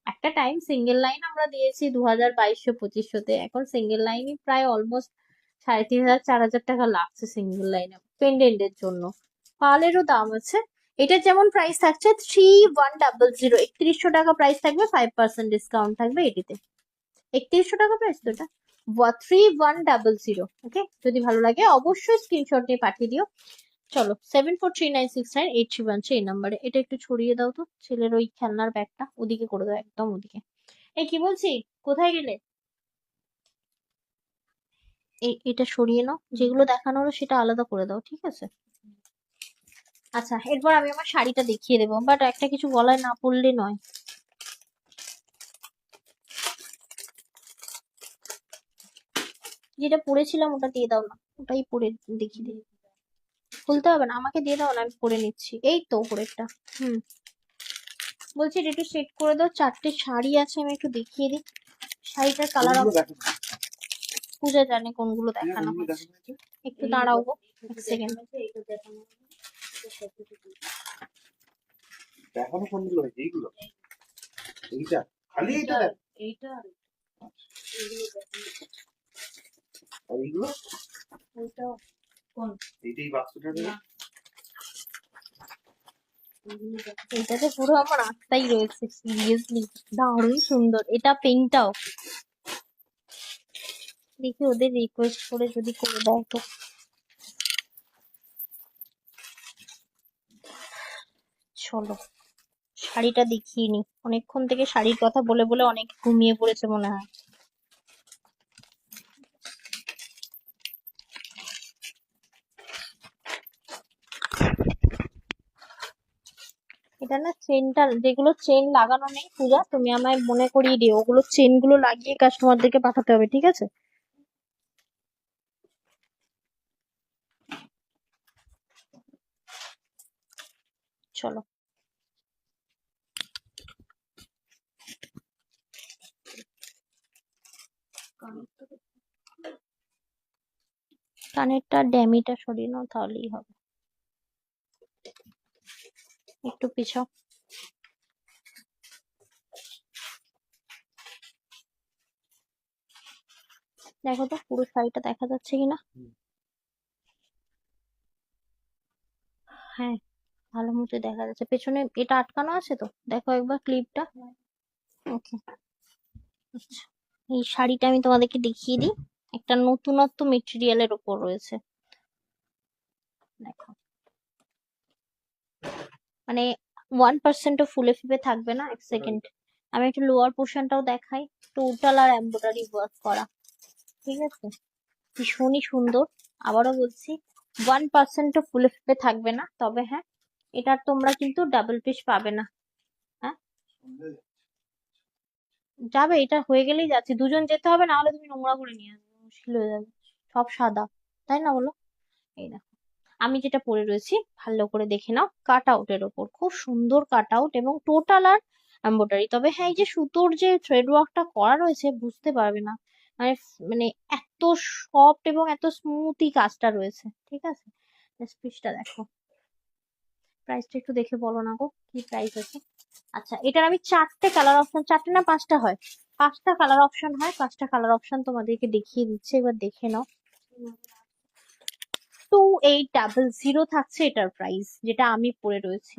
একটা টাইম সিঙ্গেল লাইন আমরা দিয়েছি 2200-2500-তে, এখন সিঙ্গেল লাইনই প্রায় অলমোস্ট 3500-4000 টাকা লাগছে সিঙ্গেল লাইনে পেন্ডেন্টের জন্য। পার্লেরও দাম আছে। এটা যেমন প্রাইস থাকছে 3100, 3100 টাকা প্রাইস থাকবে, 5% ডিসকাউন্ট থাকবে এটিতে। 3100 টাকা প্রাইস তো এটা। 3100। ওকে, যদি ভালো লাগে অবশ্যই স্ক্রিনশট নিয়ে পাঠিয়ে দিও। চলো, 7439698313 এই নাম্বারে। এটা একটু ছড়িয়ে দাও তো, ছেলের ওই খেলনার ব্যাগটা ওদিকে করে দাও, একদম ওদিকে। এই কি বলছি, কোথায় গেলে? এটা সরিয়ে নাও, যেগুলো দেখানো হলো সেটা আলাদা করে দাও, ঠিক আছে? আচ্ছা, এরপর আমি আমার শাড়িটা দেখিয়ে দেবো, বাট একটা কিছু গলায় না পড়লে নয়। যেটা পরেছিলাম ওটা দিয়ে দাও না, ওটাই পরে দেখিয়ে দিই। খুলতে হবে না, আমাকে দিয়ে দাও না, আমি পরে নিচ্ছি। এই তো উপরেরটা। হুম, বলছি এটা একটু সেট করে দাও। চারটে শাড়ি আছে, আমি একটু দেখিয়ে দিই শাড়িটার কালার। পূজা জানে কোনগুলো দেখানো হচ্ছে। একটু দাঁড়াও গো, এক সেকেন্ড। দেখানো কোনগুলো হয়েছে? এইগুলো, এইটা খালি এইটা দেখ, এইটা আর এইগুলো ওইটা কোন এইটাই বাক্সটা না, এটাতে পুরো আমার আত্মাই রয়েছে, সিরিয়াসলি দারুণ সুন্দর। এটা পিঙ্কটাও দেখি ওদের রিকোয়েস্ট করে যদি করে দেয় তো। চলো, শাড়িটা দেখিয়ে নি, অনেকক্ষণ থেকে শাড়ির কথা বলে বলে অনেক ঘুমিয়ে পড়েছে মনে হয়। এটা না চেনটা, যেগুলো চেন লাগানো নেই পূজা, তুমি আমায় মনে করিয়ে দিও, ওগুলো চেন গুলো লাগিয়ে কাস্টমারদেরকে পাঠাতে হবে, ঠিক আছে? চলো। কানেরটা ড্যামিটা সরিয়ে নাও, তাহলেই হবে। একটু পিছাও। দেখো তো পুরো শাড়িটা দেখা যাচ্ছে কিনা। হ্যাঁ, ভালো মতো দেখা যাচ্ছে। পেছনে এটা আটকানো আছে তো, দেখো একবার ক্লিপটা। ওকে, আচ্ছা, এই শাড়িটা আমি তোমাদেরকে দেখিয়ে দিই। একটা নতুনত্ব মেটেরিয়ালের উপর রয়েছে, দেখো। মানে 1%ও ফুলে ফেপে থাকবে না। এক সেকেন্ড, আমি একটু লোয়ার পোর্শনটাও দেখাই। টোটাল আর এমব্রয়ডারি ওয়ার্ক করা, ঠিক আছে, ভীষণই সুন্দর। আবারও বলছি, 1%ও ফুলে ফেপে থাকবে না। তবে হ্যাঁ, এটার তোমরা কিন্তু ডাবল পিস পাবে না। হ্যাঁ, যাবে, এটা হয়ে গেলেই যাচ্ছে। দুজন যেতে হবে, না হলে তুমি নোংরা করে নিয়ে আসবে, মুশকিল হয়ে যাবে। সব সাদা, তাই না বলো? এই দেখো, আমি যেটা পরে রয়েছি ভালো করে দেখে নাও। কাট আউটের ওপর খুব সুন্দর কাট আউট এবং টোটাল আর এমব্রয়ডারি। তবে হ্যাঁ, এই যে সুতোর যে থ্রেড ওয়ার্কটা করা রয়েছে, বুঝতে পারবে না মানে মানে এত সফট এবং এত স্মুথই কাজটা রয়েছে, ঠিক আছে। পিসটা দেখো। প্রাইসটা একটু দেখে বলো না গো, কি প্রাইস আছে? আচ্ছা, এটার আমি চারটে কালার অপশন, চারটে না পাঁচটা হয়, পাঁচটা কালার অপশন হয়। পাঁচটা কালার অপশন তোমাদেরকে দেখিয়ে দিচ্ছে, এবার দেখে নাও। 2800 থাকছে এটার প্রাইস, যেটা আমি পরে রয়েছি।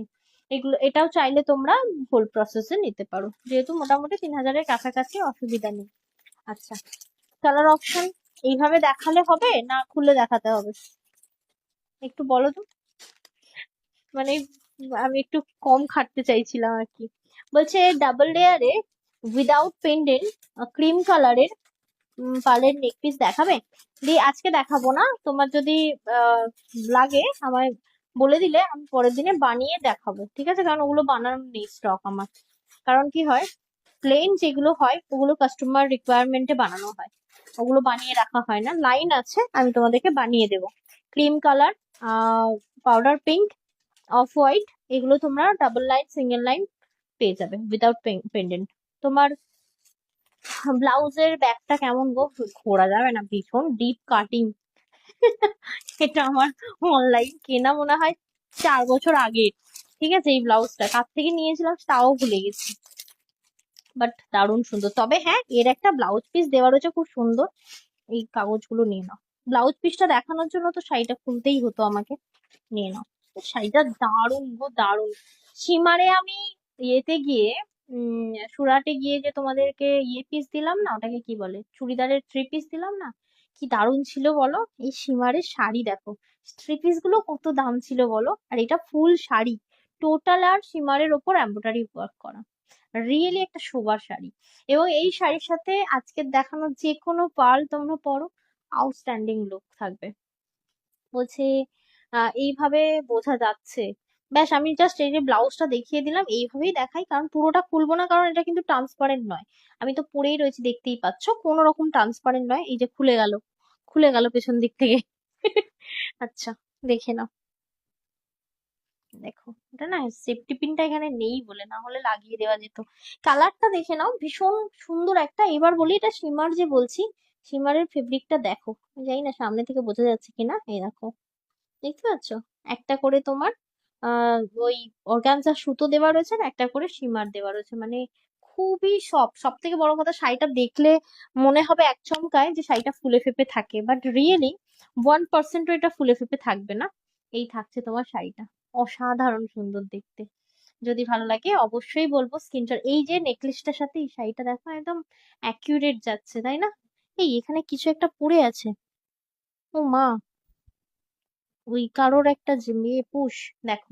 এগুলো, এটাও চাইলে তোমরা হোল প্রসেসে নিতে পারো, যেহেতু মোটামুটি 3000-এর কাছাকাছি, অসুবিধা নেই। আচ্ছা, কালার অপশন এইভাবে দেখালে হবে না খুলে দেখাতে হবে? একটু বলো তো। মানে আমি একটু কম খাটতে চাইছিলাম আর কি। বলছে ডাবল লেয়ারে উইদাউট পেন্ডেন্ট ক্রিম কালারের পার্লের নেক পিস দেখাবে। দিয়ে আজকে দেখাবো না, তোমার যদি আহ, লাগে আমায় বলে দিলে আমি পরের দিনে বানিয়ে দেখাবো, ঠিক আছে? কারণ ওগুলো বানানোর নেই স্টক আমার। কারণ কি হয়, প্লেন যেগুলো হয় ওগুলো কাস্টমার রিকোয়ারমেন্টে বানানো হয়, ওগুলো বানিয়ে রাখা হয় না। লাইন আছে, আমি তোমাদেরকে বানিয়ে দেবো। Cream colour, powder pink, off white, এগুলো তোমরা ডাবল লাইন সিঙ্গেল লাইন পেয়ে যাবে উইদাউট পেন্ডেন্ট। তোমার ব্লাউজের ব্যাগটা কেমন গো? খোলা যাবে না, ভীষণ ডিপ কাটিং। এটা আমার অনলাইন কেনা মনে হয় 4 বছর আগে, ঠিক আছে। এই ব্লাউজটা কার থেকে নিয়েছিলাম তাও ভুলে গেছি, বাট দারুণ সুন্দর। তবে হ্যাঁ, এর একটা ব্লাউজ পিস দেওয়া রয়েছে খুব সুন্দর। এই কাগজগুলো নিয়ে নাও। ব্লাউজ পিসটা দেখানোর জন্য তো শাড়িটা খুলতেই হতো আমাকে। নিয়ে নাও, শাড়িটা দারুণ গো, দারুণ। সীমারে আমি ইয়েতে গিয়ে, সুরাটে গিয়ে যে তোমাদেরকে ইয়ে পিস দিলাম না, ওটাকে কি বলে, চুড়িদারের 3 পিস দিলাম না, কি দারুণ ছিল বলো। এই সীমারের শাড়ি দেখো, 3 পিস গুলো কত দাম ছিল বলো। আর এটা ফুল শাড়ি, টোটাল আর সীমারের ওপর এমব্রয়ডারি ওয়ার্ক করা, রিয়েলি একটা শোবার শাড়ি। এবং এই শাড়ির সাথে আজকে দেখানো যে কোনো পার্ল তোমরা পরো, আউটস্ট্যান্ডিং লুক থাকবে। বলছে এইভাবে বোঝা যাচ্ছে। ব্যাস, আমি জাস্ট এই যে ব্লাউজটা দেখিয়ে দিলাম, এইভাবেই দেখাই, কারণ পুরোটা খুলবো না, কারণ এটা কিন্তু ট্রান্সপারেন্ট নয়। আমি তো পরেই রয়েছি, দেখতেই পাচ্ছ, কোনো রকম ট্রান্সপারেন্ট নয়। এই যে খুলে গেল, খুলে গেল পেছন দিক থেকে। আচ্ছা, দেখে নাও। দেখো, এটা না সেফটি পিনটা এখানে নেই বলে, না হলে লাগিয়ে দেওয়া যেত। কালারটা দেখে নাও, ভীষণ সুন্দর একটা। এবার বলি, এটা শিমার যে বলছি, শিমারের ফেব্রিকটা দেখো। আমি জানি না সামনে থেকে বোঝা যাচ্ছে কিনা, এই দেখো, দেখতে পাচ্ছ? একটা করে তোমার আহ ওই অর্গানজা সুতো দেওয়া রয়েছে, আর একটা করে শিমার দেওয়া রয়েছে। মানে খুবই সব থেকে বড় কথা, শাড়িটা দেখলে মনে হবে এক চমকায় যে শাড়িটা ফুলে ফেপে থাকে, বাট রিয়েলি 1%ও এটা ফুলে ফেপে থাকবে না। এই থাকছে তোমার শাড়িটা, অসাধারণ সুন্দর দেখতে। যদি ভালো লাগে অবশ্যই বলবো স্ক্রিনশট। এই যে নেকলেসটার সাথে এই শাড়িটা দেখো, একদম অ্যাকিউরেট যাচ্ছে, তাই না? এই এখানে কিছু একটা পড়ে আছে, ও মা, ওই কারোর একটা যে মেয়ে পুষ। দেখো,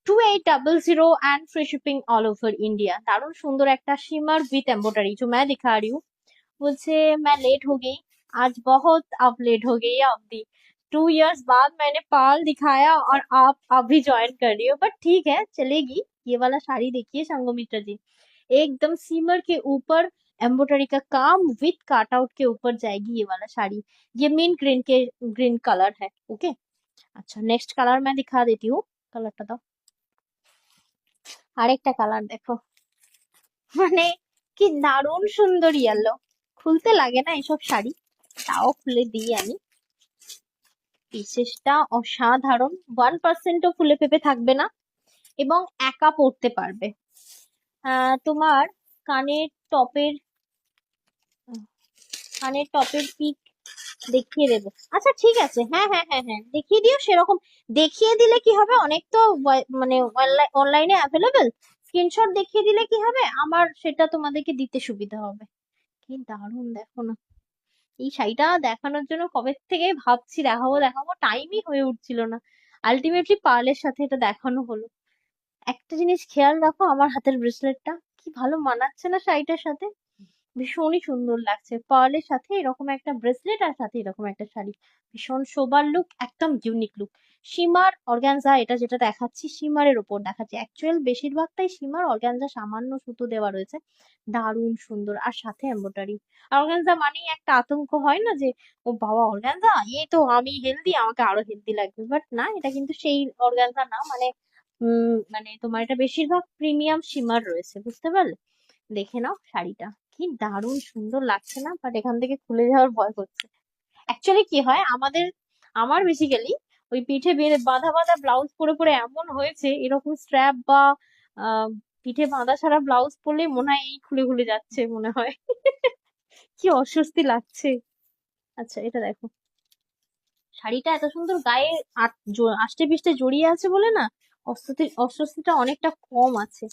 2800 and free shipping all over India. दारुण सुंदर একটা शिमर विथ एम्ब्रॉयडरी जो मैं दिखा रही हूँ। मुझसे मैं लेट हो गई, आज बहुत अब लेट हो गई है अवधि। 2 इयर्स बाद मैंने पाल दिखाया और आप अभी ज्वाइन कर रही हो, बट ठीक है, चलेगी। ये वाला साड़ी देखिए संगमित्रा जी, एकदम सीमर के ऊपर एम्ब्रॉयडरी का काम विथ काट आउट के ऊपर जाएगी ये वाला साड़ी। ये मीन ग्रीन कलर है, ओके। अच्छा, नेक्स्ट कलर मैं दिखा देती हूँ, कलरটা দাও। আরেকটা কালার দেখো, মানে কি দারুণ সুন্দর ইয়েলো। খুলতে লাগে না এসব শাড়ি, তাও খুলে দিই আমি। পিসেসটা অসাধারণ, 1%ও ফুলে ফেপে থাকবে না এবং একা পরতে পারবে। তোমার কানের টপের কানের টপের পিক দেখিয়ে দেবো। আচ্ছা ঠিক আছে, হ্যাঁ হ্যাঁ হ্যাঁ হ্যাঁ, দেখিয়ে দিও সেরকম। দেখিয়ে দিলে কি হবে, অনেক তো মানে অনলাইনে অ্যাভেলেবেল। স্ক্রিনশট দেখিয়ে দিলে কি হবে, আমার সেটা তোমাদেরকে দিতে সুবিধা হবে। কি দারুণ দেখো না, এই শাড়িটা দেখানোর জন্য কবে থেকে ভাবছি দেখাবো দেখাবো, টাইমই হয়ে উঠছিল না। আলটিমেটলি পার্লের সাথে এটা দেখানো হলো। একটা জিনিস খেয়াল রাখো, আমার হাতের ব্রেসলেটটা কি ভালো মানাচ্ছে না শাড়িটার সাথে, ভীষণই সুন্দর লাগছে। পার্লের সাথে এরকম একটা ব্রেসলেট আর সাথে এরকম একটা শাড়ি, ভীষণ সোবার লুক, একদম ইউনিক লুক। শিমার অর্গানজা, এটা যেটা দেখাচ্ছি শিমারের ওপর দেখাচ্ছি, অ্যাকচুয়াল বেশিরভাগটাই শিমার, অর্গানজা সামান্য সুতো দেওয়া রয়েছে। দারুণ সুন্দর, আর সাথে এমব্রয়ডারি। অর্গানজা মানেই একটা আতঙ্ক হয় না যে ও বাবা অর্গানজা, এই তো আমি হেলদি, আমাকে আরো হেলদি লাগবে, বাট না, এটা কিন্তু সেই অর্গানজা না, মানে মানে তোমার এটা বেশিরভাগ প্রিমিয়াম শিমার রয়েছে, বুঝতে পারলে? দেখে নাও শাড়িটা কি দারুণ সুন্দর লাগছে না, বাট এখান থেকে খুলে যাওয়ার ভয় করছে। অ্যাকচুয়ালি কি হয় আমাদের, আমার বেসিক্যালি ওই পিঠে বাঁধা বাঁধা ব্লাউজ পরে পরে এমন হয়েছে, এরকম স্ট্র্যাপ বা আহ, পিঠে বাঁধা ছাড়া ব্লাউজ পরলে মনে হয় এই খুলে খুলে যাচ্ছে মনে হয়। কি অস্বস্তি লাগছে। আচ্ছা এটা দেখো, শাড়িটা এত সুন্দর গায়ে আষ্টে পিষ্টে জড়িয়ে আছে বলে না, অস্বস্তিটা অনেকটা কম আছে।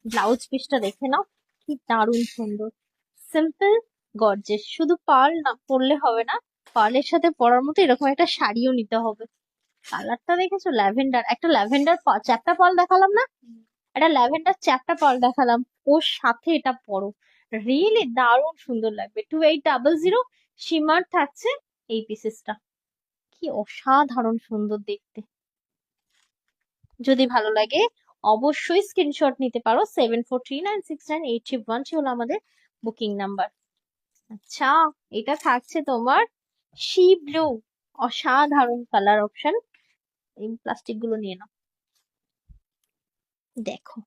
ব্লাউজ পিসটা দেখে নাও, কি দারুণ সুন্দর, সিম্পল গর্জেস। শুধু পার্ল না পরলে হবে না, পার্লের সাথে পরার মতো এরকম একটা শাড়িও নিতে হবে। কালারটা দেখেছো, ল্যাভেন্ডার, একটা ল্যাভেন্ডার চ্যাপ্টা পার্ল দেখালাম না, একটা ল্যাভেন্ডার চ্যাপ্টা পার্ল দেখালাম, ওর সাথে এটা পরো, রিয়েলি দারুণ সুন্দর লাগবে। 2800 শিমার থাকছে এই পিসেসটা, কি অসাধারণ সুন্দর দেখতে। যদি ভালো লাগে অবশ্যই স্ক্রিনশট নিতে পারো, 7439698313 হলো আমাদের বুকিং নাম্বার। আচ্ছা, এটা থাকছে তোমার সি ব্লু, অসাধারণ কালার অপশন। এই প্লাস্টিক গুলো নিয়ে নাও, দেখো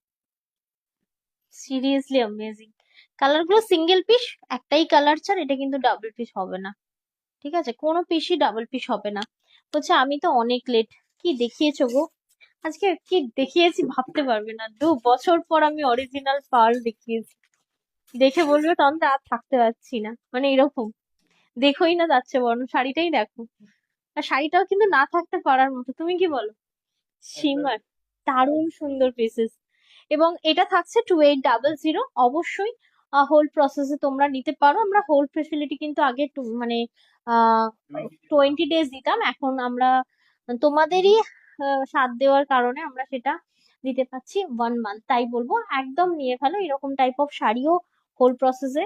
সিরিয়াসলি অ্যামেজিং। কালার গুলো সিঙ্গেল পিস, একটাই কালার ছাড়, এটা কিন্তু ডাবল পিস হবে না, ঠিক আছে? কোনো পিসই ডাবল পিস হবে না। বলছে আমি তো অনেক লেট, কি দেখিয়েছো গো আজকে, কি দেখিয়েছি ভাবতে পারবে না, 2 বছর পর আমি অরিজিনাল পার্ল দেখিয়েছি। দেখে বলবে তখন তো আর থাকতে পারছি না, মানে এরকম। দেখোই না যাচ্ছে, বরং শাড়িটাই দেখো। আর শাড়িটাও কিন্তু না থাকতে পারার মতো, তুমি কি বলো? শিমার, দারুণ সুন্দর পিসেস। এবং এটা থাকছে 2800। অবশ্যই হোল প্রসেসে তোমরা নিতে পারো, আমরা হোল ফেসিলিটি কিন্তু আগে মানে 20 ডেজ দিতাম, এখন আমরা তোমাদেরই সাথ দেওয়ার কারণে আমরা সেটা দিতে পারছি 1 মান্থ। তাই বলবো একদম নিয়ে ফেলো, এরকম টাইপ অফ শাড়িও হোল প্রসেসে